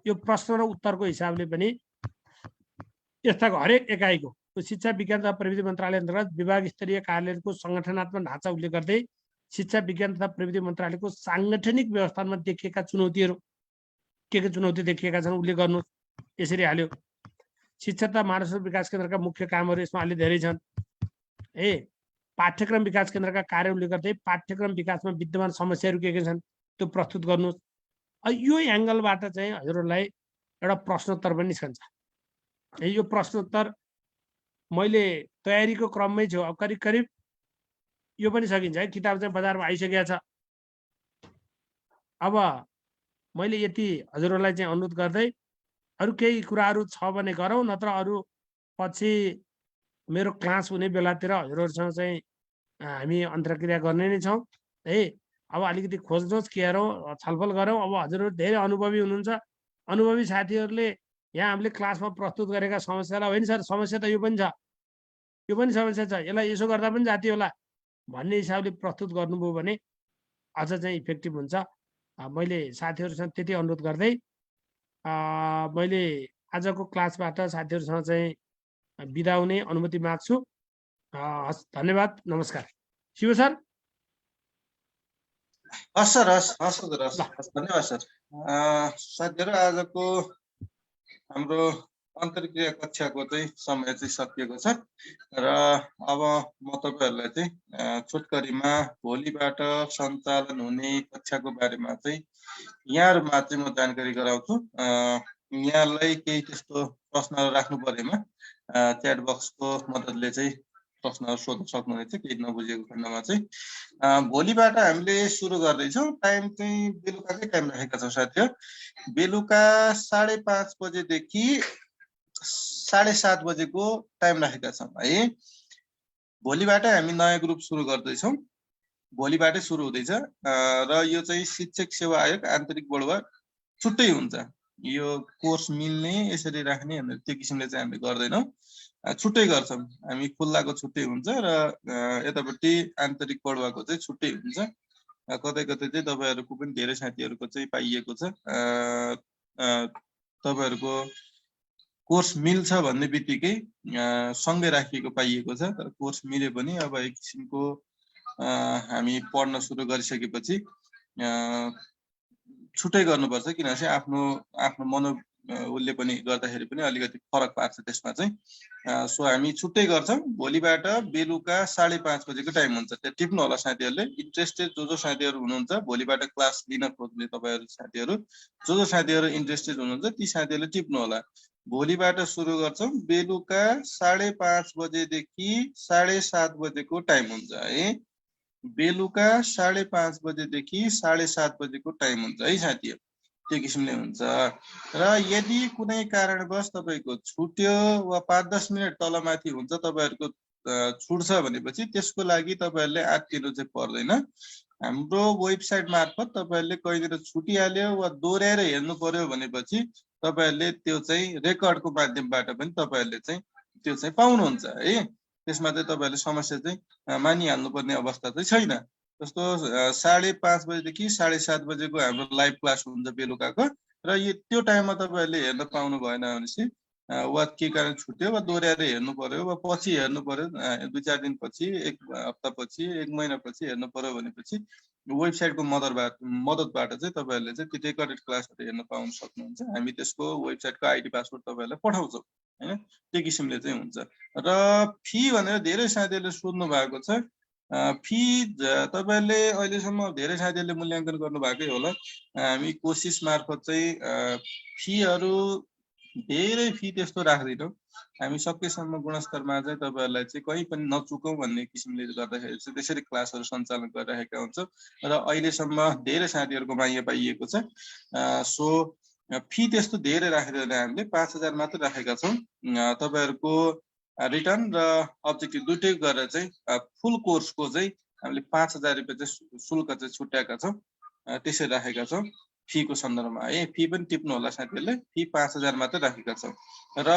यो प्रश्न र उत्तरको हिसाबले पनि यस्ताको हरेक एकाइको शिक्षा विज्ञान तथा प्रविधि मन्त्रालय अन्तर्गत विभाग स्तरीय कार्यालयको सङ्गठनात्मक ढाँचा उल्लेख गर्दै शिक्षा विज्ञान तथा प्रविधि मन्त्रालयको साङ्गठनिक व्यवस्थामा देखिएका चुनौतीहरू के चुनौती देखिएका छन् उल्लेख गर्नुहोस्। यसरी हाल्यो। शिक्षा तथा मानव स्रोत विकास केन्द्रका मुख्य कामहरू यसमा अलि धेरै छन् है। पाठ्यक्रम विकास केन्द्रका कार्य उल्लेख गर्दै पाठ्यक्रम विकासमा विद्यमान समस्याहरू के छन् त्यो प्रस्तुत गर्नुहोस्। यो एङ्गलबाट चाहिँ हजुरहरूलाई एउटा प्रश्नोत्तर पनि निस्कन्छ। यो प्रश्नोत्तर मैले तयारीको क्रममै छु, अब करिब करिब यो पनि सकिन्छ है। किताब चाहिँ बजारमा आइसकेको छ। अब मैले यति हजुरहरूलाई चाहिँ अनुरोध गर्दै अरू केही कुराहरू छ भने गरौँ, नत्र अरू पछि मेरो क्लास हुने बेलातिर हजुरहरूसँग चाहिँ हामी अन्तर्क्रिया गर्ने नै छौँ है। अब अलिकति खोज्नुहोस्, के हेरौँ, छलफल गरौँ। अब हजुरहरू धेरै अनुभवी हुनुहुन्छ, अनुभवी साथीहरूले यहाँ हामीले क्लासमा प्रस्तुत गरेका समस्यालाई होइन सर समस्या त यो पनि छ, यो पनि समस्या छ, यसलाई यसो गर्दा पनि जाति होला भन्ने हिसाबले प्रस्तुत गर्नुभयो भने अझ चाहिँ इफेक्टिभ हुन्छ। मैले साथीहरूसँग त्यति अनुरोध गर्दै मैले आजको क्लासबाट साथीहरूसँग चाहिँ बिदा हुने अनुमति माग्छु। हस्, धन्यवाद, नमस्कार। शिव सर। हस् सर, हस् धन्यवाद सर। साथीहरू आजको हाम्रो अन्तर्क्रिया कक्षाको चाहिँ समय चाहिँ सकिएको छ र अब म तपाईहरुलाई चाहिँ छोटकरीमा भोलिबाट सञ्चालन हुने कक्षाको बारेमा चाहिँ यहाँहरुमा चाहिँ म जानकारी गराउँछु। यहाँलाई केही त्यस्तो प्रश्नहरु राख्नु परेमा च्याट बक्सको मद्दतले चाहिँ प्रश्नहरु सोध्न सक्नुहुनेछ केही नबुझेको खण्डमा चाहिँ। भोलिबाट हामीले सुरु गर्दैछौँ। टाइम चाहिँ बेलुकाकै टाइम राखेका छौँ साथीहरु। बेलुका 5:30 बजेदेखि 7:30 बजेको टाइम राखेका छौँ है। भोलिबाट हामी नयाँ ग्रुप सुरु गर्दैछौँ। भोलिबाटै सुरु हुँदैछ र यो चाहिँ शिक्षक सेवा आयोग आन्तरिक बढुवा छुट्टै हुन्छ। यो कोर्स मिल्ने यसरी राख्ने भनेर त्यो किसिमले चाहिँ हामीले गर्दैनौँ। छुट्टै गर्छौँ हामी। खुल्लाको छुट्टै हुन्छ र यतापट्टि आन्तरिक बढुवाको चाहिँ छुट्टै हुन्छ। कतै कतै चाहिँ तपाईहरुको पनि धेरै साथीहरुको चाहिँ पाइएको छ। तपाईहरुको कोर्स मिल्छ भन्ने बित्तिकै सँगै राखिएको पाइएको छ। तर कोर्स मिले पनि अब एक किसिमको हामी पढ्न सुरु गरिसकेपछि छुट्टै गर्नुपर्छ किनभने आफ्नो मनोले पनि गर्दाखेरि पनि अलिकति फरक पार्छ त्यसमा चाहिँ। सो हामी छुट्टै गर्छौँ। भोलिबाट बेलुका 5:30 बजेको टाइम हुन्छ। त्यो टिप्नु होला साथीहरुले। इन्ट्रेस्टेड जो साथीहरु हुनुहुन्छ भोलिबाट क्लास लिन खोज्ने तपाईहरु साथीहरु जो साथीहरु इन्ट्रेस्टेड हुनुहुन्छ ती साथीहरुले टिप्नु होला। भोलिबाट सुरु गर्छौँ। बेलुका 5:30 बजेदेखि 7:30 बजेको टाइम हुन्छ है। बेलुका 5:30 बजेदेखि 7:30 बजेको टाइम हुन्छ है साथीहरु। त्यो किसिमले हुन्छ। र यदि कुनै कारणवश तपाईको छुट्यो वा 5-10 मिनेट तलमाथि हुन्छ तपाईहरुको छुट्छ भनेपछि त्यसको लागि तपाईहरुले आत्तिनु चाहिँ पर्दैन। हाम्रो वेबसाइट मार्फत तपाईहरुले कहिले छुटिहाल्यो वा दोहोर्याएर हेर्नु पर्यो भनेपछि तपाईहरुले त्यो चाहिँ रेकर्डको माध्यमबाट पनि तपाईहरुले चाहिँ त्यो चाहिँ पाउनुहुन्छ है। त्यसमा चाहिँ तपाईहरुले समस्या चाहिँ मानिहाल्नुपर्ने अवस्था चाहिँ छैन। जस्तो 5:30 बजेदेखि 7:30 बजेको हाम्रो लाइभ क्लास हुन्छ बेलुकाको र यो त्यो टाइममा तपाईहरुले हेर्न पाउनु भएन भनेपछि वा के कारण छुट्यो वा दोहोर्याएर हेर्नु पर्यो वा पछि हेर्नु पर्यो 2-4 दिन पछि 1 हप्ता पछि 1 महिना पछि हेर्नु पर्यो भनेपछि वेबसाइटको मद्दतबाट चाहिँ तपाईहरुले चाहिँ त्यो रेकर्डेड क्लासहरु हेर्न पाउन सक्नुहुन्छ। हामी त्यसको वेबसाइटको आईडी पासवर्ड तपाईहरुलाई पठाउँछौँ हैन। त्यो किसिमले चाहिँ हुन्छ। र फी भनेर धेरै साथीहरुले सोध्नु भएको छ। फी तपाईहरुले अहिलेसम्म धेरै साथीहरुले मूल्याङ्कन गर्नु भएकै होला। हामी कोशिश मार्फत चाहिँ फीहरु धेरै फी त्यस्तो राख्दैनौँ। हामी सकेसम्म गुणस्तरमा चाहिँ तपाईहरुलाई चाहिँ कहीँ पनि नचुकौं भन्ने किसिमले गर्दाखेरि चाहिँ त्यसरी क्लासहरु सञ्चालन गरिरहेका हुन्छौँ र अहिलेसम्म धेरै साथीहरुको माया पाइएको छ। सो फी त्यस्तो धेरै राखेर हामीले 5000 मात्र राखेका छौँ। तपाईहरुको रिटर्न र अब्जेक्टिभ दुटै गरेर चाहिँ फुल कोर्सको चाहिँ हामीले 5000 रुपैयाँ चाहिँ शुल्क चाहिँ छुट्याएका छौँ। त्यसरी राखेका छौँ फीको सन्दर्भमा है। फी पनि टिप्नु होला साथीहरुले। फी 5000 मात्र राखेका छौँ र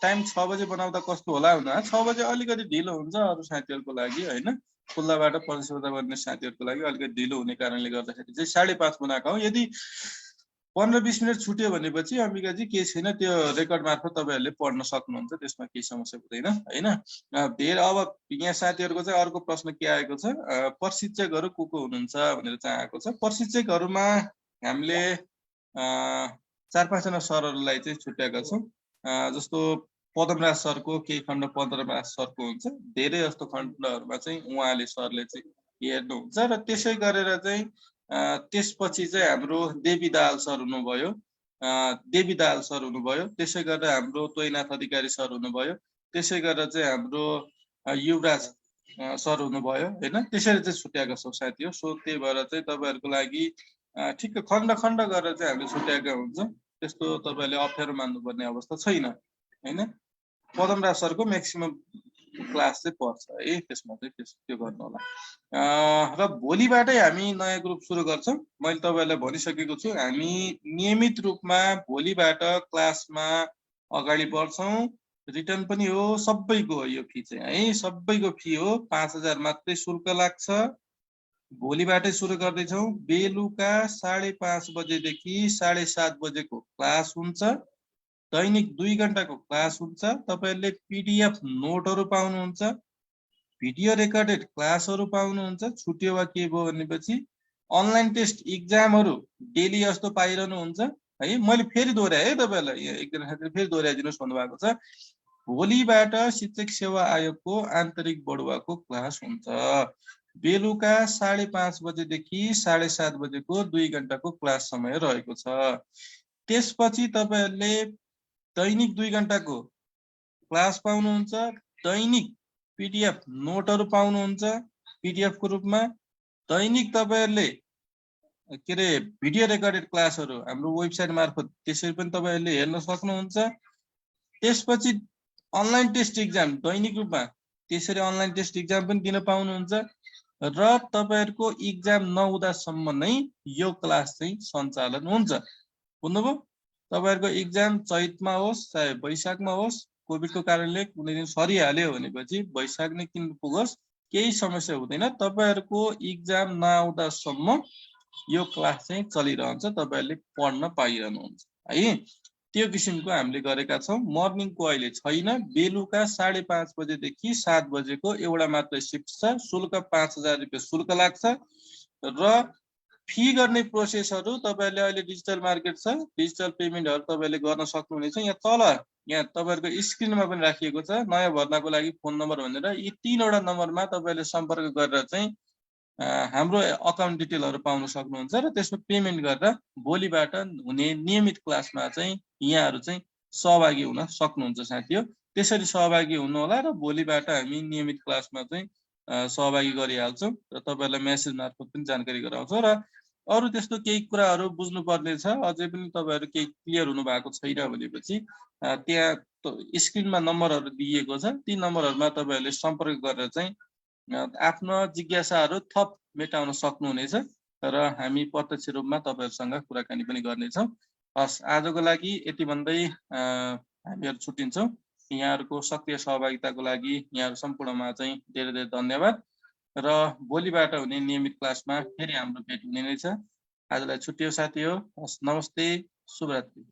टाइम 6 बजे बनाउँदा कस्तो होला भन्दा 6 बजे अलिकति ढिलो हुन्छ अरु साथीहरुको लागि हैन। खुल्लाबाट प्रतिस्पर्धा गर्ने साथीहरुको लागि अलिकति ढिलो हुने कारणले गर्दाखेरि चाहिँ 5:30 बनाएको हौ। यदि 15-20 मिनेट छुट्यो भनेपछि अम्बिकाजी के छैन त्यो रेकर्ड मार्फत तपाईहरुले पढ्न सक्नुहुन्छ। त्यसमा केही समस्या हुँदैन हैन। धेरै अब यहाँ साथीहरुको चाहिँ अर्को प्रश्न के आएको छ प्रशिक्षकहरु को हुनुहुन्छ भनेर चाहिँ आएको छ। प्रशिक्षकहरुमा हामीले 4-5 जना सरहरुलाई चाहिँ छुट्याएका छौँ। जस्तो पदमराज सरको केही खण्ड पदमराज सरको हुन्छ। धेरै जस्तो खण्डहरुमा चाहिँ उहाँले सरले चाहिँ हेर्नुहुन्छ र त्यसै गरेर चाहिँ त्यसपछि चाहिँ हाम्रो देवी दाहाल सर हुनुभयो। त्यसै गरेर हाम्रो तोयनाथ अधिकारी सर हुनुभयो। त्यसै गरेर चाहिँ हाम्रो युवराज सर हुनुभयो हैन। त्यसरी चाहिँ छुट्याएका छौँ साथीहरु। सो त्यही भएर चाहिँ तपाईहरुको लागि ठिक्क खण्ड खण्ड गरेर चाहिँ हामीले छुट्याएका हुन्छौँ। त्यस्तो तपाईहरुले अप्ठ्यारो मान्नुपर्ने अवस्था छैन हैन। पदमराज सरको म्याक्सिमम क्लास चाहिँ पर्छ है। त्यसमा चाहिँ त्यो गर्नु होला। र भोलिबाटै हामी नयाँ ग्रुप सुरु गर्छौँ। मैले तपाईहरुलाई भनिसकेको छु हामी नियमित रूपमा भोलिबाट क्लासमा अगाडि बढ्छौँ। रिटर्न पनि हो सबैको हो यो फी चाहिँ है। सबैको फी हो 5000 मात्रै शुल्क लाग्छ। भोलिबाटै सुरु गर्दैछौँ। बेलुका 5:30 बजेदेखि 7:30 बजेको क्लास हुन्छ। दैनिक 2 घण्टाको क्लास हुन्छ। तपाईहरुले पीडीएफ नोटहरु पाउनुहुन्छ। भिडियो रेकर्डेड क्लासहरु पाउनुहुन्छ। छुट्यो वा के भयो भनेपछि अनलाइन टेस्ट इक्जामहरु डेली जस्तो पाइरहनुहुन्छ है। मैले फेरि दोहोऱ्याए है तपाईहरुलाई, एकजना साथीले फेरि दोहोऱ्याइदिनुस् भन्नुभएको छ। भोलिबाट शिक्षक सेवा आयोगको आन्तरिक बढुवाको क्लास हुन्छ। बेलुका 5:30 बजेदेखि 7:30 बजेको 2 घण्टाको क्लास समय रहेको छ। त्यसपछि तपाईहरुले दैनिक 2 घण्टाको क्लास पाउनुहुन्छ। दैनिक पीडीएफ नोटहरु पाउनुहुन्छ पीडीएफ को रूपमा। दैनिक तपाईहरुले के रे भिडियो रेकर्डेड क्लासहरु हाम्रो वेबसाइट मार्फत त्यसरी पनि तपाईहरुले हेर्न सक्नुहुन्छ। त्यसपछि अनलाइन टेस्ट इक्जाम दैनिक रूपमा त्यसरी अनलाइन टेस्ट इक्जाम पनि दिन पाउनुहुन्छ र तपाईहरुको इक्जाम नहुँदासम्म नै यो क्लास चाहिँ सञ्चालन हुन्छ। बुझ्नुभयो? तपाईहरुको इक्जाम चैतमा होस् चाहे वैशाखमा होस्, कोभिडको कारणले कुनै दिन सरिहाल्यो भनेपछि वैशाख नै किन पुगोस् केही समस्या हुँदैन। तपाईहरुको इक्जाम नआउँदासम्म यो क्लास चाहिँ चलिरहन्छ, तपाईहरुले पढ्न पाइरहनुहुन्छ है। त्यो किसिमको हामीले गरेका छौं। मर्निङको अहिले छैन, बेलुका 5:30 बजेदेखि 7 बजेको एउटा मात्र शिफ्ट छ। शुल्क 5000 रुपैयाँ शुल्क लाग्छ र फी गर्ने प्रोसेसहरु तपाईहरुले अहिले डिजिटल मार्केट छ, डिजिटल पेमेन्टहरु तपाईहरुले गर्न सक्नुहुनेछ। यहाँ तल यहाँ तपाईहरुको स्क्रिनमा पनि राखिएको छ नयाँ भर्नाको लागि फोन नम्बर भनेर। यी 3 वटा नम्बरमा तपाईहरुले सम्पर्क गरेर चाहिँ हाम्रो अकाउन्ट डिटेलहरु पाउन सक्नुहुन्छ र त्यसमा पेमेन्ट गरेर भोलिबाट हुने नियमित क्लासमा चाहिँ यहाँहरु चाहिँ सहभागी हुन सक्नुहुन्छ साथीहरु। त्यसरी सहभागी हुनु होला र भोलिबाट हामी नियमित क्लासमा चाहिँ सहभागी गरिहाल्छौं र तपाईहरुलाई मेसेज मार्फत पनि जानकारी गराउँछौं। र अरु त्यस्तो केही कुराहरु बुझ्नु पर्ने छ, अझै पनि तपाईहरु केही क्लियर हुनु भएको छैन भनेपछि त्यहाँ स्क्रिनमा नम्बरहरु दिएको छ। ती नम्बरहरुमा तपाईहरुले सम्पर्क गरेर चाहिँ आफ्नो जिज्ञासाहरु थप मेटाउन सक्नुहुनेछ र हामी प्रत्यक्ष रूपमा तपाईहरुसँग कुराकानी पनि गर्नेछौं। हस्, आजको लागि यति भन्दै हामीहरु छुट्टिन्छौं। यहाँहरुको सक्रिय सहभागिताको लागि यहाँहरु सम्पूर्णमा चाहिँ धेरै धेरै धन्यवाद र भोलिबाट हुने नियमित क्लासमा फेरि हाम्रो भेट हुने नै छ। आजलाई छुट्टियो साथीहरु। हस्, नमस्ते, शुभरात्रि।